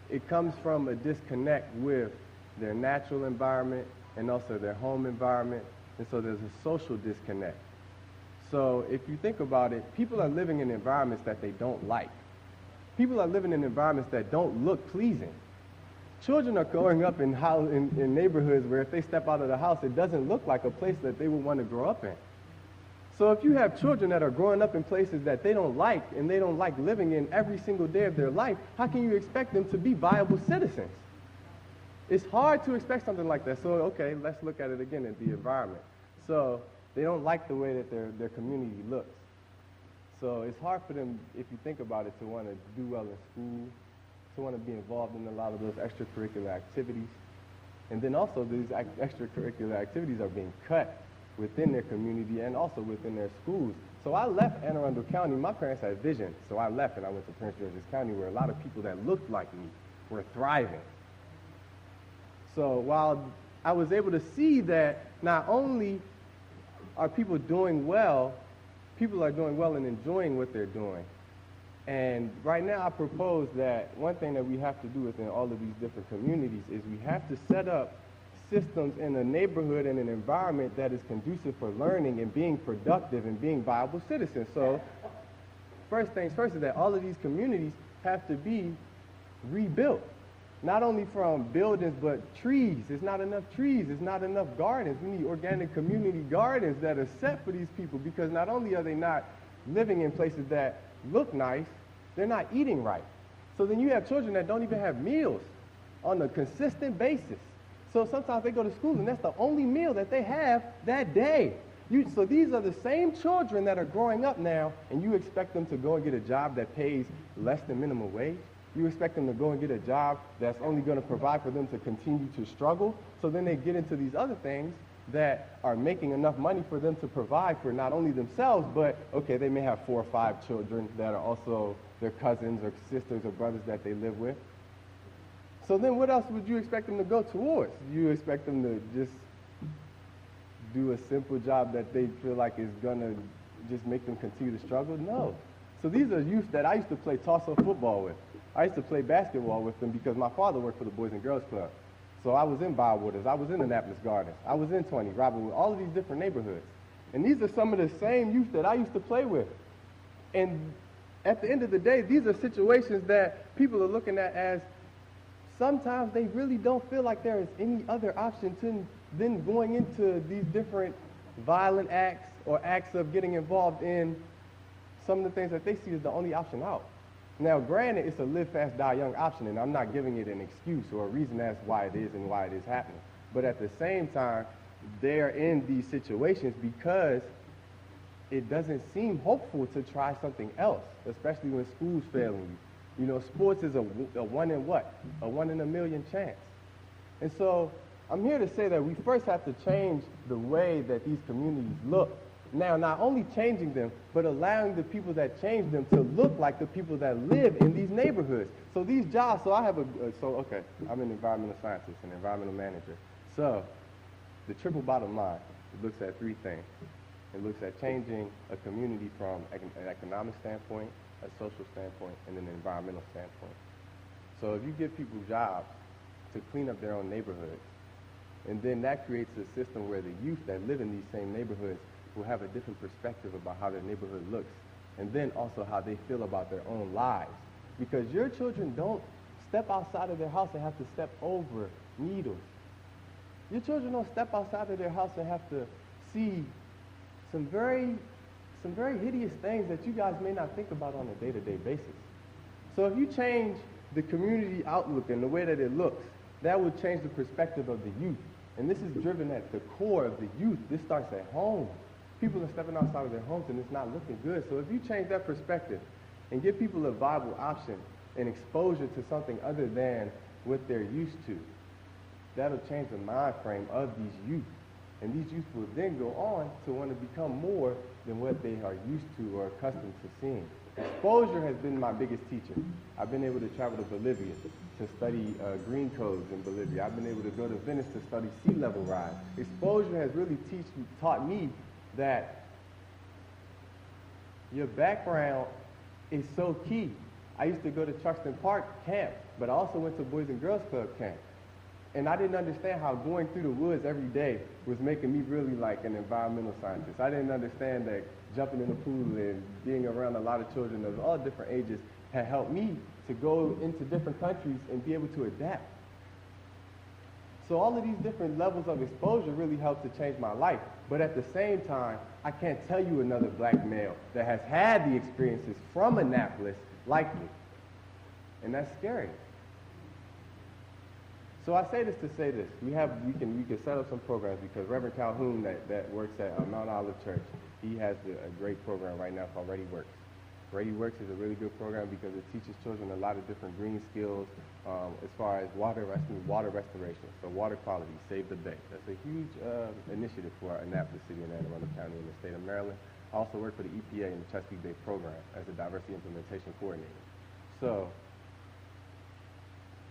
it comes from a disconnect with their natural environment and also their home environment, and so there's a social disconnect. So if you think about it, people are living in environments that they don't like. People are living in environments that don't look pleasing. Children are growing up in neighborhoods where if they step out of the house, it doesn't look like a place that they would want to grow up in. So if you have children that are growing up in places that they don't like and they don't like living in every single day of their life, how can you expect them to be viable citizens? It's hard to expect something like that. So, okay, let's look at it again at the environment. So they don't like the way that their community looks. So it's hard for them, if you think about it, to want to do well in school, to want to be involved in a lot of those extracurricular activities. And then also these extracurricular activities are being cut within their community and also within their schools. So I left Anne Arundel County. My parents had vision, so I left and I went to Prince George's County, where a lot of people that looked like me were thriving. So while I was able to see that not only are people doing well, people are doing well and enjoying what they're doing, And right now I propose that one thing that we have to do within all of these different communities is we have to set up systems in a neighborhood and an environment that is conducive for learning and being productive and being viable citizens. So first things first is that all of these communities have to be rebuilt. Not only from buildings, but trees. There's not enough trees. There's not enough gardens. We need organic community gardens that are set for these people, because not only are they not living in places that look nice, they're not eating right. So then you have children that don't even have meals on a consistent basis. So sometimes they go to school and that's the only meal that they have that day. So these are the same children that are growing up now, and you expect them to go and get a job that pays less than minimum wage? You expect them to go and get a job that's only going to provide for them to continue to struggle? So then they get into these other things that are making enough money for them to provide for not only themselves, but, okay, they may have 4 or 5 children that are also their cousins or sisters or brothers that they live with. So then what else would you expect them to go towards? You expect them to just do a simple job that they feel like is going to just make them continue to struggle? No. So these are youth that I used to play toss-up football with. I used to play basketball with them because my father worked for the Boys and Girls Club. So I was in Bywaters, I was in Annapolis Gardens, I was in 20, Robinwood, all of these different neighborhoods. And these are some of the same youth that I used to play with. And at the end of the day, these are situations that people are looking at as sometimes they really don't feel like there is any other option than going into these different violent acts or acts of getting involved in some of the things that they see as the only option out. Now, granted, it's a live fast, die young option, and I'm not giving it an excuse or a reason as why it is and why it is happening. But at the same time, they're in these situations because it doesn't seem hopeful to try something else, especially when school's failing you. You know, sports is a one in what? A 1 in a million chance. And so I'm here to say that we first have to change the way that these communities look. Now, not only changing them, but allowing the people that change them to look like the people that live in these neighborhoods. So these jobs, so I have okay, I'm an environmental scientist and environmental manager. So the triple bottom line, it looks at 3 things. It looks at changing a community from an economic standpoint, a social standpoint, and an environmental standpoint. So if you give people jobs to clean up their own neighborhoods, and then that creates a system where the youth that live in these same neighborhoods will have a different perspective about how their neighborhood looks, and then also how they feel about their own lives. Because your children don't step outside of their house and have to step over needles. Your children don't step outside of their house and have to see some very hideous things that you guys may not think about on a day-to-day basis. So if you change the community outlook and the way that it looks, that will change the perspective of the youth. And this is driven at the core of the youth. This starts at home. People are stepping outside of their homes and it's not looking good. So if you change that perspective and give people a viable option and exposure to something other than what they're used to, that'll change the mind frame of these youth. And these youth will then go on to want to become more than what they are used to or accustomed to seeing. Exposure has been my biggest teacher. I've been able to travel to Bolivia to study green codes in Bolivia. I've been able to go to Venice to study sea level rise. Exposure has really taught me that your background is so key. I used to go to Truxton Park camp, but I also went to Boys and Girls Club camp. And I didn't understand how going through the woods every day was making me really like an environmental scientist. I didn't understand that jumping in the pool and being around a lot of children of all different ages had helped me to go into different countries and be able to adapt. So all of these different levels of exposure really helped to change my life. But at the same time, I can't tell you another black male that has had the experiences from Annapolis like me. And that's scary. So I say this to say this. We can set up some programs because Reverend Calhoun that works at Mount Olive Church, he has a great program right now called Ready Works. Ready Works is a really good program because it teaches children a lot of different green skills as far as water restoration, so water quality, save the bay. That's a huge initiative for Annapolis City and Anne Arundel County in the state of Maryland. I also work for the EPA and the Chesapeake Bay program as a diversity implementation coordinator. So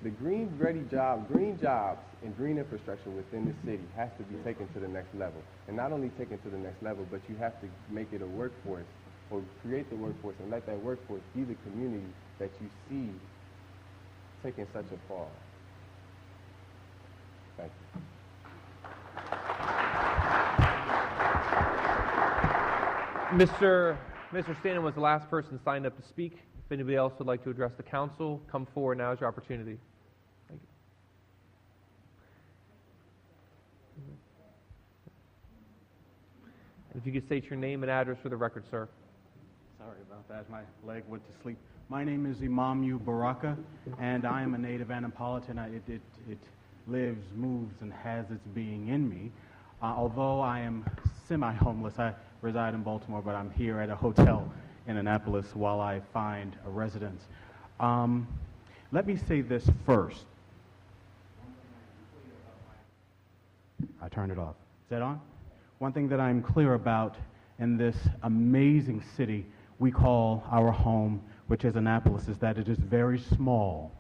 the green jobs and green infrastructure within the city has to be taken to the next level. And not only taken to the next level, but you have to make it a workforce or create the workforce and let that workforce be the community that you see taking such a fall. Thank you. Mr. Stanton was the last person signed up to speak. If anybody else would like to address the council, come forward. Now is your opportunity. Thank you. And if you could state your name and address for the record, sir. Sorry about that. My leg went to sleep. My name is Imamu Baraka, and I am a native Annapolitan. It lives, moves, and has its being in me. Although I am semi-homeless, I reside in Baltimore, but I'm here at a hotel in Annapolis while I find a residence. Let me say this first. I turned it off. Is that on? One thing that I'm clear about in this amazing city we call our home, which is Annapolis, is that it is very small.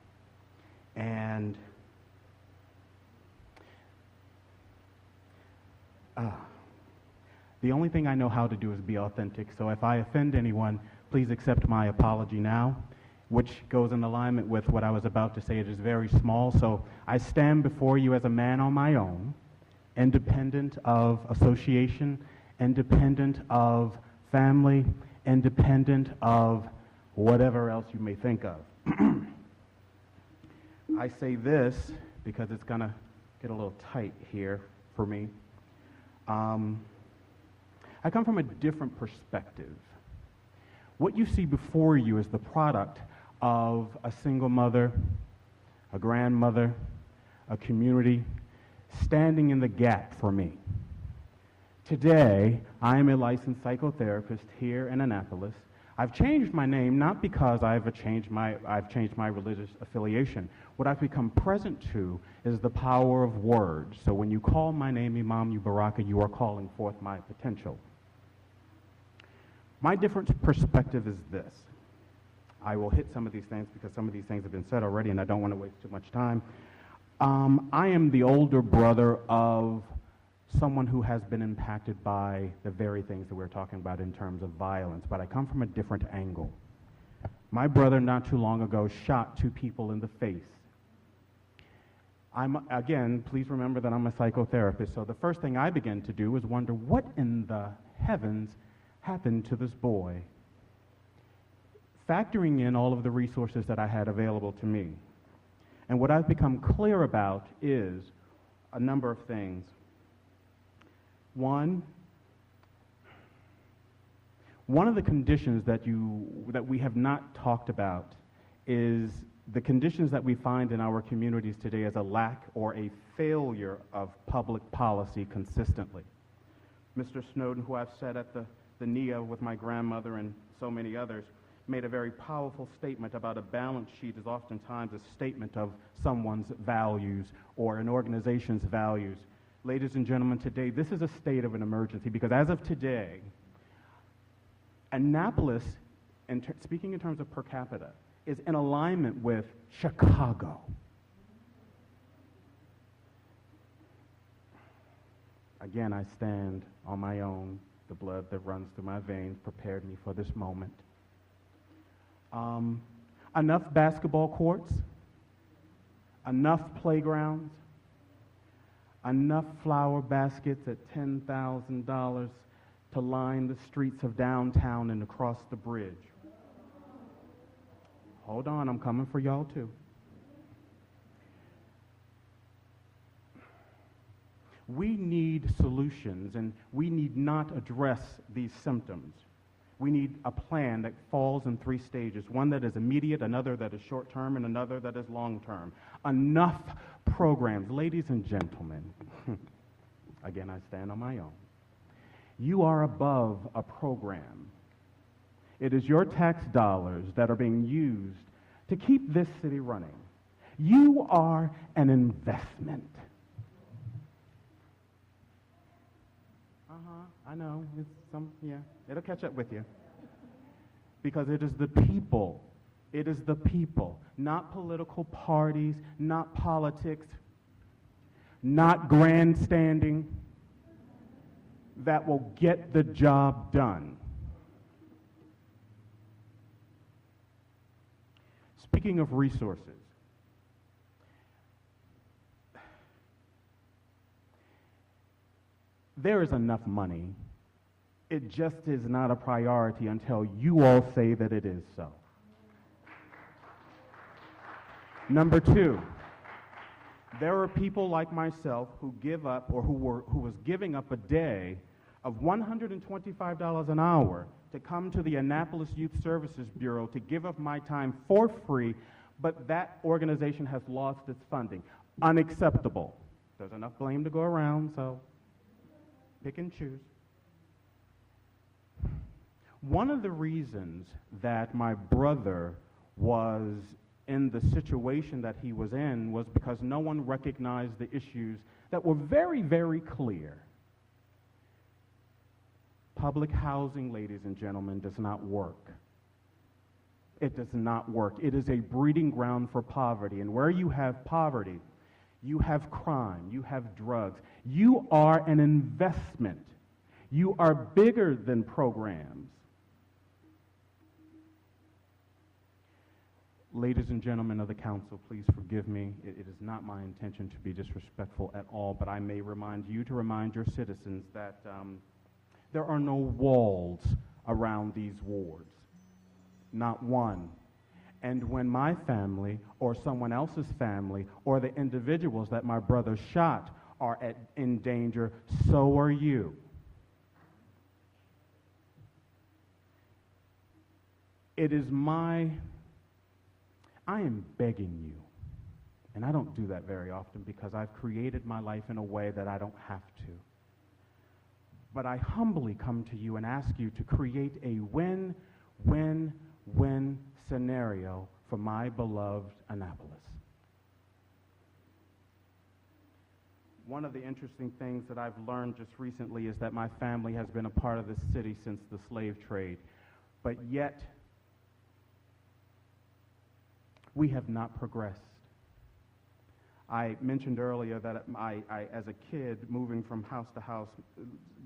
And the only thing I know how to do is be authentic. So if I offend anyone, please accept my apology now, which goes in alignment with what I was about to say. It is very small. So I stand before you as a man on my own, independent of association, independent of family, independent of whatever else you may think of. I say this because it's going to get a little tight here for me. I come from a different perspective. What you see before you is the product of a single mother, a grandmother, a community standing in the gap for me. Today, I am a licensed psychotherapist here in Annapolis. I've changed my name not because I've changed my religious affiliation. What I've become present to is the power of words. So when you call my name Imamu Baraka, you are calling forth my potential. My different perspective is this. I will hit some of these things because some of these things have been said already and I don't want to waste too much time. I am the older brother of someone who has been impacted by the very things that we're talking about in terms of violence, but I come from a different angle. My brother, not too long ago, shot 2 people in the face. Again, please remember that I'm a psychotherapist, so the first thing I began to do was wonder what in the heavens happened to this boy, factoring in all of the resources that I had available to me. And what I've become clear about is a number of things. One of the conditions that we have not talked about is the conditions that we find in our communities today as a lack or a failure of public policy consistently. Mr. Snowden, who I've sat at the NIA with my grandmother and so many others, made a very powerful statement about a balance sheet is oftentimes a statement of someone's values or an organization's values. Ladies and gentlemen, today, this is a state of an emergency because as of today, Annapolis, speaking in terms of per capita, is in alignment with Chicago. Again, I stand on my own. The blood that runs through my veins prepared me for this moment. Enough basketball courts, enough playgrounds, enough flower baskets at $10,000 to line the streets of downtown and across the bridge. Hold on, I'm coming for y'all too. We need solutions, and we need not address these symptoms. We need a plan that falls in 3 stages, one that is immediate, another that is short-term, and another that is long-term. Enough programs. Ladies and gentlemen, again, I stand on my own. You are above a program. It is your tax dollars that are being used to keep this city running. You are an investment. I know, it'll catch up with you. Because it is the people, not political parties, not politics, not grandstanding, that will get the job done. speaking of resources, there is enough money. It just is not a priority until you all say that it is so. Number two, there are people like myself who give up or who was giving up a day of $125 an hour to come to the Annapolis Youth Services Bureau to give up my time for free, but that organization has lost its funding. Unacceptable. There's enough blame to go around, so pick and choose. One of the reasons that my brother was in the situation that he was in was because no one recognized the issues that were very, very clear. Public housing, ladies and gentlemen, does not work. It does not work. It is a breeding ground for poverty. And where you have poverty, you have crime, you have drugs. You are an investment. You are bigger than programs. Ladies and gentlemen of the council, please forgive me. It is not my intention to be disrespectful at all, but I may remind you to remind your citizens that there are no walls around these wards. Not one. And when my family or someone else's family or the individuals that my brother shot are in danger, so are you. I am begging you, and I don't do that very often because I've created my life in a way that I don't have to. But I humbly come to you and ask you to create a win-win-win scenario for my beloved Annapolis. One of the interesting things that I've learned just recently is that my family has been a part of this city since the slave trade, but yet we have not progressed. I mentioned earlier that I, as a kid, moving from house to house,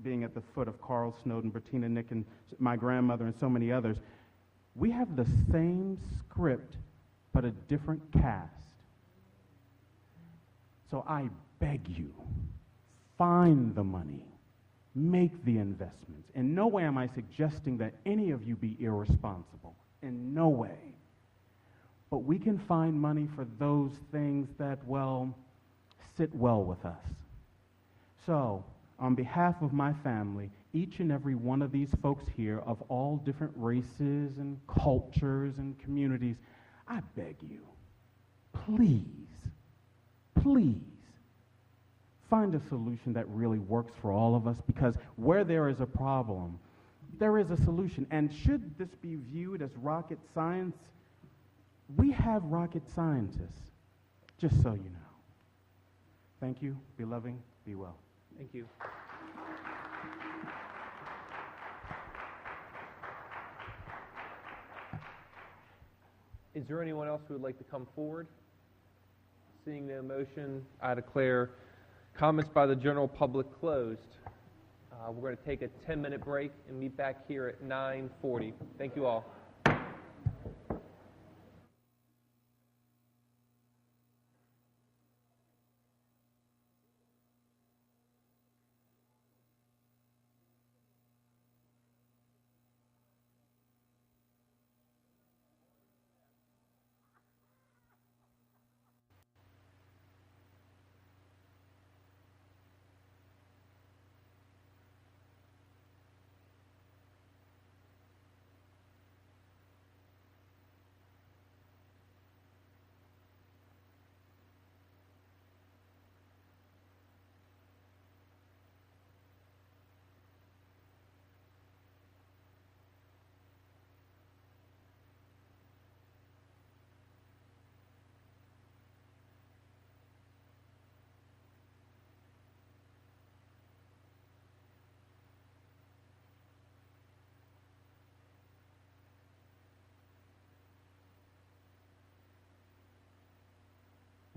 being at the foot of Carl Snowden, Bertina Nick, and my grandmother, and so many others, we have the same script, but a different cast. So I beg you, find the money, make the investments. In no way am I suggesting that any of you be irresponsible. In no way. But we can find money for those things that, well, sit well with us. So, on behalf of my family, each and every one of these folks here of all different races and cultures and communities, I beg you, please, please, find a solution that really works for all of us, because where there is a problem, there is a solution. And should this be viewed as rocket science, we have rocket scientists, just so you know. Thank you. Be loving. Be well. Thank you. Is there anyone else who would like to come forward? Seeing no motion, I declare comments by the general public closed. We're going to take a 10-minute break and meet back here at 9:40. Thank you all.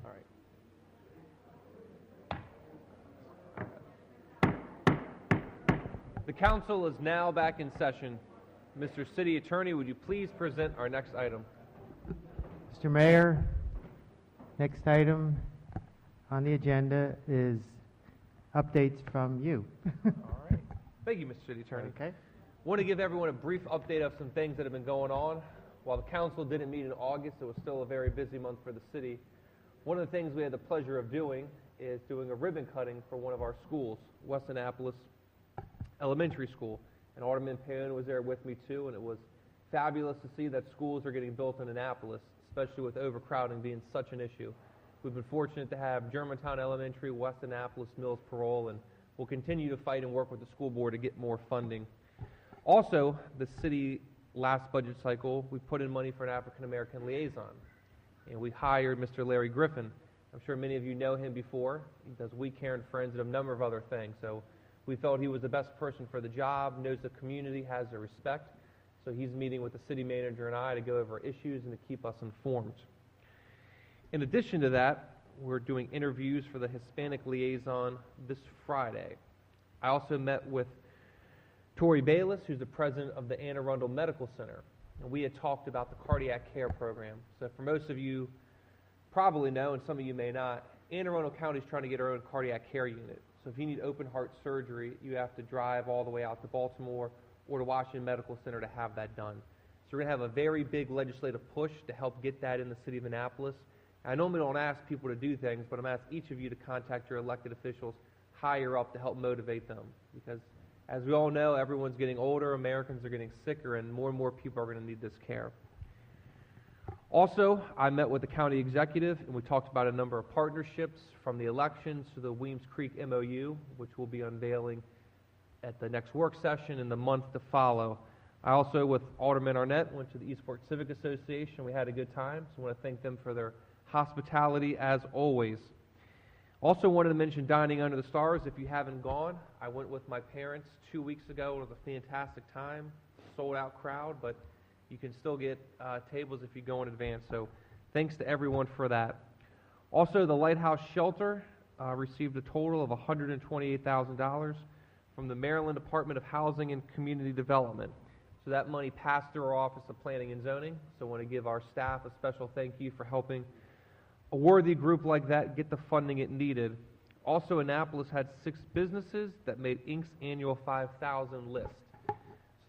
All right. The council is now back in session. Mr. City Attorney, would you please present our next item? Mr. Mayor, next item on the agenda is updates from you. All right. Thank you, Mr. City Attorney. Okay. Want to give everyone a brief update of some things that have been going on. While the council didn't meet in August, it was still a very busy month for the city. One of the things we had the pleasure of doing is doing a ribbon cutting for one of our schools, West Annapolis Elementary School. And Alderman Payon was there with me too, and it was fabulous to see that schools are getting built in Annapolis, especially with overcrowding being such an issue. We've been fortunate to have Germantown Elementary, West Annapolis, Mills Parole, and we'll continue to fight and work with the school board to get more funding. Also, the city last budget cycle, we put in money for an African American liaison, and we hired Mr. Larry Griffin. I'm sure many of you know him before. He does We Care and Friends and a number of other things. So we felt he was the best person for the job, knows the community, has the respect. So he's meeting with the city manager and I to go over issues and to keep us informed. In addition to that, we're doing interviews for the Hispanic liaison this Friday. I also met with Tori Bayless, who's the president of the Anne Arundel Medical Center, and we had talked about the cardiac care program. So for most of you probably know, and some of you may not, Anne Arundel County is trying to get our own cardiac care unit. So if you need open heart surgery, you have to drive all the way out to Baltimore or to Washington Medical Center to have that done. So we're going to have a very big legislative push to help get that in the city of Annapolis. I normally don't ask people to do things, but I'm asking each of you to contact your elected officials higher up to help motivate them. Because as we all know, everyone's getting older, Americans are getting sicker, and more people are going to need this care. Also, I met with the county executive, and we talked about a number of partnerships from the elections to the Weems Creek MOU, which we'll be unveiling at the next work session in the month to follow. I also, with Alderman Arnett, went to the Eastport Civic Association. We had a good time, so I want to thank them for their hospitality as always. Also wanted to mention Dining Under the Stars. If you haven't gone, I went with my parents 2 weeks ago. It was a fantastic time, sold out crowd, but you can still get tables if you go in advance. So thanks to everyone for that. Also, the Lighthouse Shelter received a total of $128,000 from the Maryland Department of Housing and Community Development. So that money passed through our Office of Planning and Zoning. So I want to give our staff a special thank you for helping a worthy group like that get the funding it needed. Also, Annapolis had 6 businesses that made Inc.'s annual 5,000 list. So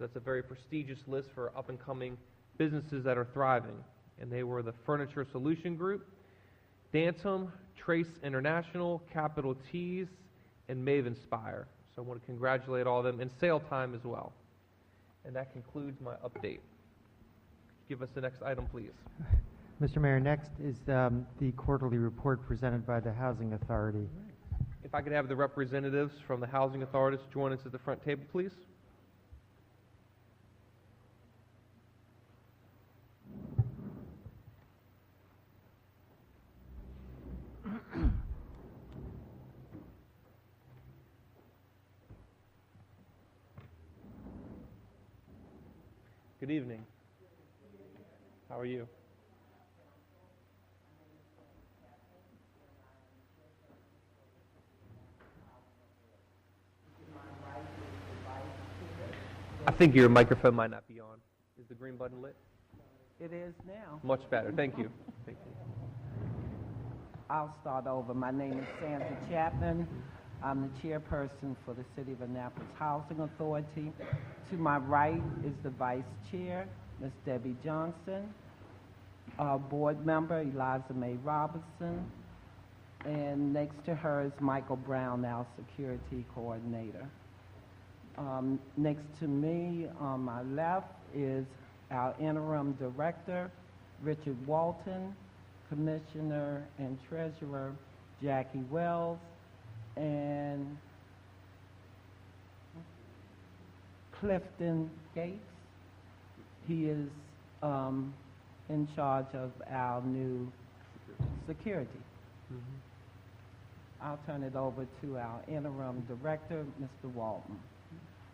that's a very prestigious list for up-and-coming businesses that are thriving. And they were the Furniture Solution Group, Dantum, Trace International, Capital Teas, and Mavenspire. So I want to congratulate all of them, and Sale Time as well. And that concludes my update. Give us the next item, please. Mr. Mayor, next is the quarterly report presented by the Housing Authority. If I could have the representatives from the Housing Authorities join us at the front table, please. Good evening. How are you? I think your microphone might not be on. Is the green button lit? It is now. Much better. Thank you. Thank you. I'll start over. My name is Sandra Chapman. I'm the chairperson for the City of Annapolis Housing Authority. To my right is the vice chair, Ms. Debbie Johnson. Our board member, Eliza May Robinson. And next to her is Michael Brown, our security coordinator. Next to me on my left is our interim director, Richard Walton, commissioner and treasurer, Jackie Wells, and Clifton Gates. He is in charge of our new security. I'll turn it over to our interim director, Mr. Walton.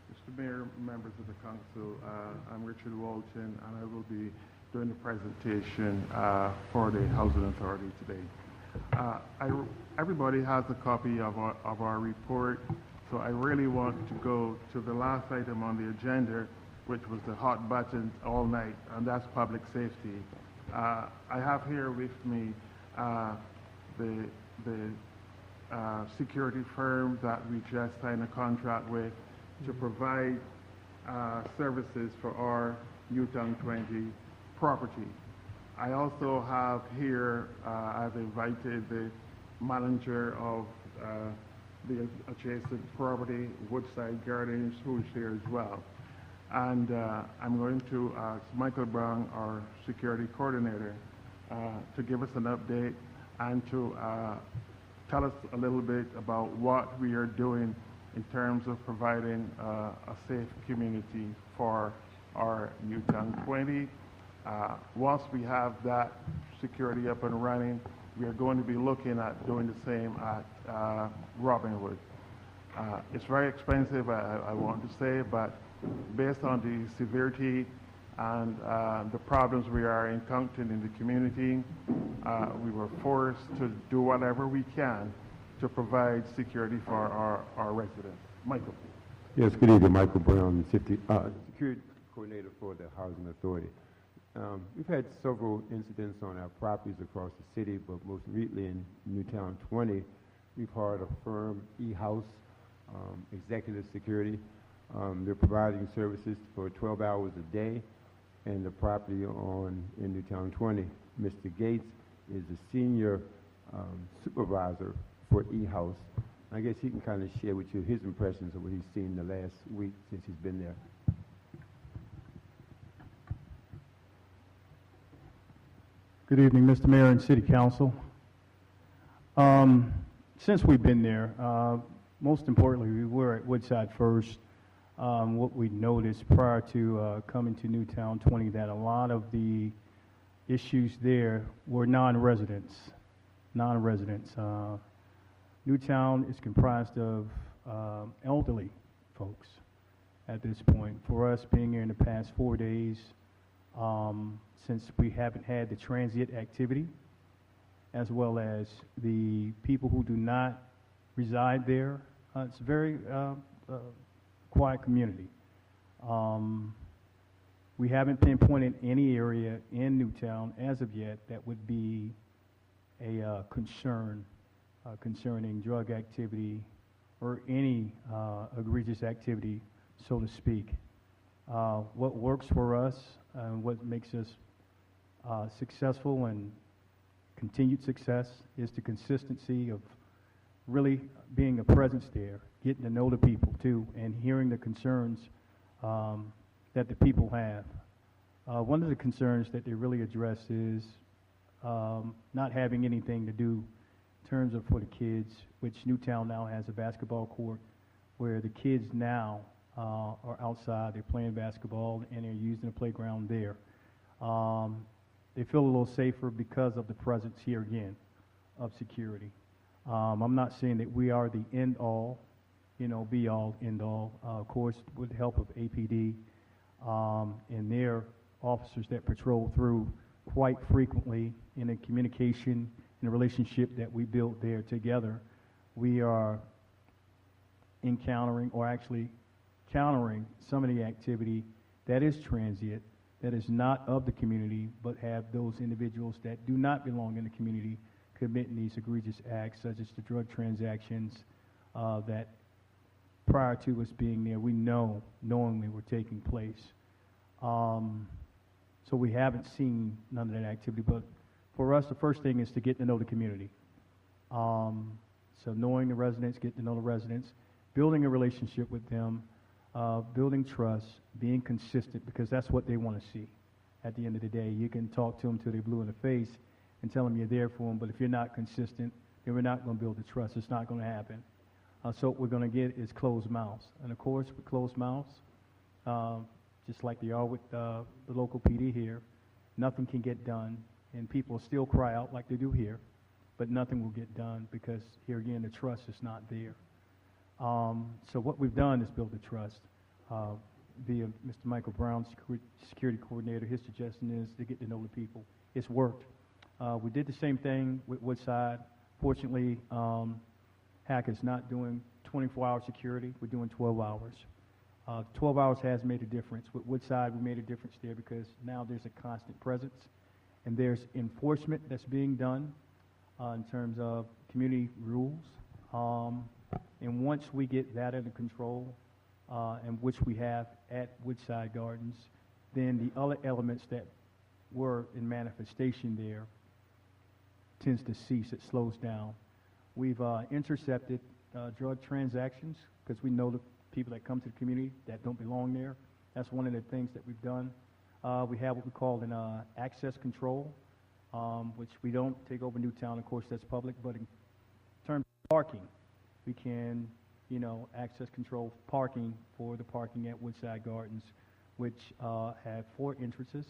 Mr. Mayor, members of the council, I'm Richard Walton, and I will be doing the presentation for the Housing Authority today. Everybody has a copy of our report, so I really want to go to the last item on the agenda, which was the hot button all night, and that's public safety. I have here with me the security firm that we just signed a contract with to provide services for our Newtown 20 property. I also have here, I've invited the manager of the adjacent property, Woodside Gardens, who's here as well. And I'm going to ask Michael Brown, our security coordinator, to give us an update and to tell us a little bit about what we are doing in terms of providing a safe community for our Newtown 20. Once we have that security up and running, we are going to be looking at doing the same at Robinwood. It's very expensive, I want to say, but based on the severity and the problems we are encountering in the community, we were forced to do whatever we can to provide security for our residents. Michael. Yes, good evening. Michael Brown, security coordinator for the Housing Authority. We've had several incidents on our properties across the city, but most recently in Newtown 20, we've hired a firm, E-House Executive Security. They're providing services for 12 hours a day, and the property in Newtown 20, Mr. Gates is the senior supervisor for E-House. I guess he can kind of share with you his impressions of what he's seen the last week since he's been there. Good evening, Mr. Mayor and City Council. Since we've been there, most importantly, we were at Woodside first. What we noticed prior to coming to Newtown 20, that a lot of the issues there were non-residents. Newtown is comprised of elderly folks at this point. For us, being here in the past 4 days, since we haven't had the transient activity, as well as the people who do not reside there, it's a very quiet community. We haven't pinpointed any area in Newtown as of yet that would be a concern concerning drug activity or any egregious activity, so to speak. What works for us and what makes us successful and continued success is the consistency of really being a presence there, getting to know the people too, and hearing the concerns that the people have. One of the concerns that they really address is not having anything to do in terms of for the kids, which Newtown now has a basketball court where the kids now are outside, they're playing basketball, and they're using the playground there. They feel a little safer because of the presence here again of security. I'm not saying that we are the end all, be all, end all. Of course, with the help of APD and their officers that patrol through quite frequently in the communication and the relationship that we built there together, we are encountering or actually countering some of the activity that is transient, that is not of the community, but have those individuals that do not belong in the community committing these egregious acts, such as the drug transactions that prior to us being there, we knowingly were taking place. So we haven't seen none of that activity, but for us, the first thing is to get to know the community. So knowing the residents, getting to know the residents, building a relationship with them, building trust, being consistent, because that's what they want to see. At the end of the day, you can talk to them till they're blue in the face and tell them you're there for them, but if you're not consistent, then we're not going to build the trust. It's not going to happen. So what we're going to get is closed mouths. And of course, with closed mouths, just like they are with the local PD here, nothing can get done, and people still cry out like they do here, but nothing will get done because here again, the trust is not there. So what we've done is build the trust via Mr. Michael Brown, security coordinator. His suggestion is to get to know the people. It's worked. We did the same thing with Woodside. Fortunately, HAC is not doing 24-hour security. We're doing 12 hours. 12 hours has made a difference. With Woodside, we made a difference there because now there's a constant presence, and there's enforcement that's being done in terms of community rules. And once we get that under control, and which we have at Woodside Gardens, then the other elements that were in manifestation there tends to cease. It slows down. We've intercepted drug transactions because we know the people that come to the community that don't belong there. That's one of the things that we've done. We have what we call an access control, which we don't take over Newtown. Of course, that's public, but in terms of parking, we can, access control parking for the parking at Woodside Gardens, which have 4 entrances.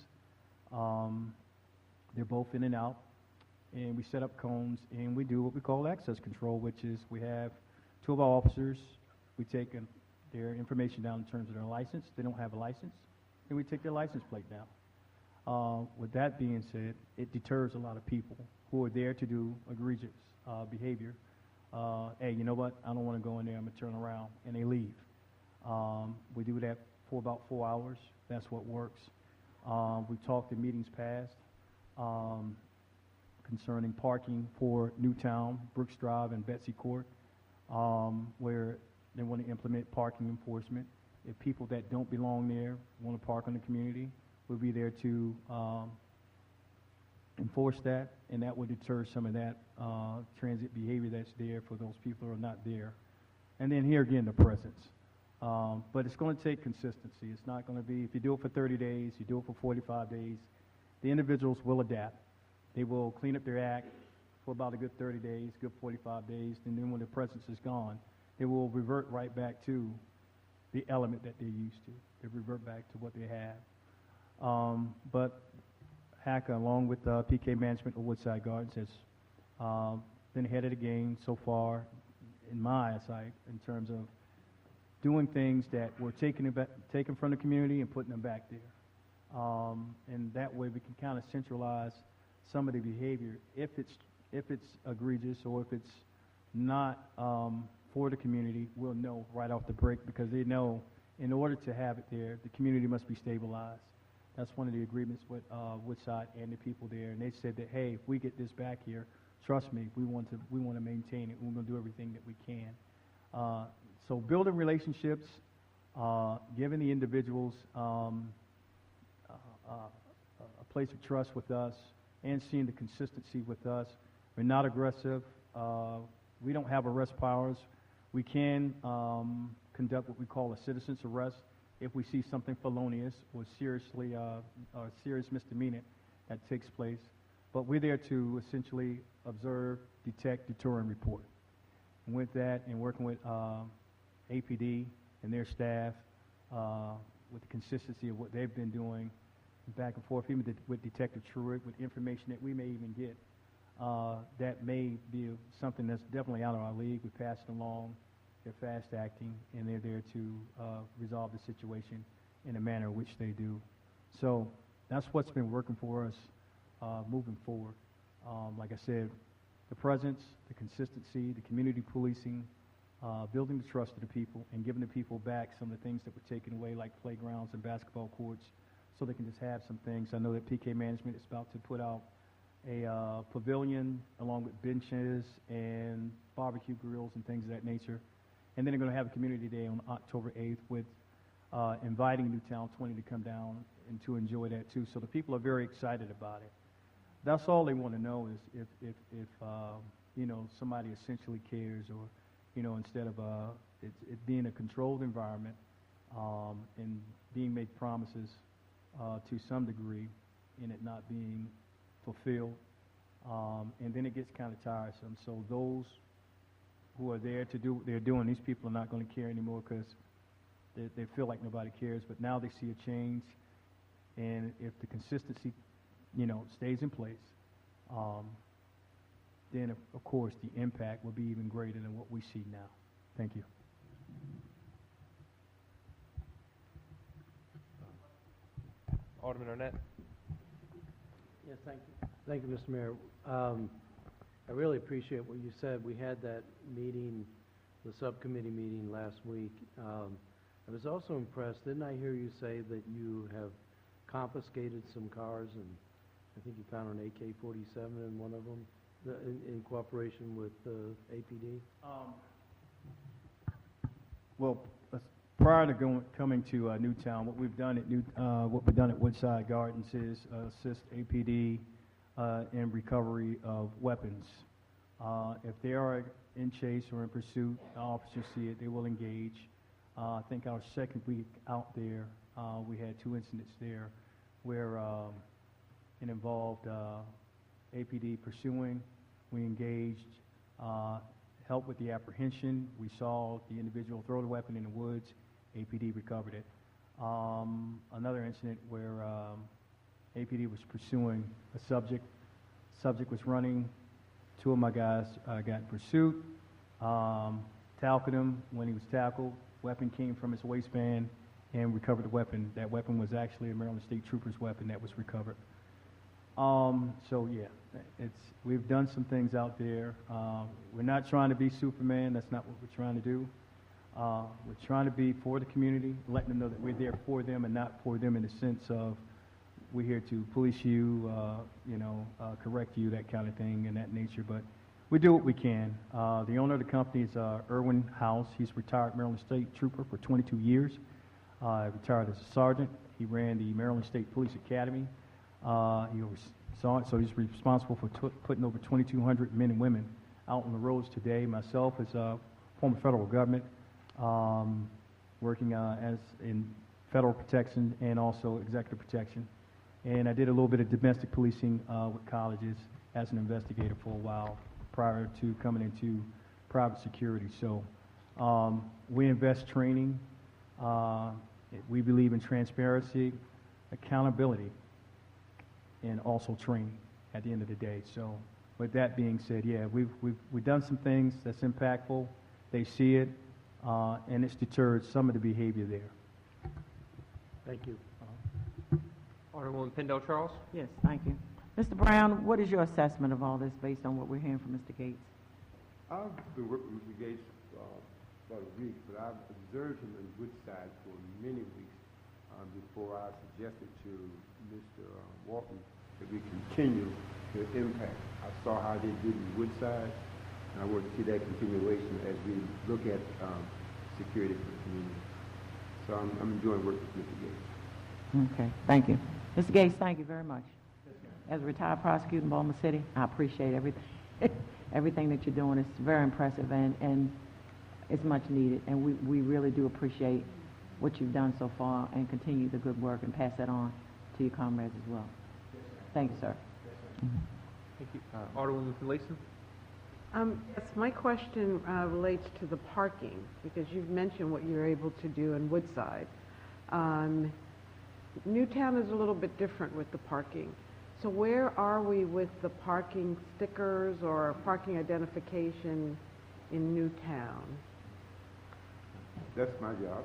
They're both in and out, and we set up cones, and we do what we call access control, which is we have 2 of our officers. We take their information down in terms of their license. They don't have a license, and we take their license plate down. With that being said, it deters a lot of people who are there to do egregious behavior. Hey, you know what? I don't want to go in there. I'm going to turn around, and they leave. We do that for about 4 hours. That's what works. We've talked in meetings past concerning parking for Newtown, Brooks Drive, and Betsy Court, where they want to implement parking enforcement. If people that don't belong there want to park in the community, we'll be there to enforce that, and that will deter some of that transit behavior that's there for those people who are not there. And then here again, the presence. But it's going to take consistency. It's not going to be, if you do it for 30 days, you do it for 45 days, the individuals will adapt. They will clean up their act for about a good 30 days, good 45 days, and then when the presence is gone, they will revert right back to the element that they're used to. They revert back to what they have. But HACA, along with PK Management of Woodside Gardens, has been ahead of the game so far, in my eyesight, in terms of doing things that were taken from the community and putting them back there. And that way we can kind of centralize some of the behavior if it's egregious or if it's not for the community. We'll know right off the break because they know in order to have it there, the community must be stabilized. That's one of the agreements with Woodside and the people there. And they said that, hey, if we get this back here, trust me, we want to maintain it. We're going to do everything that we can. So building relationships, giving the individuals a place of trust with us, and seeing the consistency with us. We're not aggressive. We don't have arrest powers. We can conduct what we call a citizen's arrest if we see something felonious or serious misdemeanor that takes place. But we're there to essentially observe, detect, deter, and report. And with that, and working with APD and their staff, with the consistency of what they've been doing, back and forth, even with Detective Truitt, with information that we may even get, that may be something that's definitely out of our league. We pass it along. They're fast acting, and they're there to resolve the situation in a manner in which they do. So that's what's been working for us moving forward. Like I said, the presence, the consistency, the community policing, building the trust of the people, and giving the people back some of the things that were taken away, like playgrounds and basketball courts, so they can just have some things. I know that PK Management is about to put out a pavilion along with benches and barbecue grills and things of that nature. And then they're going to have a community day on October 8th with inviting Newtown 20 to come down and to enjoy that too. So the people are very excited about it. That's all they want to know is if you know, somebody essentially cares, or, you know, instead of it being a controlled environment and being made promises to some degree and it not being fulfilled, and then it gets kind of tiresome. So those who are there to do what they're doing, these people are not going to care anymore because they feel like nobody cares. But now they see a change, and if the consistency, you know, stays in place, then of course the impact will be even greater than what we see now. Thank you. Alderman Arnett. Yes, thank you. Thank you, Mr. Mayor. I really appreciate what you said. We had that meeting, the subcommittee meeting last week. I was also impressed, didn't I hear you say that you have confiscated some cars and I think you found an AK-47 in one of them, in cooperation with APD? Well, prior to coming to Newtown, what we've done at Woodside Gardens is assist APD in recovery of weapons. If they are in chase or in pursuit, officers see it, they will engage. I think our second week out there, we had 2 incidents there where it involved APD pursuing. We engaged, helped with the apprehension. We saw the individual throw the weapon in the woods. APD recovered it. Another incident where APD was pursuing a subject. Subject was running. 2 of my guys got in pursuit, tackled him. When he was tackled, weapon came from his waistband and recovered the weapon. That weapon was actually a Maryland State Trooper's weapon that was recovered. So yeah, we've done some things out there. We're not trying to be Superman. That's not what we're trying to do. We're trying to be for the community, letting them know that we're there for them and not for them in the sense of we're here to police you, correct you, that kind of thing and that nature. But we do what we can. The owner of the company is Erwin House. He's retired Maryland State Trooper for 22 years. Retired as a sergeant. He ran the Maryland State Police Academy. He oversaw it, so he's responsible for putting over 2,200 men and women out on the roads today. Myself, as a former federal government, working as in federal protection and also executive protection. And I did a little bit of domestic policing with colleges as an investigator for a while prior to coming into private security. So we invest training. We believe in transparency, accountability, and also training at the end of the day. So with that being said, yeah, we've done some things that's impactful. They see it, and it's deterred some of the behavior there. Thank you. Alderwoman Pendle Charles? Yes, thank you. Mr. Brown, what is your assessment of all this based on what we're hearing from Mr. Gates? I've been working with Mr. Gates about a week, but I've observed him in Woodside for many weeks before I suggested to Mr. Walton that we continue the impact. I saw how they did in Woodside, and I want to see that continuation as we look at security for the community. So I'm enjoying working with Mr. Gates. Okay, thank you. Mr. Gates, thank you very much. As a retired prosecutor in Baltimore City, I appreciate everything, everything that you're doing. It's very impressive and it's much needed. And we really do appreciate what you've done so far and continue the good work and pass that on to your comrades as well. Thank you, sir. Thank you. Alderwoman Finlayson? Yes, my question relates to the parking, because you've mentioned what you're able to do in Woodside. Newtown is a little bit different with the parking. So where are we with the parking stickers or parking identification in Newtown? That's my job.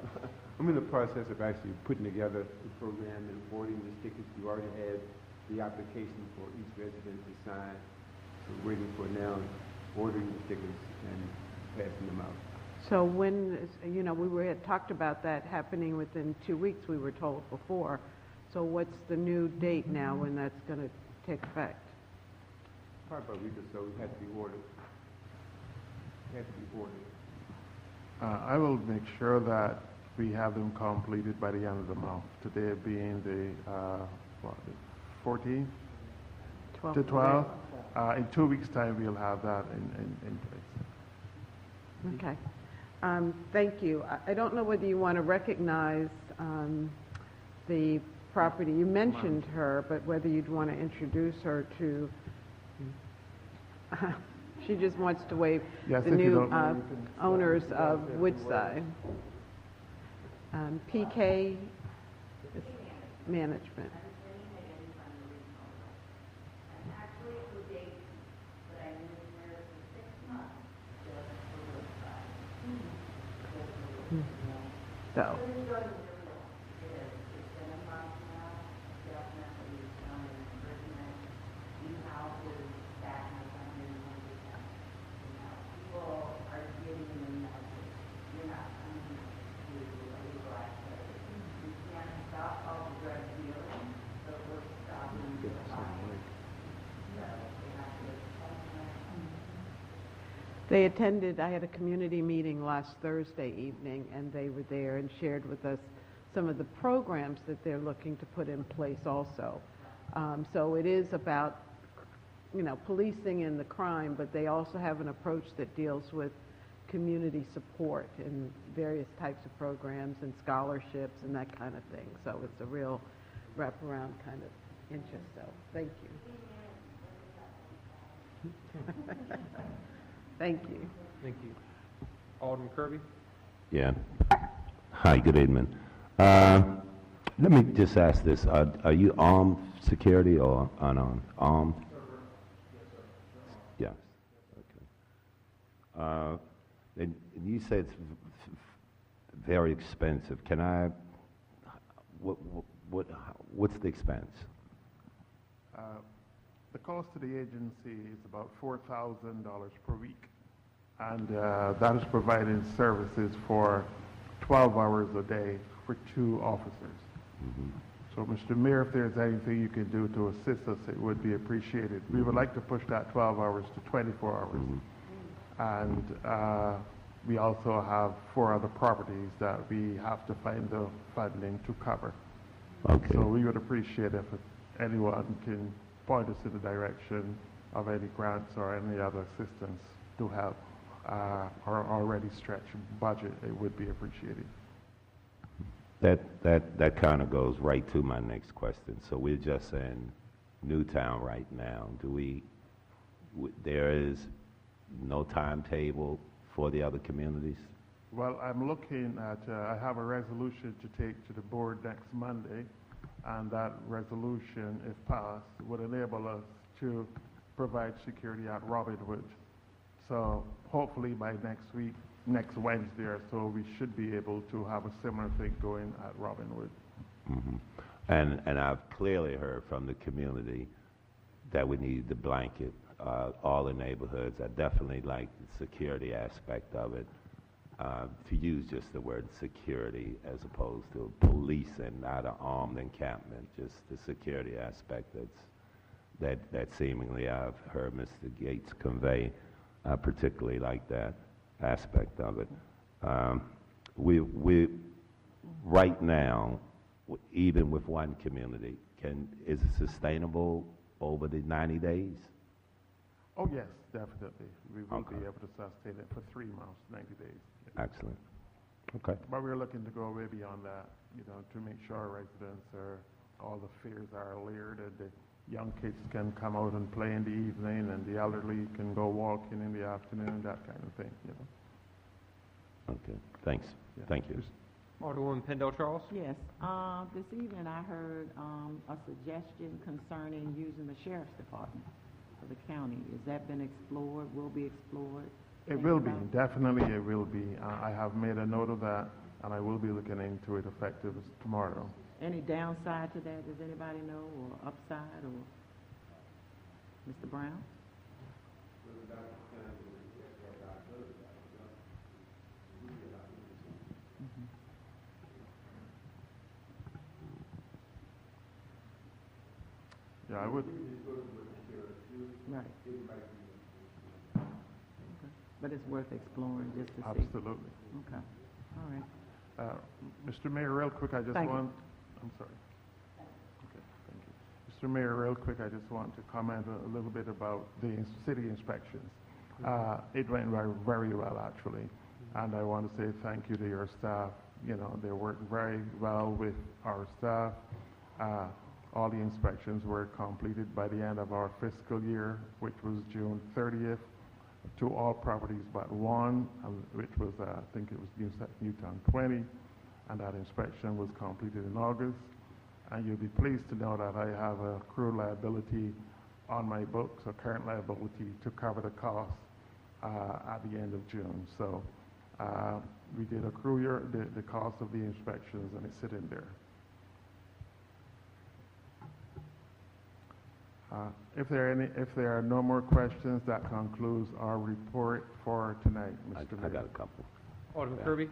I'm in the process of actually putting together the program and awarding the stickers. We already had the application for each resident to sign. So we're waiting for now ordering the stickers and passing them out. So when, we had talked about that happening within 2 weeks, we were told before. So what's the new date now when that's going to take effect? Probably about a week or so. It has to be ordered. It has to be ordered. I will make sure that we have them completed by the end of the month. Today being the 14th? 12th. The 12th. In 2 weeks' time, we'll have that in place. Okay. Thank you. I don't know whether you want to recognize the property. You mentioned her, but whether you'd want to introduce her to... She just wants to wave Yes, the if you new don't mind, you can start. owners of Woodside. PK Management. So. They attended, I had a community meeting last Thursday evening, and they were there and shared with us some of the programs that they're looking to put in place also. So it is about, policing and the crime, but they also have an approach that deals with community support and various types of programs and scholarships and that kind of thing. So it's a real wraparound kind of interest, so thank you. Thank you. Thank you. Alderman Kirby? Yeah. Hi, good evening. Let me just ask this. Are you armed security or unarmed? Armed? Yes. Okay. And you say it's very expensive. Can I, what's the expense? The cost to the agency is about $4,000 per week, and that is providing services for 12 hours a day for 2 officers. Mm-hmm. So, Mr. Mayor, if there's anything you can do to assist us, it would be appreciated. We would like to push that 12 hours to 24 hours. Mm-hmm. And we also have 4 other properties that we have to find the funding to cover. Okay. So we would appreciate if anyone can point us in the direction of any grants or any other assistance to help our already stretched budget. It would be appreciated. That kind of goes right to my next question. So we're just in Newtown right now. There is no timetable for the other communities? Well, I'm looking at, I have a resolution to take to the board next Monday, and that resolution, if passed, would enable us to provide security at Robinwood. So hopefully by next Wednesday or so, we should be able to have a similar thing going at Robinwood. Mm-hmm. And I've clearly heard from the community that we need the blanket all the neighborhoods. I definitely like the security aspect of it. To use just the word security as opposed to policing, not an armed encampment, just the security aspect that seemingly I've heard Mr. Gates convey. I particularly like that aspect of it. We right now, even with one community, is it sustainable over the 90 days? Oh yes, definitely. We will be able to sustain it for 3 months, 90 days. Excellent. Okay. But we're looking to go way beyond that, to make sure our residents all the fears are cleared, and the young kids can come out and play in the evening, and the elderly can go walking in the afternoon, that kind of thing, Okay, thanks. Yeah. Thank you. Alderwoman Pendle Charles? Yes, this evening I heard a suggestion concerning using the sheriff's department for the county. Has that been explored, will be explored? It will be, definitely it will be. I have made a note of that, and I will be looking into it effective tomorrow. Any downside to that, does anybody know, or upside, or Mr. Brown? Yeah, I would. Right. Okay. But it's worth exploring just to see. Absolutely. Okay, all right. Mr. Mayor, real quick, I just Thank you. want, I'm sorry. Okay, thank you. Mr. Mayor, real quick, I just want to comment a little bit about the city inspections. It went very well, actually, and I want to say thank you to your staff. They worked very well with our staff. All the inspections were completed by the end of our fiscal year, which was June 30th, to all properties but one, which was, I think it was Newtown 20, and that inspection was completed in August. And you'll be pleased to know that I have a accrued liability on my books, a current liability, to cover the costs at the end of June. So we did accrue the cost of the inspections, and it's sitting there. If there are no more questions, that concludes our report for tonight, Mr. Mayor. I got a couple. Alderman Kirby?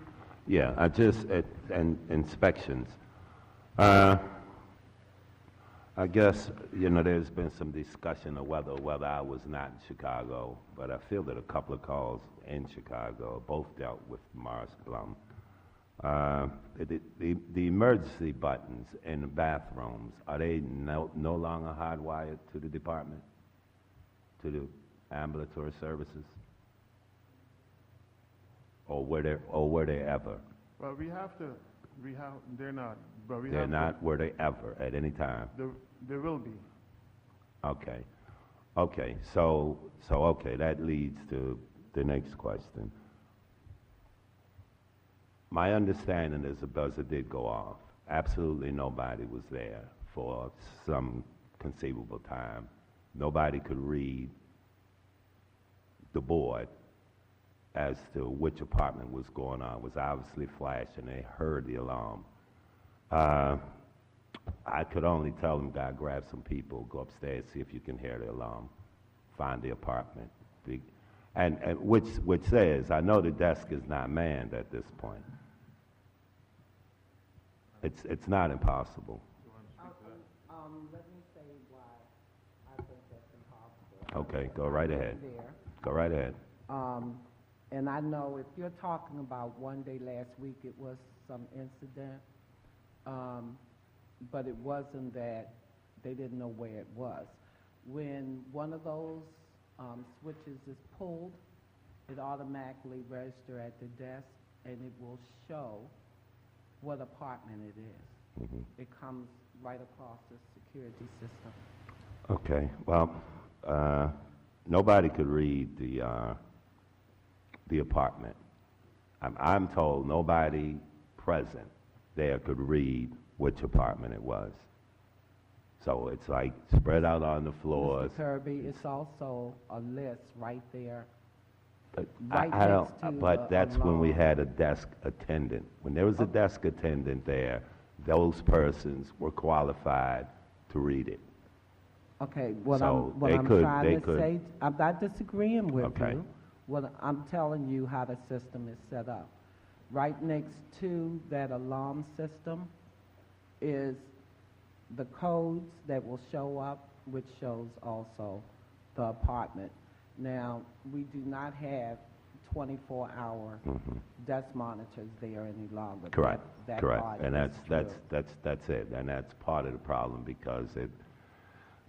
Yeah, I just, and inspections. I guess, you know, there's been some discussion of whether I was not in Chicago, but I feel that a couple of calls in Chicago both dealt with Morris Blum. The emergency buttons in the bathrooms, are they no longer hardwired to the department, to the ambulatory services? Or were they ever? Well, they're not, but They're not, were they ever at any time? There will be. Okay. Okay, so okay, that leads to the next question. My understanding is the buzzer did go off. Absolutely nobody was there for some conceivable time. Nobody could read the board as to which apartment was going on. It was obviously flashing. They heard the alarm. I could only tell them, God, grab some people, go upstairs, see if you can hear the alarm, find the apartment. And which says, I know the desk is not manned at this point. It's not impossible. Let me say why I think that's impossible. Okay, go right ahead. Go right ahead. And I know if you're talking about one day last week, it was some incident, but it wasn't that they didn't know where it was. When one of those switches is pulled, it automatically registers at the desk, and it will show what apartment it is. Mm-hmm. It comes right across the security system. Okay, well, nobody could read the apartment. I'm told nobody present there could read which apartment it was. So it's like spread out on the floors. Mr. Kirby, it's also a list right there. But Right I don't, next to but the that's when we alarm. had a desk attendant. When there was a desk attendant there, those persons were qualified to read it. Okay, what So I'm they could- trying to say, I'm not disagreeing with Okay. you. What I'm telling you how the system is set up. Right next to that alarm system is the codes that will show up, which shows also the apartment. Now, we do not have 24-hour desk monitors there any longer. Correct, That correct. part And is that's true. it. And that's part of the problem because it,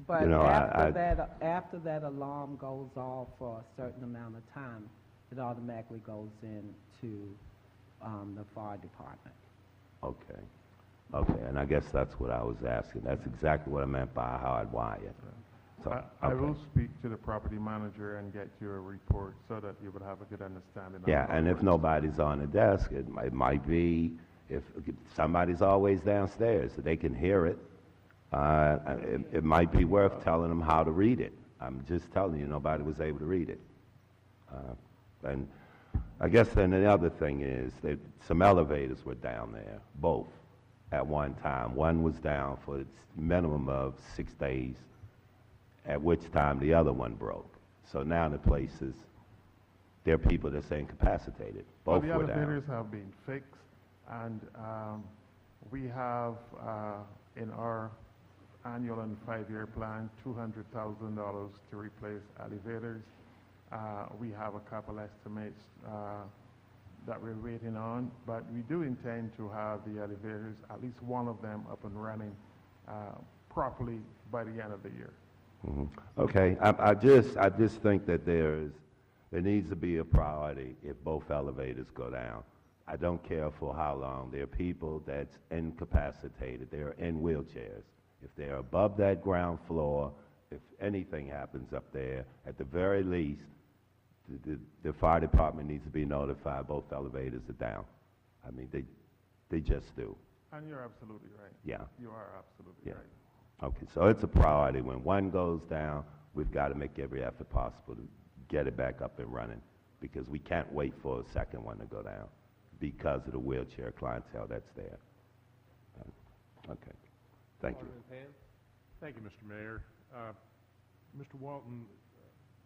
But you know, after that alarm goes off for a certain amount of time, it automatically goes into the fire department. Okay. Okay, and I guess that's what I was asking. That's exactly what I meant by hardwired. So, I okay. will speak to the property manager and get you a report so that you would have a good understanding. of Yeah, how and it if works. nobody's on the desk, it might be, if somebody's always downstairs, so they can hear it, it might be worth telling them how to read it. I'm just telling you, nobody was able to read it. And I guess then the other thing is that some elevators were down there, both, at one time. One was down for its minimum of 6 days, at which time the other one broke. So now the place is, there are people that's incapacitated. Well, Both the were down. elevators have been fixed, and we have in our annual and 5-year plan $200,000 to replace elevators. We have a couple estimates that we're waiting on, but we do intend to have the elevators, at least one of them, up and running properly by the end of the year. Mhm. Okay, I just think that there needs to be a priority if both elevators go down. I don't care for how long. There are people that's incapacitated. They're in wheelchairs. If they're above that ground floor, if anything happens up there, at the very least, the fire department needs to be notified both elevators are down. I mean, they just do. And you're absolutely right. Yeah. You are absolutely Yeah. right. Okay, so it's a priority. When one goes down, we've got to make every effort possible to get it back up and running because we can't wait for a second one to go down because of the wheelchair clientele that's there. Okay, thank you. Alderman Pan? Thank you, Mr. Mayor. Mr. Walton,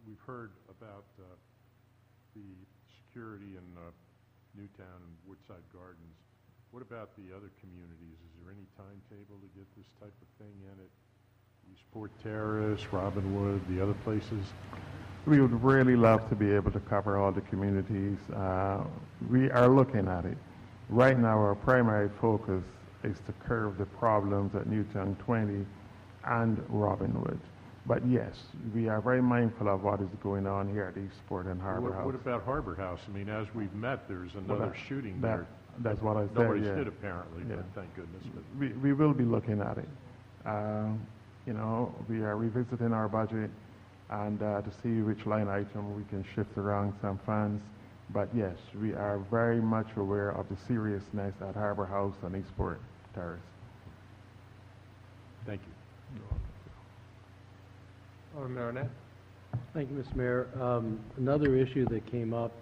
we've heard about the security in Newtown and Woodside Gardens. What about the other communities? Is there any timetable to get this type of thing in at Eastport Terrace, Robinwood, the other places? We would really love to be able to cover all the communities. We are looking at it. Right now, our primary focus is to curb the problems at Newtown 20 and Robinwood. But yes, we are very mindful of what is going on here at Eastport and Harbor House. What about Harbor House? I mean, as we've met, there's another shooting there. That's what I said, Nobody's yeah. hit apparently, Yeah. but thank goodness. We will be looking at it. You know, we are revisiting our budget and to see which line item we can shift around some funds. But yes, we are very much aware of the seriousness at Harbor House and Eastport Terrace. Thank you. Alderman Arnett? Thank you, Mr. Mayor. Another issue that came up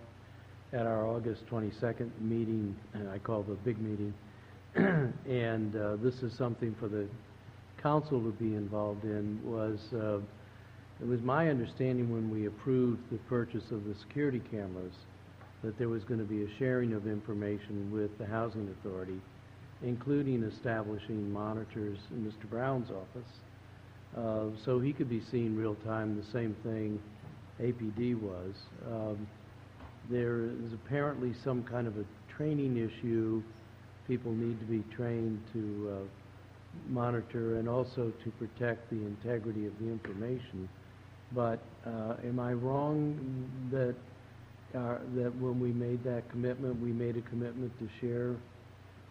at our August 22nd meeting, and I call the big meeting, and this is something for the council to be involved in, was it was my understanding when we approved the purchase of the security cameras that there was going to be a sharing of information with the Housing Authority, including establishing monitors in Mr. Brown's office, so he could be seeing real time the same thing APD was. There is apparently some kind of a training issue. People need to be trained to monitor and also to protect the integrity of the information. But am I wrong that that when we made that commitment, we made a commitment to share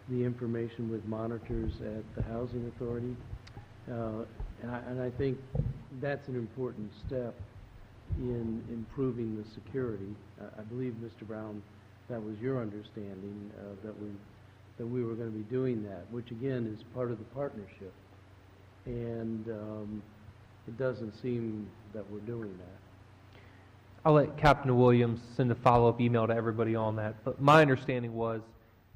the information with monitors at the Housing Authority? And I think that's an important step in improving the security. I believe, Mr. Brown, that was your understanding, that we were going to be doing that, which again is part of the partnership. And it doesn't seem that we're doing that. I'll let Captain Williams send a follow-up email to everybody on that. But my understanding was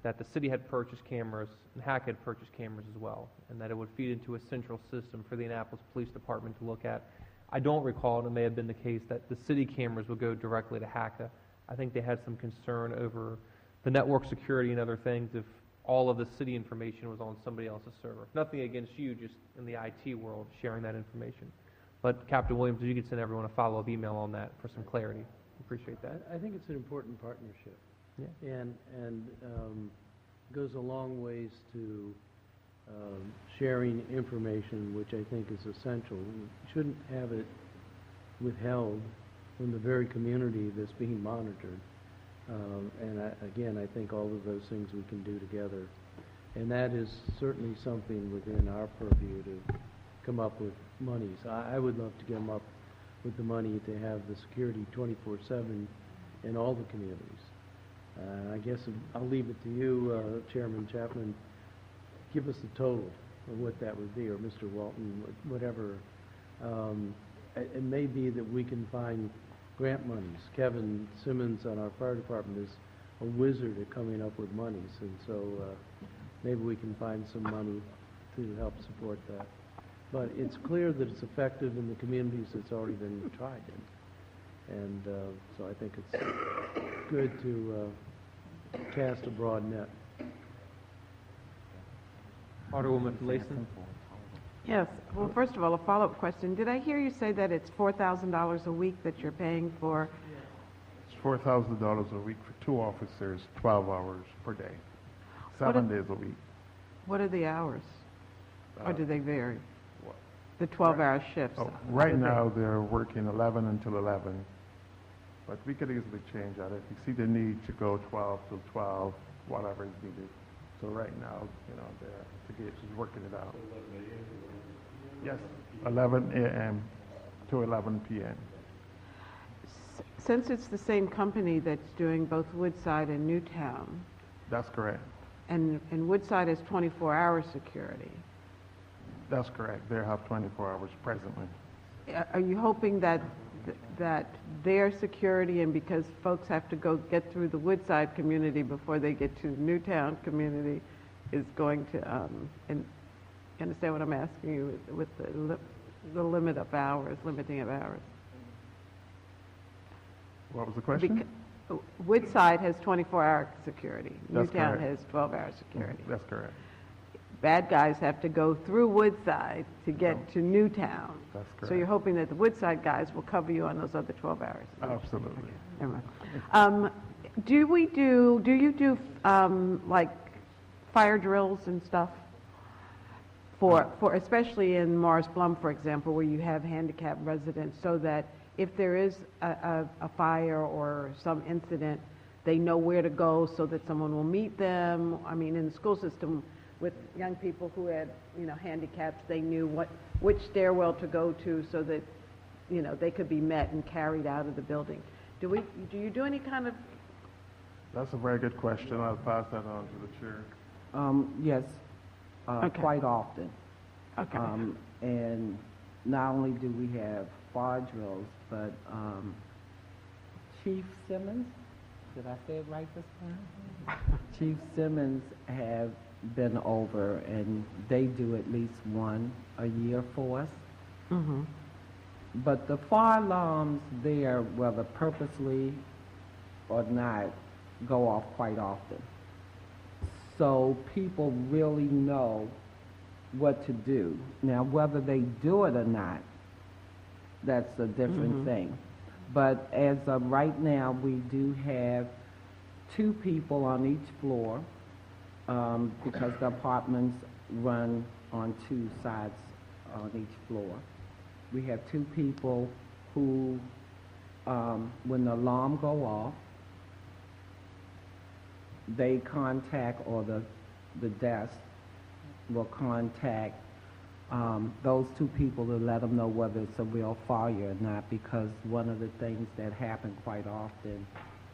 that the city had purchased cameras and HAC had purchased cameras as well, and that it would feed into a central system for the Annapolis Police Department to look at. I don't recall, and it may have been the case, that the city cameras would go directly to HACA. I think they had some concern over the network security and other things if all of the city information was on somebody else's server. Nothing against you, just in the IT world, sharing that information. But Captain Williams, if you could send everyone a follow-up email on that for some clarity. Appreciate that. I think it's an important partnership. Yeah. And goes a long ways to sharing information, which I think is essential. We shouldn't have it withheld from the very community that's being monitored. Again, I think all of those things we can do together. And that is certainly something within our purview to come up with monies. I would love to come up with the money to have the security 24/7 in all the communities. I guess I'll leave it to you, Chairman Chapman. Give us the total of what that would be, or Mr. Walton, whatever. It may be that we can find grant monies. Kevin Simmons on our fire department is a wizard at coming up with monies, and so maybe we can find some money to help support that. But it's clear that it's effective in the communities that's already been tried in. And so I think it's good to cast a broad net. Alderwoman Lason? Yes. Well, first of all, a follow-up question. Did I hear you say that it's $4,000 a week that you're paying for? It's $4,000 a week for 2 officers, 12 hours per day, What 7 days a week. What are the hours? Or do they vary? The 12-hour shifts? Right now, they're working 11 until 11, but we could easily change that. If you see the need to go 12 till 12, whatever is needed. So right now, you know, the gauge is working it out. Yes, 11 a.m. to 11 p.m. Since it's the same company that's doing both Woodside and Newtown, That's correct. and Woodside has 24-hour security, That's correct. They have 24 hours presently. are you hoping that their security, and because folks have to go get through the Woodside community before they get to Newtown community, is going to, and you understand what I'm asking you with the limit of hours, limiting of hours? What was the question? Woodside has 24-hour security. That's Newtown correct. has 12-hour security. That's correct. bad guys have to go through Woodside to get to Newtown. That's So you're hoping that the Woodside guys will cover you on those other 12 hours? Absolutely. Never mind. Do you do like fire drills and stuff? For especially in Morris Blum, for example, where you have handicapped residents, so that if there is a fire or some incident, they know where to go so that someone will meet them. I mean, in the school system with young people who had, handicaps, they knew which stairwell to go to so that, they could be met and carried out of the building. Do you do any kind of? That's a very good question. I'll pass that on to the chair. Yes, Okay. quite often. Okay. And not only do we have fire drills, but Chief Simmons, did I say it right this time? Chief Simmons have been over, and they do at least one a year for us. Mm-hmm. But the fire alarms there, whether purposely or not, go off quite often. So people really know what to do. Now, whether they do it or not, that's a different thing. But as of right now, we do have 2 people on each floor because the apartments run on 2 sides on each floor. We have 2 people who, when the alarm go off, they contact, or the desk will contact those 2 people to let them know whether it's a real fire or not, because one of the things that happen quite often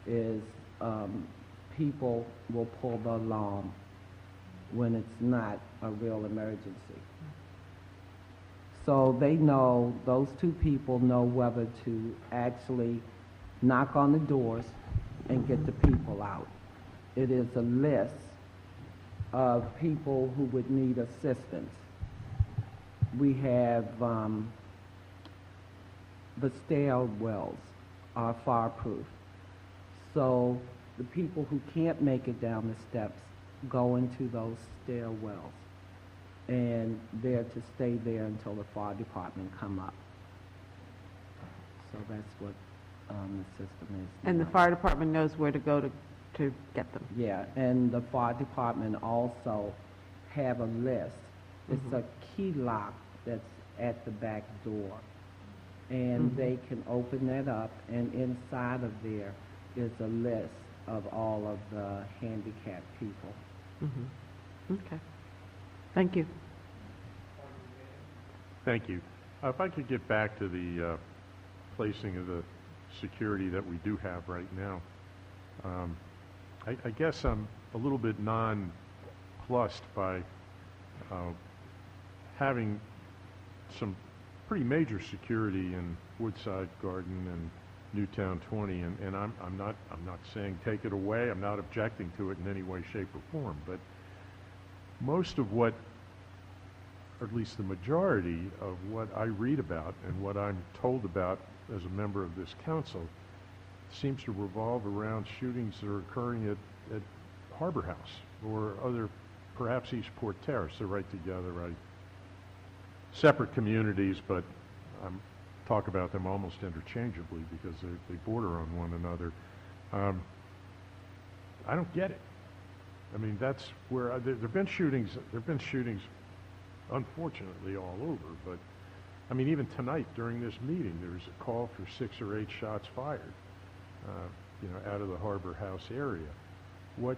is people will pull the alarm when it's not a real emergency. So they know, those 2 people know whether to actually knock on the doors and get the people out. It is a list of people who would need assistance. We have the stairwells are fireproof. So the people who can't make it down the steps go into those stairwells, and they're to stay there until the fire department come up. So that's what the system is. And the now. fire department knows where to go to get them. Yeah, and the fire department also have a list. It's a key lock that's at the back door. And they can open that up, and inside of there is a list of all of the handicapped people. Okay. Thank you. Thank you. If I could get back to the placing of the security that we do have right now. I guess I'm a little bit nonplussed by having some pretty major security in Woodside Garden and Newtown 20, and I'm not saying take it away. I'm not objecting to it in any way, shape, or form. But most of what, or at least the majority of what I read about and what I'm told about as a member of this council, seems to revolve around shootings that are occurring at Harbor House or other, perhaps Eastport Terrace. They're right together, right? Separate communities, but talk about them almost interchangeably because they border on one another. I don't get it. I mean, that's where there've been shootings. There've been shootings, unfortunately, all over. But I mean, even tonight during this meeting, there was a call for 6 or 8 shots fired, out of the Harbor House area. Why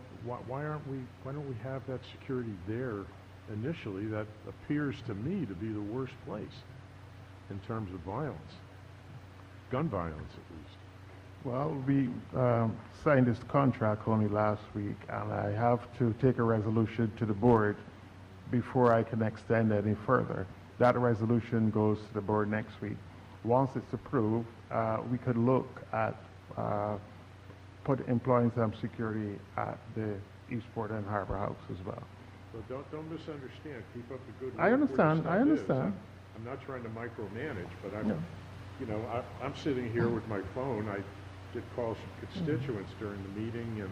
don't we have that security there initially? That appears to me to be the worst place in terms of violence, gun violence at least. Well, we signed this contract only last week, and I have to take a resolution to the board before I can extend any further. That resolution goes to the board next week. Once it's approved, we could look at employing some security at the Eastport and Harbor House as well. So don't misunderstand. Keep up the good work. I understand. where I the stuff is. understand. I'm not trying to micromanage, but Yeah. I'm sitting here with my phone. I get calls from constituents during the meeting, and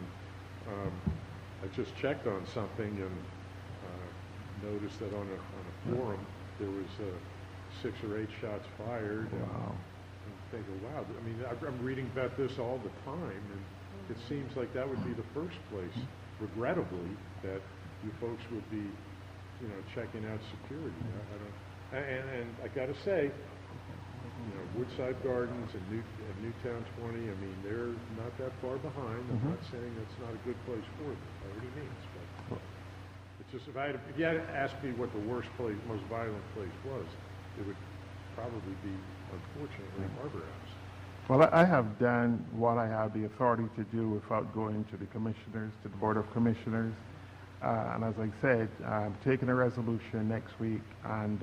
I just checked on something, and noticed that on a forum, there was 6 or 8 shots fired. Wow. And I'm thinking, wow, I mean, I'm reading about this all the time, and it seems like that would be the first place, regrettably, that you folks would be, you know, checking out security. I don't, and I gotta say, you know, Woodside Gardens and Newtown 20, I mean, they're not that far behind. I'm not saying that's not a good place for them by any means, but it's just, if you had asked me what the worst place, most violent place was, it would probably be, unfortunately, Harbor House. Well, I have done what I have the authority to do without going to the commissioners, to the Board of Commissioners. And as I said, I'm taking a resolution next week, and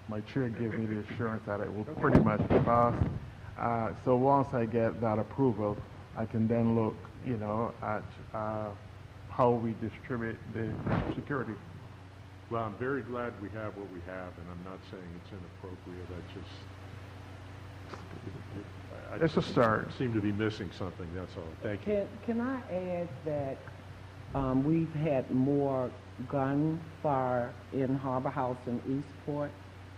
my chair gave me the assurance that it will pretty much pass. So once I get that approval, I can then look, you know, at how we distribute the security. Well, I'm very glad we have what we have, and I'm not saying it's inappropriate. It's a start. Seem to be missing something, that's all. Thank you. Can I add that we've had more gunfire in Harbor House and Eastport,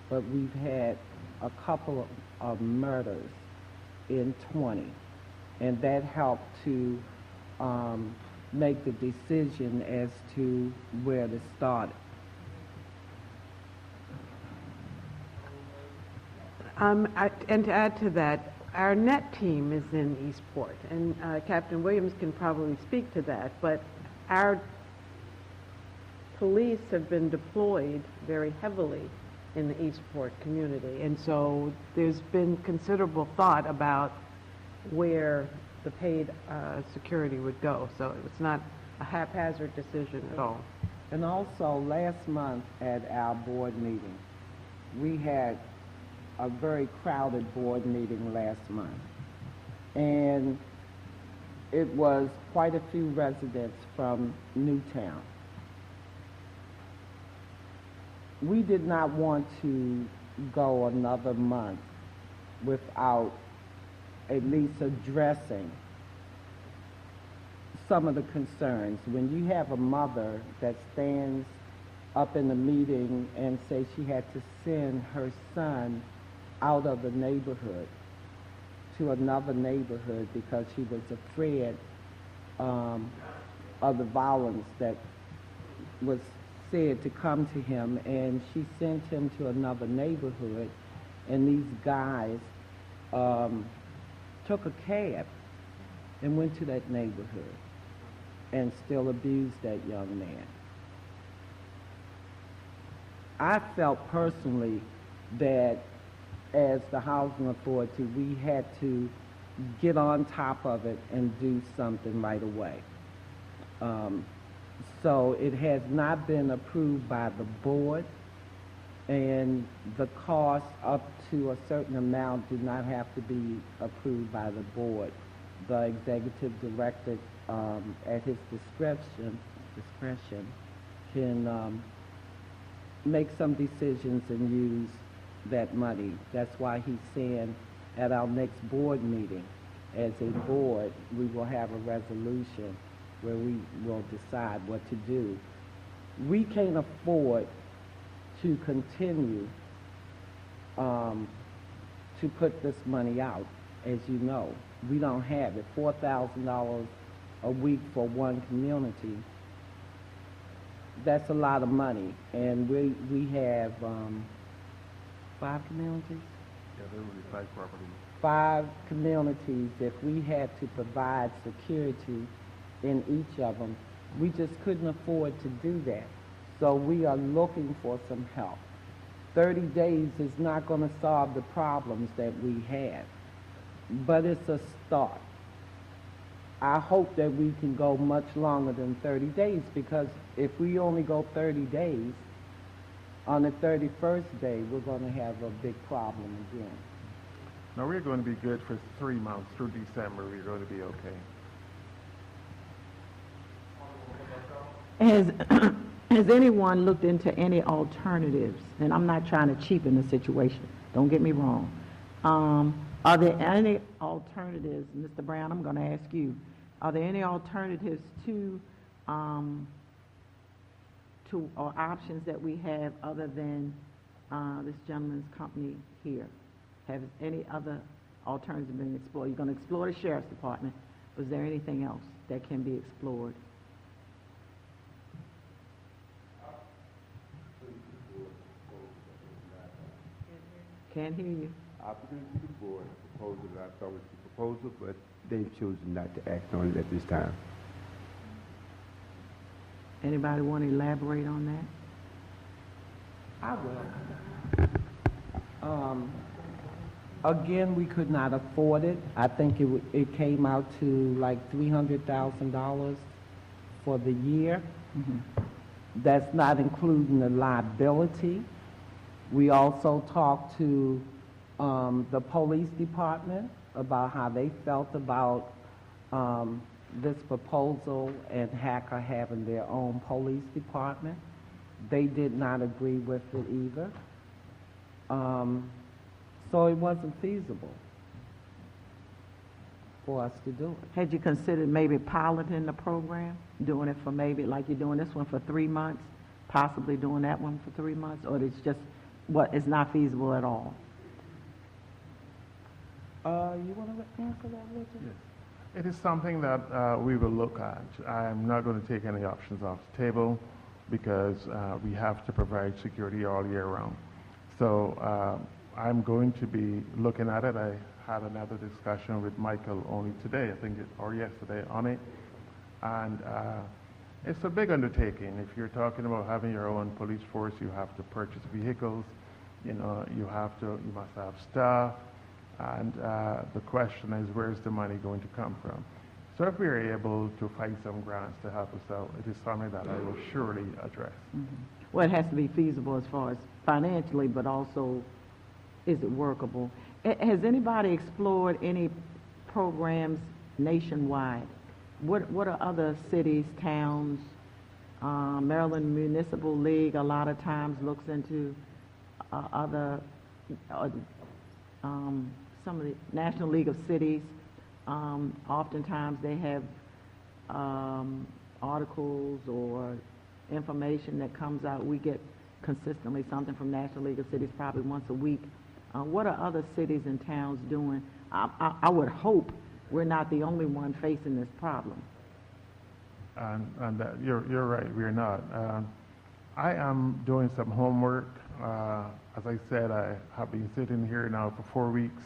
but we've had a couple of murders in 20, and that helped to make the decision as to where to start. And to add to that, our NET team is in Eastport, and Captain Williams can probably speak to that, but our police have been deployed very heavily in the Eastport community, and so there's been considerable thought about where the paid security would go, so it's not a haphazard decision at all. And also, last month at our board meeting, we had a very crowded board meeting last month. And it was quite a few residents from Newtown. We did not want to go another month without at least addressing some of the concerns. When you have a mother that stands up in the meeting and says she had to send her son out of the neighborhood to another neighborhood because she was afraid of the violence that was said to come to him, and she sent him to another neighborhood, and these guys took a cab and went to that neighborhood and still abused that young man. I felt personally that as the housing authority, we had to get on top of it and do something right away. So it has not been approved by the board, and the costs up to a certain amount do not have to be approved by the board. The executive director, at his discretion can make some decisions and use that money. That's why he's saying at our next board meeting, as a board, we will have a resolution where we will decide what to do. We can't afford to continue to put this money out, as you know. We don't have it. $4,000 a week for one community, that's a lot of money. And we have 5 communities? Yeah, there will be 5 properties. 5 communities. If we had to provide security in each of them, we just couldn't afford to do that. So we are looking for some help. 30 days is not going to solve the problems that we have, but it's a start. I hope that we can go much longer than 30 days, because if we only go 30 days, on the 31st day, we're going to have a big problem again. Now, we're going to be good for 3 months. Through December, we're going to be okay. Has anyone looked into any alternatives? And I'm not trying to cheapen the situation. Don't get me wrong. Are there any alternatives, Mr. Brown, I'm going to ask you, are there any alternatives to to, or options that we have other than this gentleman's company here? Have any other alternatives been explored? You're going to explore the sheriff's department. Was there anything else that can be explored? Can't hear you. I presented to the board a proposal that I thought was the proposal, but they've chosen not to act on it at this time. Anybody want to elaborate on that? I will. Again, we could not afford it. I think it came out to like $300,000 for the year. That's not including the liability. We also talked to the police department about how they felt about this proposal and Hacker having their own police department. They did not agree with it either. So it wasn't feasible for us to do it. Had you considered maybe piloting the program, doing it for maybe, like you're doing this one for 3 months, possibly doing that one for 3 months, or it's just, it's not feasible at all? You want to answer that, Richard? Yes. It is something that we will look at. I'm not going to take any options off the table because we have to provide security all year round. So I'm going to be looking at it. I had another discussion with Michael only today, I think, or yesterday on it. And it's a big undertaking. If you're talking about having your own police force, you have to purchase vehicles, you must have staff. And the question is, where's the money going to come from? So if we're able to find some grants to help us out, it is something that I will surely address. Well, it has to be feasible as far as financially, but also, is it workable? Has anybody explored any programs nationwide? What are other cities, towns? Maryland Municipal League a lot of times looks into other some of the National League of Cities. Oftentimes they have articles or information that comes out. We get consistently something from National League of Cities probably once a week. What are other cities and towns doing? I would hope we're not the only one facing this problem. And you're right, we're not. I am doing some homework. As I said, I have been sitting here now for 4 weeks,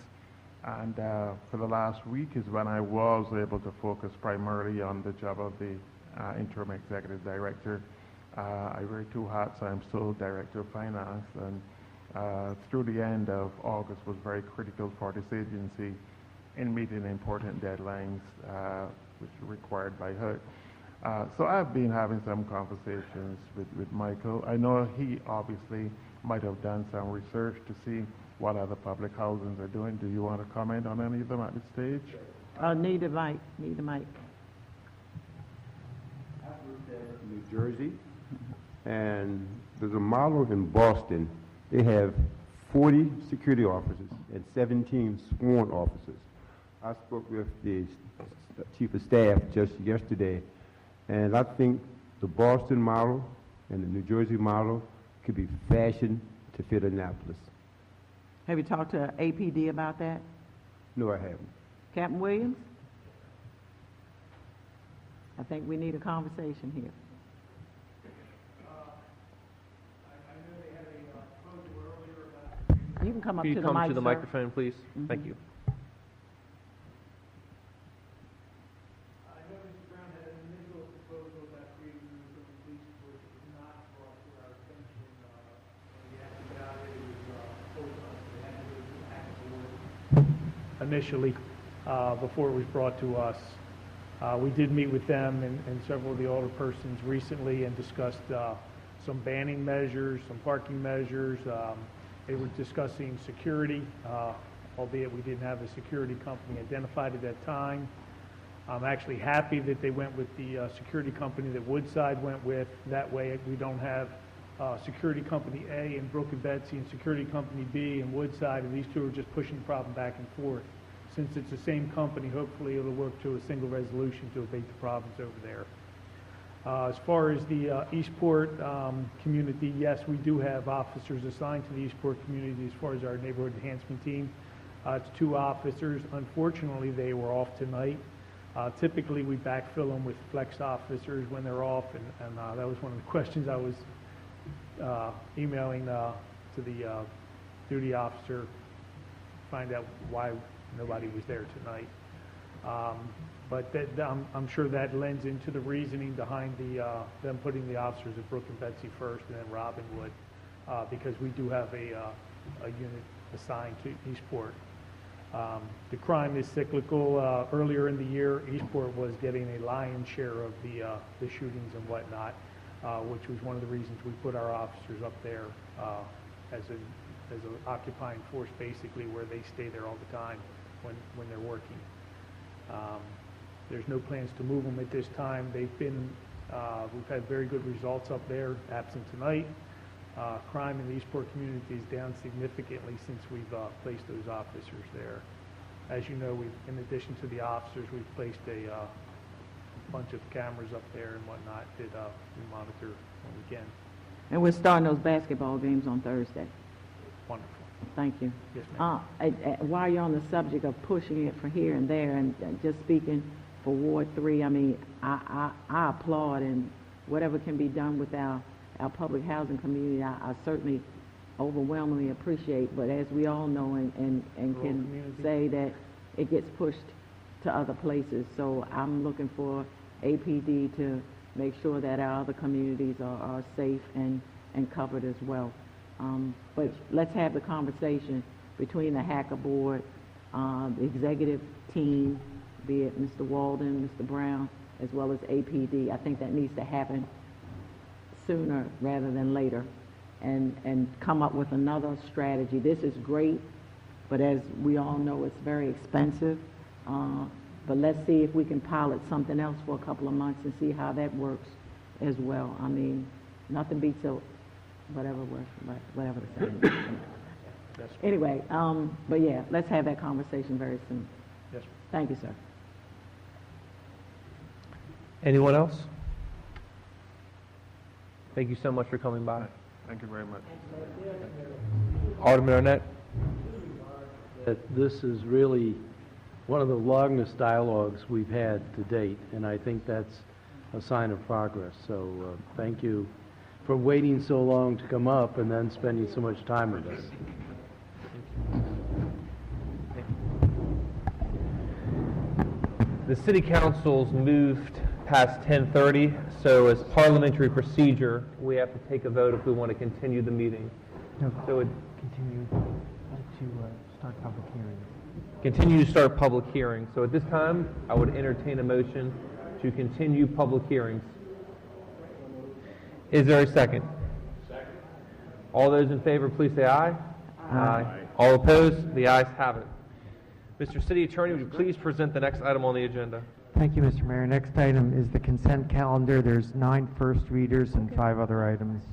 and for the last week is when I was able to focus primarily on the job of the interim executive director. I wear 2 hats. I'm still director of finance, and through the end of August was very critical for this agency in meeting important deadlines which are required by HUD. So I've been having some conversations with Michael. I know he obviously might have done some research to see what other public housings are doing. Do you want to comment on any of them at this stage? Need a mic. Need a mic. New Jersey, and there's a model in Boston. They have 40 security officers and 17 sworn officers. I spoke with the chief of staff just yesterday, and I think the Boston model and the New Jersey model could be fashioned to fit Annapolis. Have you talked to APD about that? No, I haven't. Captain Williams? I think we need a conversation here. You can come up Can you to the come mic, to the sir. microphone, please? Thank you. Initially, before it was brought to us. We did meet with them and several of the alderpersons recently and discussed some banning measures, some parking measures. They were discussing security, albeit we didn't have a security company identified at that time. I'm actually happy that they went with the security company that Woodside went with. That way we don't have security company A and Brook and Betsy and security company B and Woodside, and these two are just pushing the problem back and forth. Since it's the same company, hopefully it'll work to a single resolution to abate the problems over there. As far as the Eastport community, yes, we do have officers assigned to the Eastport community as far as our neighborhood enhancement team. It's 2 officers. Unfortunately, they were off tonight. Typically, we backfill them with flex officers when they're off, and that was one of the questions I was emailing to the duty officer, find out why nobody was there tonight. But I'm sure that lends into the reasoning behind them putting the officers at Brook and Betsy first and then Robinwood, because we do have a unit assigned to Eastport. The crime is cyclical. Earlier in the year, Eastport was getting a lion's share of the shootings and whatnot, which was one of the reasons we put our officers up there as an occupying force, basically, where they stay there all the time when they're working. There's no plans to move them at this time. We've had very good results up there, absent tonight. Crime in the Eastport community is down significantly since we've placed those officers there. As you know, in addition to the officers, we've placed a bunch of cameras up there and whatnot that we monitor when we can. And we're starting those basketball games on Thursday. Wonderful. Thank you. Yes, ma'am. While you're on the subject of pushing it for here and there, and just speaking for Ward 3, I mean, I applaud, and whatever can be done with our public housing community, I certainly overwhelmingly appreciate. But as we all know and can say that it gets pushed to other places. So I'm looking for APD to make sure that our other communities are safe and covered as well. But let's have the conversation between the Hacker Board, the executive team, be it Mr. Walden, Mr. Brown, as well as APD. I think that needs to happen sooner rather than later, and come up with another strategy. This is great, but as we all know, it's very expensive. But let's see if we can pilot something else for a couple of months and see how that works as well. I mean, nothing beats a whatever the saying is. Anyway, but yeah, let's have that conversation very soon. Yes. Thank you, sir. Anyone else? Thank you so much for coming by. Thank you very much. Alderman Arnett? That this is really one of the longest dialogues we've had to date, and I think that's a sign of progress. So thank you for waiting so long to come up and then spending so much time with us. The City Council's moved past 10:30, so as parliamentary procedure, we have to take a vote if we want to continue the meeting. No, So it continue to start public hearing. continue to start public hearings. So at this time, I would entertain a motion to continue public hearings. Is there a second? Second. All those in favor, please say aye. Aye. All opposed? The ayes have it. Mr. City Attorney, would you please present the next item on the agenda? Thank you, Mr. Mayor. Next item is the consent calendar. There's 9 first readers and 5 other items.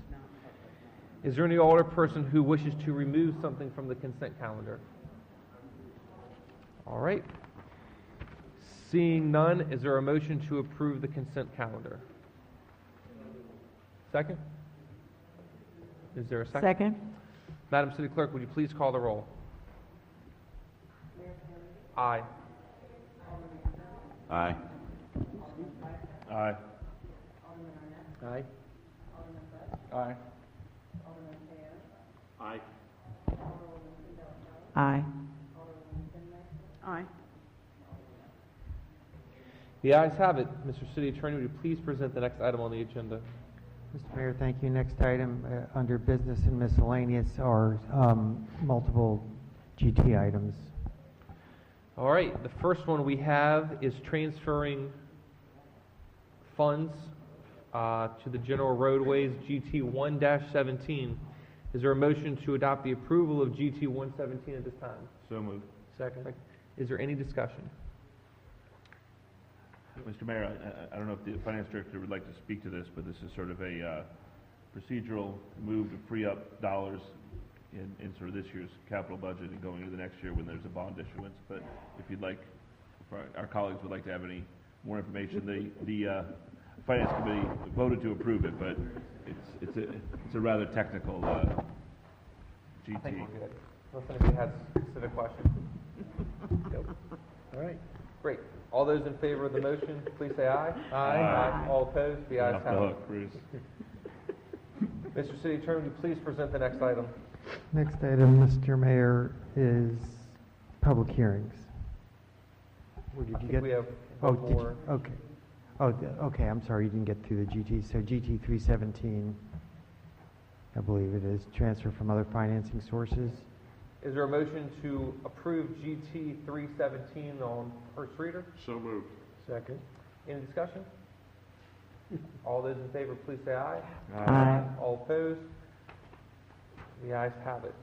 Is there any older person who wishes to remove something from the consent calendar? All right. Seeing none, is there a motion to approve the consent calendar? Second? Is there a second? Second. Madam City Clerk, would you please call the roll? Aye. Aye. Aye. Aye. Aye. Aye. Aye. Aye. The ayes have it. Mr. City Attorney, would you please present the next item on the agenda? Mr. Mayor, thank you. Next item under business and miscellaneous are multiple GT items. All right, the first one we have is transferring funds to the General Roadways GT 1-17. Is there a motion to adopt the approval of GT 117 at this time? So moved. Second. Is there any discussion? Mr. Mayor, I don't know if the finance director would like to speak to this, but this is sort of a procedural move to free up dollars in sort of this year's capital budget and going into the next year when there's a bond issuance. But if you'd like, if our colleagues would like to have any more information, the Finance Committee voted to approve it, but it's a rather technical I think GT. we're good. Unless anybody has specific questions. Nope. All right, great. All those in favor of the motion, please say aye. Aye. All opposed? The ayes Off the have it. hook, Bruce. Mr. City Attorney, would you please present the next item? Next item, Mr. Mayor, is public hearings. Where did you get? We have Oh, one did you- more. okay. Oh, okay, I'm sorry, you didn't get through the GT. So GT 317, I believe it is, transfer from other financing sources. Is there a motion to approve GT 317 on first reader? So moved. Second. Any discussion? All those in favor, please say aye. Aye. All opposed? The ayes have it.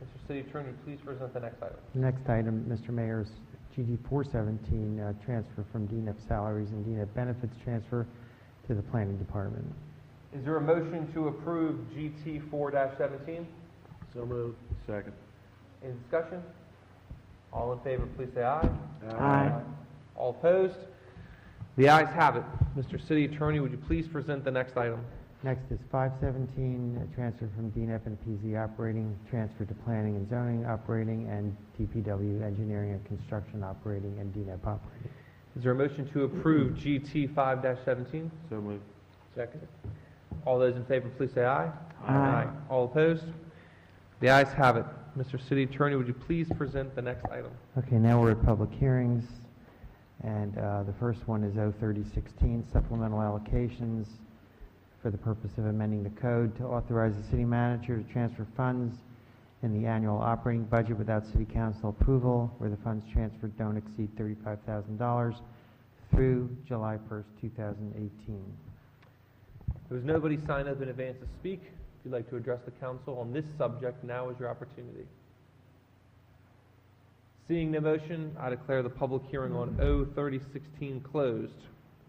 Mr. City Attorney, please present the next item. The next item, Mr. Mayor, is GT 417, transfer from DNEP salaries and DNEP benefits transfer to the Planning Department. Is there a motion to approve GT 4-17? So moved. Second. Any discussion? All in favor, please say aye. Aye. All opposed? The ayes have it. Mr. City Attorney, would you please present the next item? Next is 517, transfer from DNEP and PZ operating, transfer to planning and zoning operating, and DPW engineering and construction operating, and DNEP operating. Is there a motion to approve GT 5-17? So moved. Second. All those in favor, please say aye. Aye. All opposed? The ayes have it. Mr. City Attorney, would you please present the next item? Okay, now we're at public hearings, and the first one is 03016, supplemental allocations for the purpose of amending the code to authorize the city manager to transfer funds in the annual operating budget without city council approval, where the funds transferred don't exceed $35,000 through July 1st, 2018. There was nobody signed up in advance to speak. If you'd like to address the council on this subject, now is your opportunity. Seeing no motion, I declare the public hearing on 03016 closed.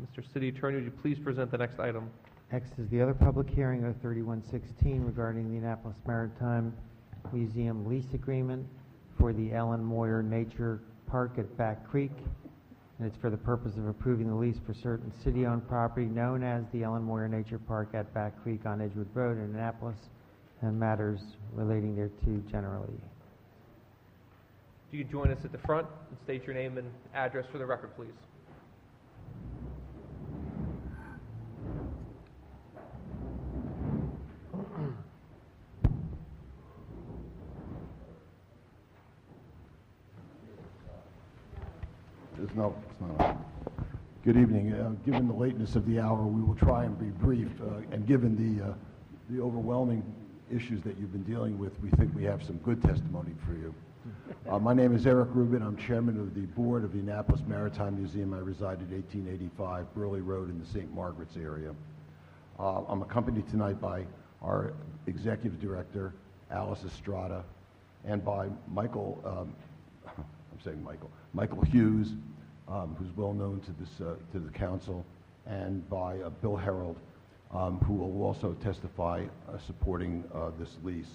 Mr. City Attorney, would you please present the next item? Next is the other public hearing, 03116, regarding the Annapolis Maritime Museum lease agreement for the Ellen Moyer Nature Park at Back Creek. And it's for the purpose of approving the lease for certain city-owned property known as the Ellen Moyer Nature Park at Back Creek on Edgewood Road in Annapolis, and matters relating thereto generally. If you could join us at the front and state your name and address for the record, please. No, it's not on. Good evening. Given the lateness of the hour, we will try and be brief. And given the overwhelming issues that you've been dealing with, we think we have some good testimony for you. My name is Eric Rubin. I'm chairman of the board of the Annapolis Maritime Museum. I reside at 1885 Burley Road in the St. Margaret's area. I'm accompanied tonight by our executive director, Alice Estrada, and by Michael Hughes, who's well known to the council, and by Bill Herold, who will also testify supporting this lease.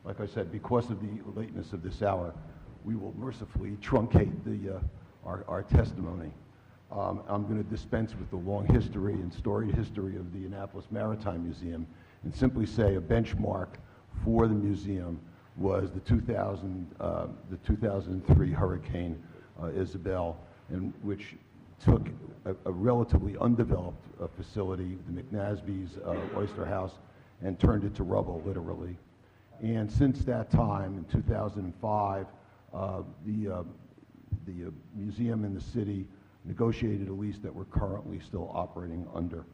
Like I said, because of the lateness of this hour, we will mercifully truncate our testimony. I'm going to dispense with the long history and storied history of the Annapolis Maritime Museum and simply say a benchmark for the museum was the 2003 Hurricane Isabel, in which took a relatively undeveloped facility, the McNasby's Oyster House, and turned it to rubble, literally. And since that time, in 2005, the museum and the city negotiated a lease that we're currently still operating under.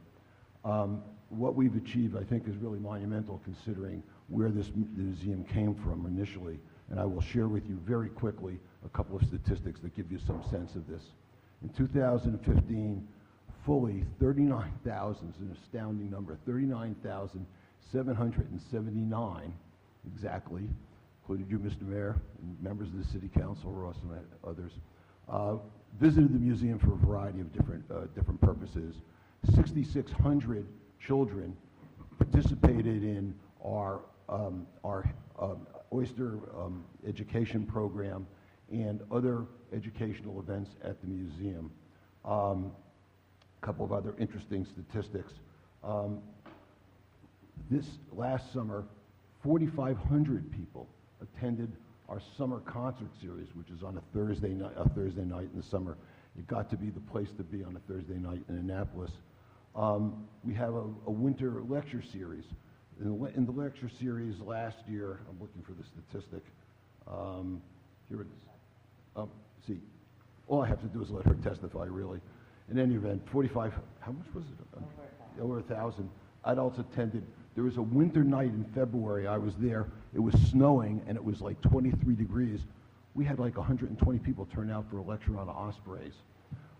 What we've achieved, I think, is really monumental considering where this museum came from initially. And I will share with you very quickly a couple of statistics that give you some sense of this. In 2015, fully 39,000 is an astounding number, 39,779 exactly, including you, Mr. Mayor, and members of the City Council, Ross and others, visited the museum for a variety of different purposes. 6,600 children participated in our oyster education program and other educational events at the museum. A couple of other interesting statistics. This last summer, 4,500 people attended our summer concert series, which is on a Thursday night in the summer. It got to be the place to be on a Thursday night in Annapolis. We have a winter lecture series. In the lecture series last year, I'm looking for the statistic. Here it is. See, all I have to do is let her testify, really. In any event, 45, how much was it? Over 1,000 adults attended. There was a winter night in February. I was there. It was snowing, and it was like 23 degrees. We had like 120 people turn out for a lecture on ospreys.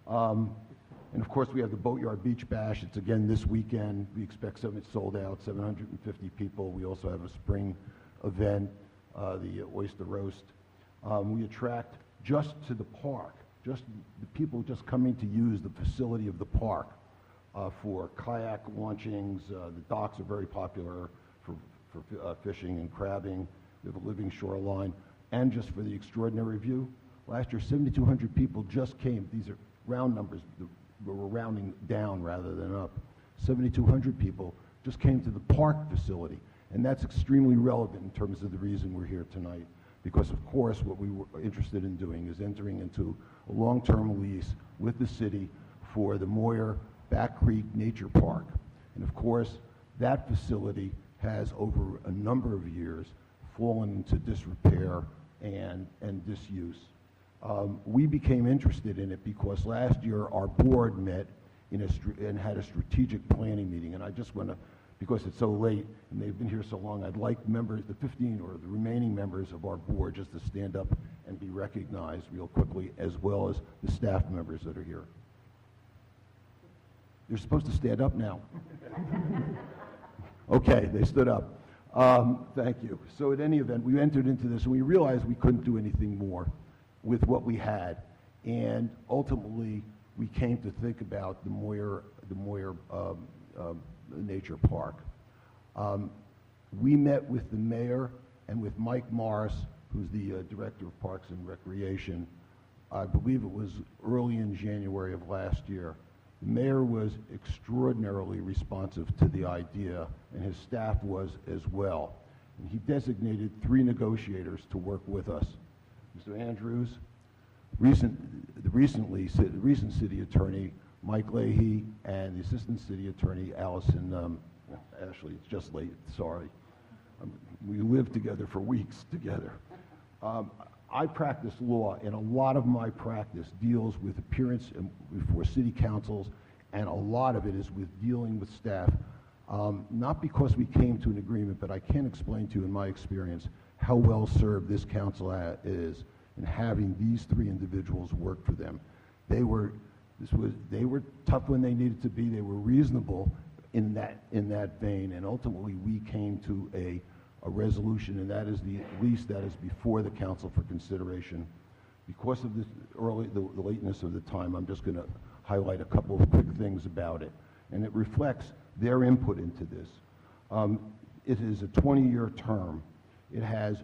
And of course, we have the Boatyard Beach Bash. It's again this weekend. We expect it's sold out, 750 people. We also have a spring event, the Oyster Roast. We attract just to the park, just the people just coming to use the facility of the park for kayak launchings. The docks are very popular for fishing and crabbing. We have a living shoreline, and just for the extraordinary view. Last year, 7,200 people just came. These are round numbers. We're rounding down rather than up. 7,200 people just came to the park facility, and that's extremely relevant in terms of the reason we're here tonight, because of course what we were interested in doing is entering into a long-term lease with the city for the Moyer Back Creek Nature Park. And of course, that facility has over a number of years fallen into disrepair and disuse. We became interested in it because last year our board met and had a strategic planning meeting, and I just want to, because it's so late and they've been here so long, I'd like members, the 15 or the remaining members of our board, just to stand up and be recognized real quickly, as well as the staff members that are here. You're supposed to stand up now. Okay, they stood up. Thank you. So at any event, we entered into this and we realized we couldn't do anything more with what we had, and ultimately we came to think about the Moyer Nature Park. We met with the mayor and with Mike Morris, who's the director of Parks and Recreation. I believe it was early in January of last year. The mayor was extraordinarily responsive to the idea, and his staff was as well. And he designated 3 negotiators to work with us. Mr. Andrews, recent city attorney Mike Leahy, and the assistant city attorney Allison Ashley. It's just late, sorry. We lived together for weeks together. I practice law, and a lot of my practice deals with appearance before city councils, and a lot of it is with dealing with staff. Not because we came to an agreement, but I can explain to you in my experience how well served this council is in having these 3 individuals work for them. They were tough when they needed to be. They were reasonable in that vein, and ultimately we came to a resolution, and that is the lease that is before the council for consideration. Because of the lateness of the time, I'm just going to highlight a couple of quick things about it, and it reflects their input into this. It is a 20-year term. The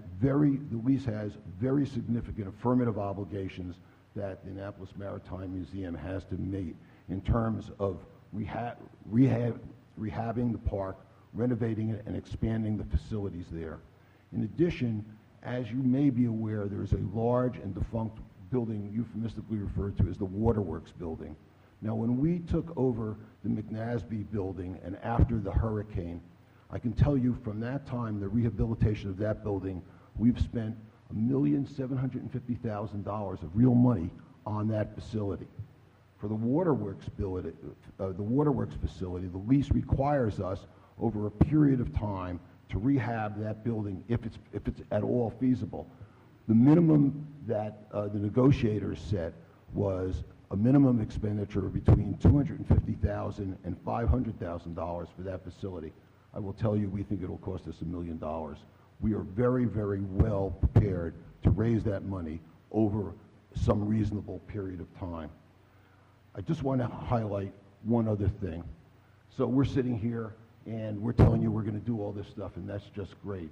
lease has very significant affirmative obligations that the Annapolis Maritime Museum has to meet in terms of rehabbing the park, renovating it, and expanding the facilities there. In addition, as you may be aware, there is a large and defunct building euphemistically referred to as the Waterworks building. Now, when we took over the McNasby building and after the hurricane, I can tell you from that time, the rehabilitation of that building, we've spent $1,750,000 of real money on that facility. For the Waterworks facility, the lease requires us over a period of time to rehab that building if it's at all feasible. The minimum that the negotiators set was a minimum expenditure of between $250,000 and $500,000 for that facility. I will tell you, we think it'll cost us $1 million. We are very, very well prepared to raise that money over some reasonable period of time. I just want to highlight one other thing. So we're sitting here and we're telling you we're going to do all this stuff, and that's just great.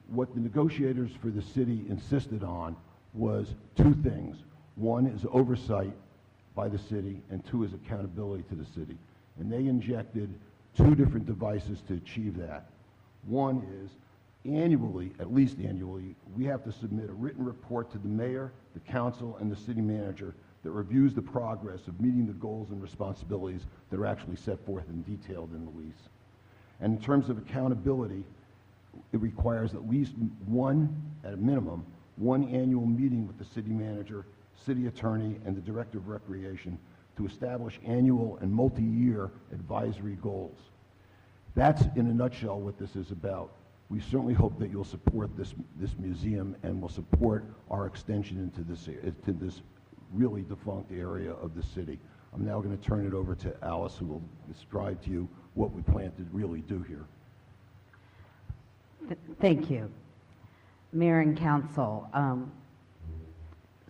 What the negotiators for the city insisted on was 2 things. One is oversight by the city, and 2 is accountability to the city. And they injected 2 different devices to achieve that. One is annually, at least annually, we have to submit a written report to the mayor, the council, and the city manager that reviews the progress of meeting the goals and responsibilities that are actually set forth and detailed in the lease. And in terms of accountability, it requires at least at a minimum, one annual meeting with the city manager, city attorney, and the director of recreation to establish annual and multi-year advisory goals. That's, in a nutshell, what this is about. We certainly hope that you'll support this museum and will support our extension into this really defunct area of the city. I'm now going to turn it over to Alice, who will describe to you what we plan to really do here. Thank you. Mayor and Council,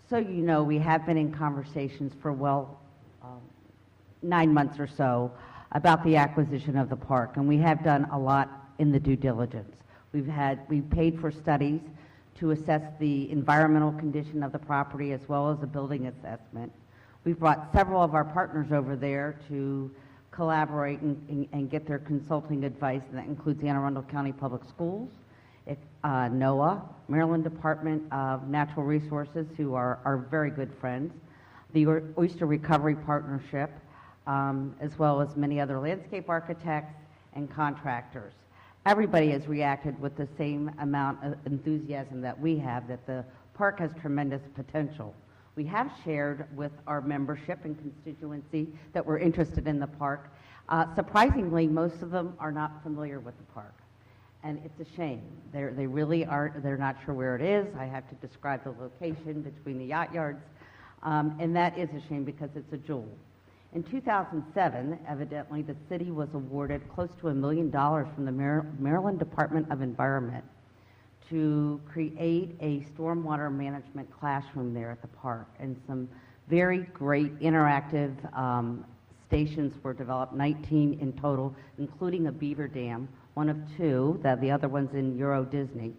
so you know, we have been in conversations for 9 months or so about the acquisition of the park, and we have done a lot in the due diligence. We've paid for studies to assess the environmental condition of the property as well as a building assessment. We've brought several of our partners over there to collaborate and get their consulting advice, and that includes Anne Arundel County Public Schools, NOAA, Maryland Department of Natural Resources, who are very good friends, the Oyster Recovery Partnership, as well as many other landscape architects and contractors. Everybody has reacted with the same amount of enthusiasm that we have, that the park has tremendous potential. We have shared with our membership and constituency that we're interested in the park. Surprisingly, most of them are not familiar with the park. And it's a shame. They really aren't, they're not sure where it is. I have to describe the location between the yacht yards. And that is a shame because it's a jewel. In 2007, evidently, the city was awarded close to $1 million from the Maryland Department of Environment to create a stormwater management classroom there at the park. And some very great interactive stations were developed, 19 in total, including a beaver dam, one of 2, the other one's in Euro Disney.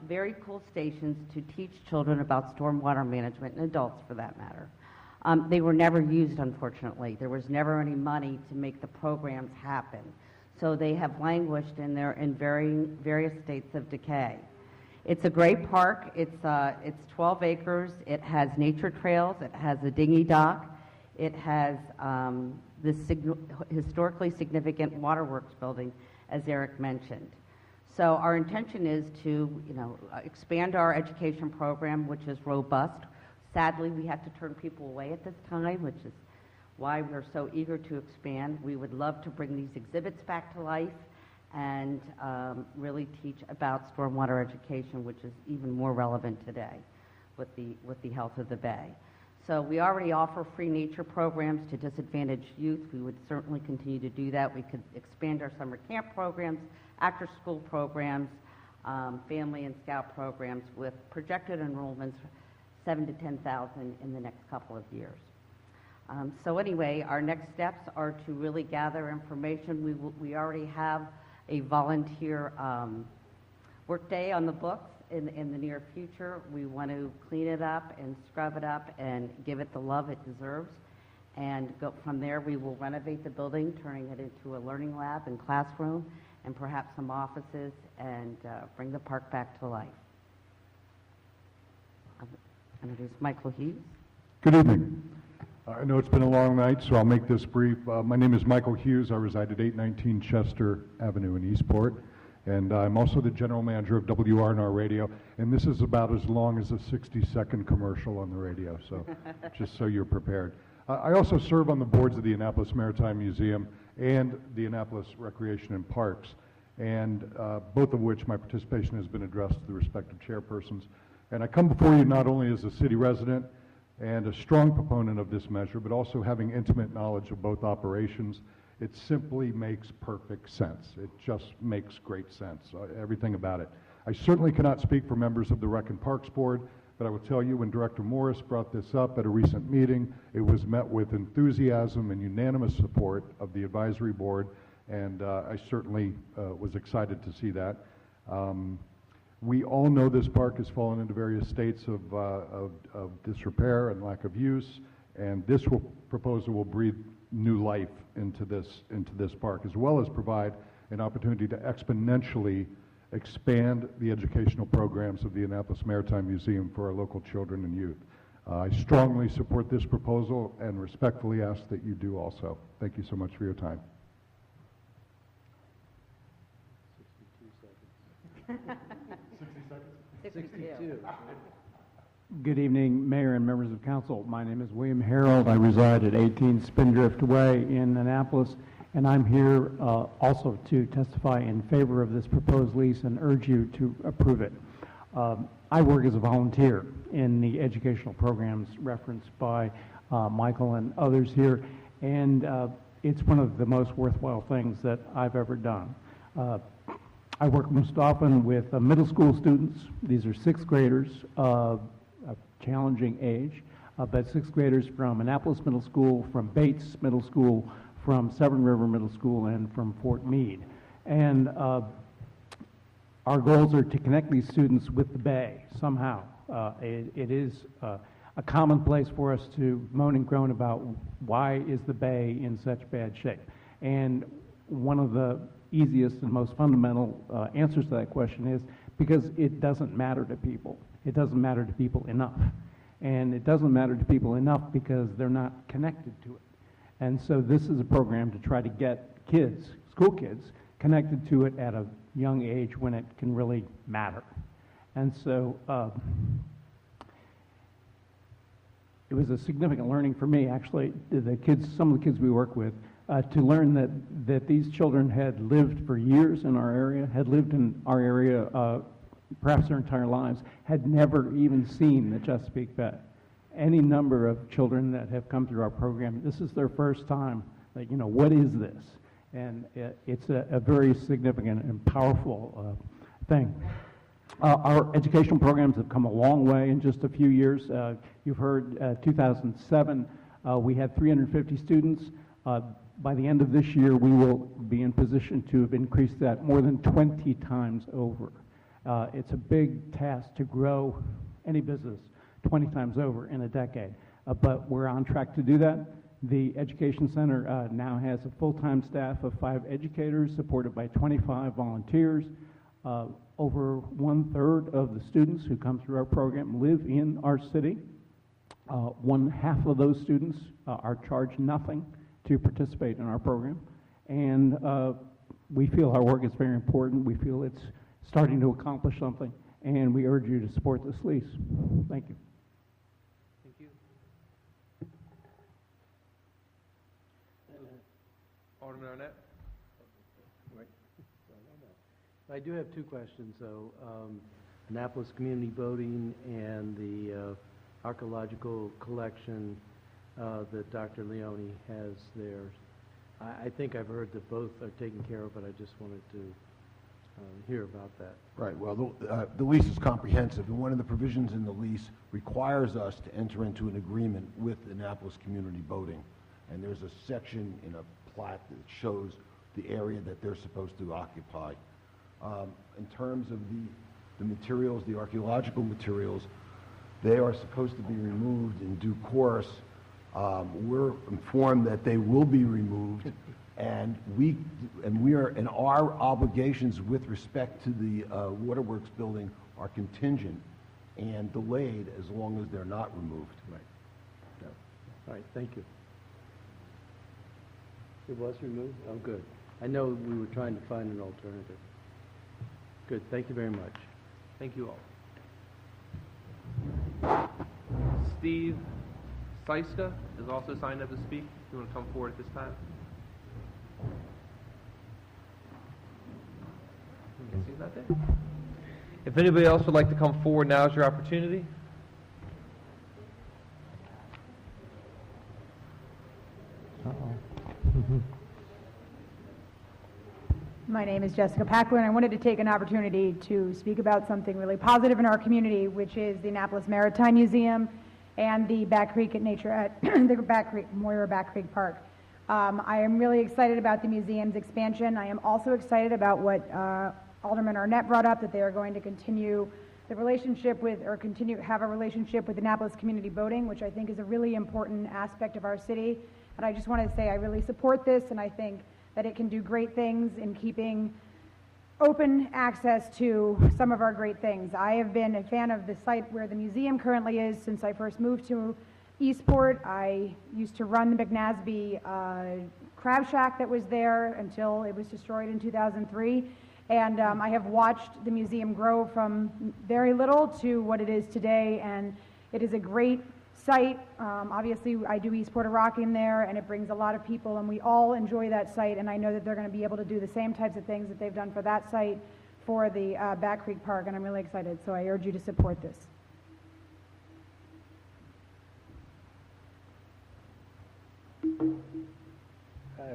Very cool stations to teach children about stormwater management, and adults for that matter. They were never used, unfortunately. There was never any money to make the programs happen. So they have languished in various states of decay. It's a great park. It's 12 acres. It has nature trails. It has a dinghy dock. It has this historically significant waterworks building, as Eric mentioned. So our intention is to, expand our education program, which is robust. Sadly, we have to turn people away at this time, which is why we're so eager to expand. We would love to bring these exhibits back to life and really teach about stormwater education, which is even more relevant today with the health of the bay. So we already offer free nature programs to disadvantaged youth. We would certainly continue to do that. We could expand our summer camp programs, after-school programs, family and scout programs with projected enrollments 7,000 to 10,000 in the next couple of years. So anyway, our next steps are to really gather information. We already have a volunteer work day on the books in the near future. We want to clean it up and scrub it up and give it the love it deserves. And go from there, we will renovate the building, turning it into a learning lab and classroom, and perhaps some offices, and bring the park back to life. Introduce Michael Hughes. Good evening. I know it's been a long night, so I'll make this brief. My name is Michael Hughes. I reside at 819 Chester Avenue in Eastport, and I'm also the general manager of WRNR Radio, and this is about as long as a 60-second commercial on the radio, so just so you're prepared. I also serve on the boards of the Annapolis Maritime Museum and the Annapolis Recreation and Parks, and both of which my participation has been addressed to the respective chairpersons. And I come before you not only as a city resident and a strong proponent of this measure, but also having intimate knowledge of both operations. It simply makes perfect sense. It just makes great sense, everything about it. I certainly cannot speak for members of the Rec and Parks Board, but I will tell you when Director Morris brought this up at a recent meeting, it was met with enthusiasm and unanimous support of the advisory board, and I certainly was excited to see that. We all know this park has fallen into various states of disrepair and lack of use, And this proposal will breathe new life into this park, as well as provide an opportunity to exponentially expand the educational programs of the Annapolis Maritime Museum for our local children and youth. I strongly support this proposal and respectfully ask that you do also. Thank you so much for your time. 62. Good evening, Mayor and members of council. My name is William Harold. I reside at 18 Spindrift Way in Annapolis, and I'm here also to testify in favor of this proposed lease and urge you to approve it. I work as a volunteer in the educational programs referenced by Michael and others here, and it's one of the most worthwhile things that I've ever done. I work most often with middle school students. These are sixth graders of a challenging age, but sixth graders from Annapolis Middle School, from Bates Middle School, from Severn River Middle School, and from Fort Meade. And our goals are to connect these students with the Bay somehow. It is a common place for us to moan and groan about why is the Bay in such bad shape. And one of the easiest and most fundamental answers to that question is because it doesn't matter to people. It doesn't matter to people enough. And it doesn't matter to people enough because they're not connected to it. And so this is a program to try to get kids, school kids, connected to it at a young age when it can really matter. And so it was a significant learning for me, actually, some of the kids we work with, to learn that these children had lived for years in our area, had lived in our area perhaps their entire lives, had never even seen the Chesapeake Bay. Any number of children that have come through our program, this is their first time, like, you know, what is this? And it's a very significant and powerful thing. Our educational programs have come a long way in just a few years. You've heard 2007, we had 350 students. By the end of this year, we will be in position to have increased that more than 20 times over. It's a big task to grow any business 20 times over in a decade, but we're on track to do that. The Education Center now has a full-time staff of 5 educators supported by 25 volunteers. Over 1/3 of the students who come through our program live in our city. 1/2 of those students are charged nothing to participate in our program. And we feel our work is very important. We feel it's starting to accomplish something, and we urge you to support this lease. Thank you. Thank you. Alderman Arnett? I do have 2 questions, though. Annapolis Community Boating and the archaeological collection that Dr. Leone has there. I think I've heard that both are taken care of, but I just wanted to hear about that. Right. Well, the lease is comprehensive, and one of the provisions in the lease requires us to enter into an agreement with Annapolis Community Boating. And there's a section in a plat that shows the area that they're supposed to occupy. In terms of the materials, the archaeological materials, they are supposed to be removed in due course. We're informed that they will be removed, and our obligations with respect to the Waterworks building are contingent and delayed as long as they're not removed. Right. Yeah. All right, thank you. It was removed? Oh, good. I know we were trying to find an alternative. Good, thank you very much. Thank you all. Steve Seista is also signed up to speak. If you want to come forward at this time. I guess he's not there. If anybody else would like to come forward, now is your opportunity. My name is Jessica Packler, and I wanted to take an opportunity to speak about something really positive in our community, which is the Annapolis Maritime Museum and the Back Creek Nature at the Moyer Back Creek Park. I am really excited about the museum's expansion. I am also excited about what Alderman Arnett brought up, that they are going to continue the relationship with, or continue to have a relationship with Annapolis Community Boating, which I think is a really important aspect of our city. And I just want to say I really support this, and I think that it can do great things in keeping open access to some of our great things. I have been a fan of the site where the museum currently is since I first moved to Eastport. I used to run the McNasby Crab Shack that was there until it was destroyed in 2003. And I have watched the museum grow from very little to what it is today, and it is a great site. Obviously, I do Eastport Rock in there, and it brings a lot of people, and we all enjoy that site, and I know that they're going to be able to do the same types of things that they've done for that site for the Back Creek Park, and I'm really excited, so I urge you to support this.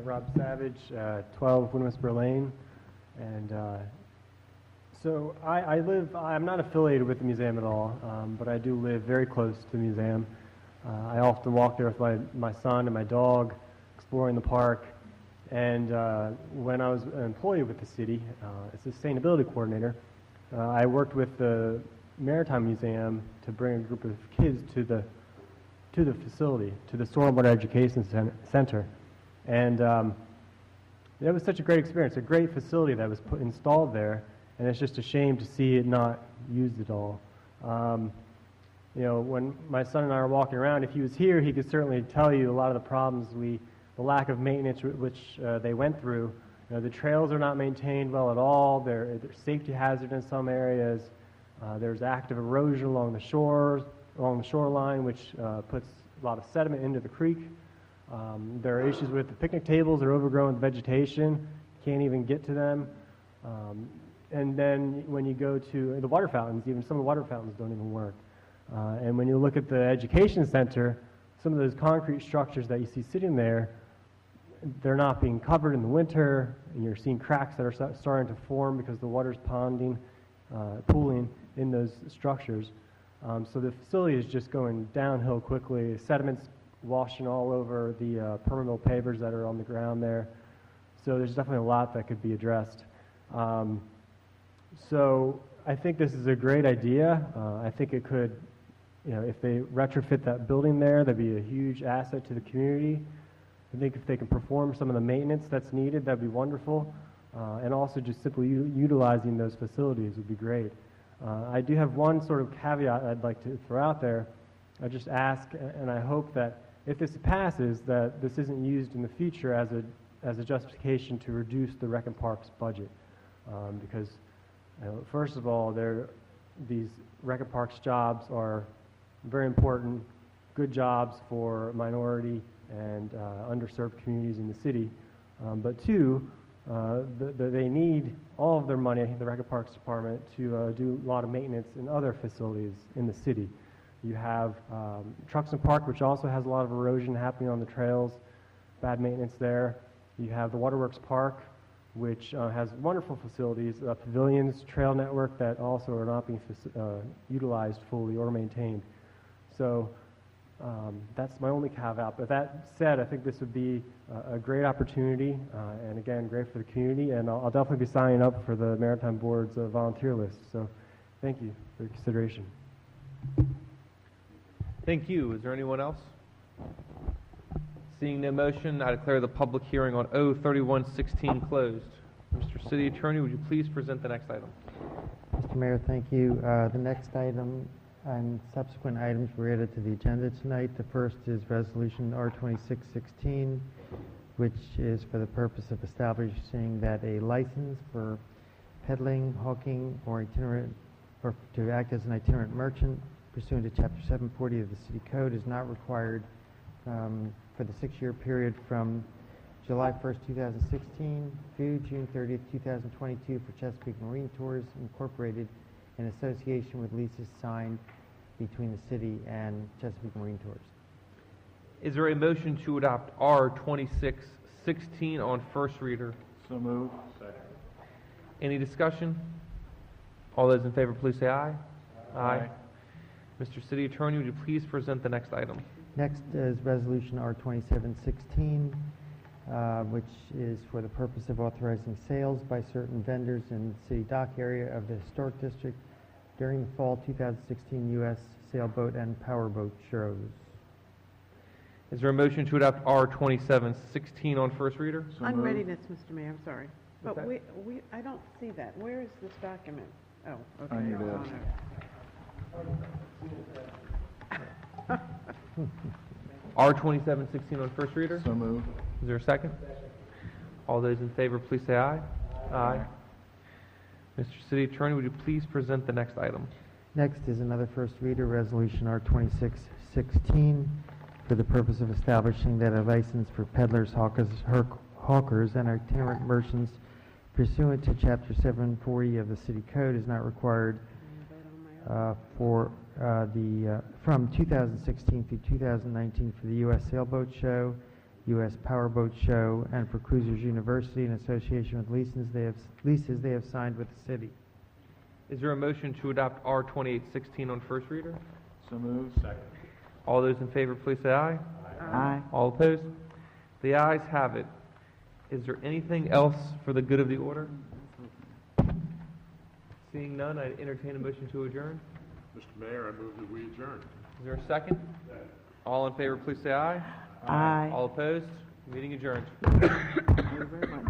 Rob Savage, 12 Winwhisper Lane. And so I'm not affiliated with the museum at all, but I do live very close to the museum. I often walk there with my son and my dog, exploring the park. And when I was an employee with the city, as a sustainability coordinator, I worked with the Maritime Museum to bring a group of kids to the facility, to the Stormwater Education Center. And it was such a great experience, a great facility that was installed there, and it's just a shame to see it not used at all. You know, when my son and I were walking around, if he was here, he could certainly tell you a lot of the problems, the lack of maintenance which they went through. You know, the trails are not maintained well at all. They're safety hazard in some areas. There's active erosion along the shoreline, which puts a lot of sediment into the creek. There are issues with the picnic tables. They're overgrown with vegetation. Can't even get to them. And then when you go to the water fountains, even some of the water fountains don't even work. And when you look at the education center, some of those concrete structures that you see sitting there, they're not being covered in the winter, and you're seeing cracks that are starting to form because the water's pooling in those structures. So the facility is just going downhill quickly. Sediment's washing all over the permeable pavers that are on the ground there. So there's definitely a lot that could be addressed. So I think this is a great idea. I think it could, you know, if they retrofit that building there, that'd be a huge asset to the community. I think if they can perform some of the maintenance that's needed, that'd be wonderful. And also just simply utilizing those facilities would be great. I do have one sort of caveat I'd like to throw out there. I just ask, and I hope that if this passes, that this isn't used in the future as a justification to reduce the Rec and Parks budget. Because, you know, first of all, these Rec and Parks jobs are very important, good jobs for minority and underserved communities in the city. But two, they need all of their money, the Rec and Parks Department, to do a lot of maintenance in other facilities in the city. You have Truxton Park, which also has a lot of erosion happening on the trails, bad maintenance there. You have the Waterworks Park, which has wonderful facilities, pavilions, trail network that also are not being utilized fully or maintained. So that's my only caveat. But that said, I think this would be a great opportunity, and again, great for the community, and I'll definitely be signing up for the Maritime Board's volunteer list. So thank you for your consideration. Thank you. Is there anyone else? Seeing no motion, I declare the public hearing on O3116 closed. Mr. City Attorney, would you please present the next item? Mr. Mayor, thank you. The next item and subsequent items were added to the agenda tonight. The first is Resolution R2616, which is for the purpose of establishing that a license for peddling, hawking, or to act as an itinerant merchant pursuant to Chapter 740 of the City Code is not required for the 6-year period from July 1st, 2016 through June 30th, 2022 for Chesapeake Marine Tours Incorporated in association with leases signed between the city and Chesapeake Marine Tours. Is there a motion to adopt R2616 on first reader? So moved. Second. Any discussion? All those in favor, please say aye. Aye. Mr. City Attorney, would you please present the next item? Next is Resolution R2716, which is for the purpose of authorizing sales by certain vendors in the city dock area of the Historic District during the fall 2016 U.S. sailboat and powerboat shows. Is there a motion to adopt R2716 on first reader? On readiness, Mr. Mayor, I'm sorry. What's But that? I don't see that. Where is this document? Oh, okay. On your it's on R2716 on first reader? So moved. Is there a second? All those in favor, please say aye. Aye. Mr. City Attorney, would you please present the next item? Next is another first reader, Resolution R2616, for the purpose of establishing that a license for peddlers, hawkers, and itinerant merchants pursuant to Chapter 740 of the City Code is not required from 2016 through 2019 for the U.S. Sailboat Show, U.S. Powerboat Show, and for Cruisers University in association with leases they have signed with the city. Is there a motion to adopt R2816 on first reader? So moved. Second. All those in favor, please say aye. Aye. All opposed? The ayes have it. Is there anything else for the good of the order? Seeing none, I entertain a motion to adjourn. Mr. Mayor, I move that we adjourn. Is there a second? All in favor, please say aye. Aye. All opposed? Meeting adjourned. Thank you very much.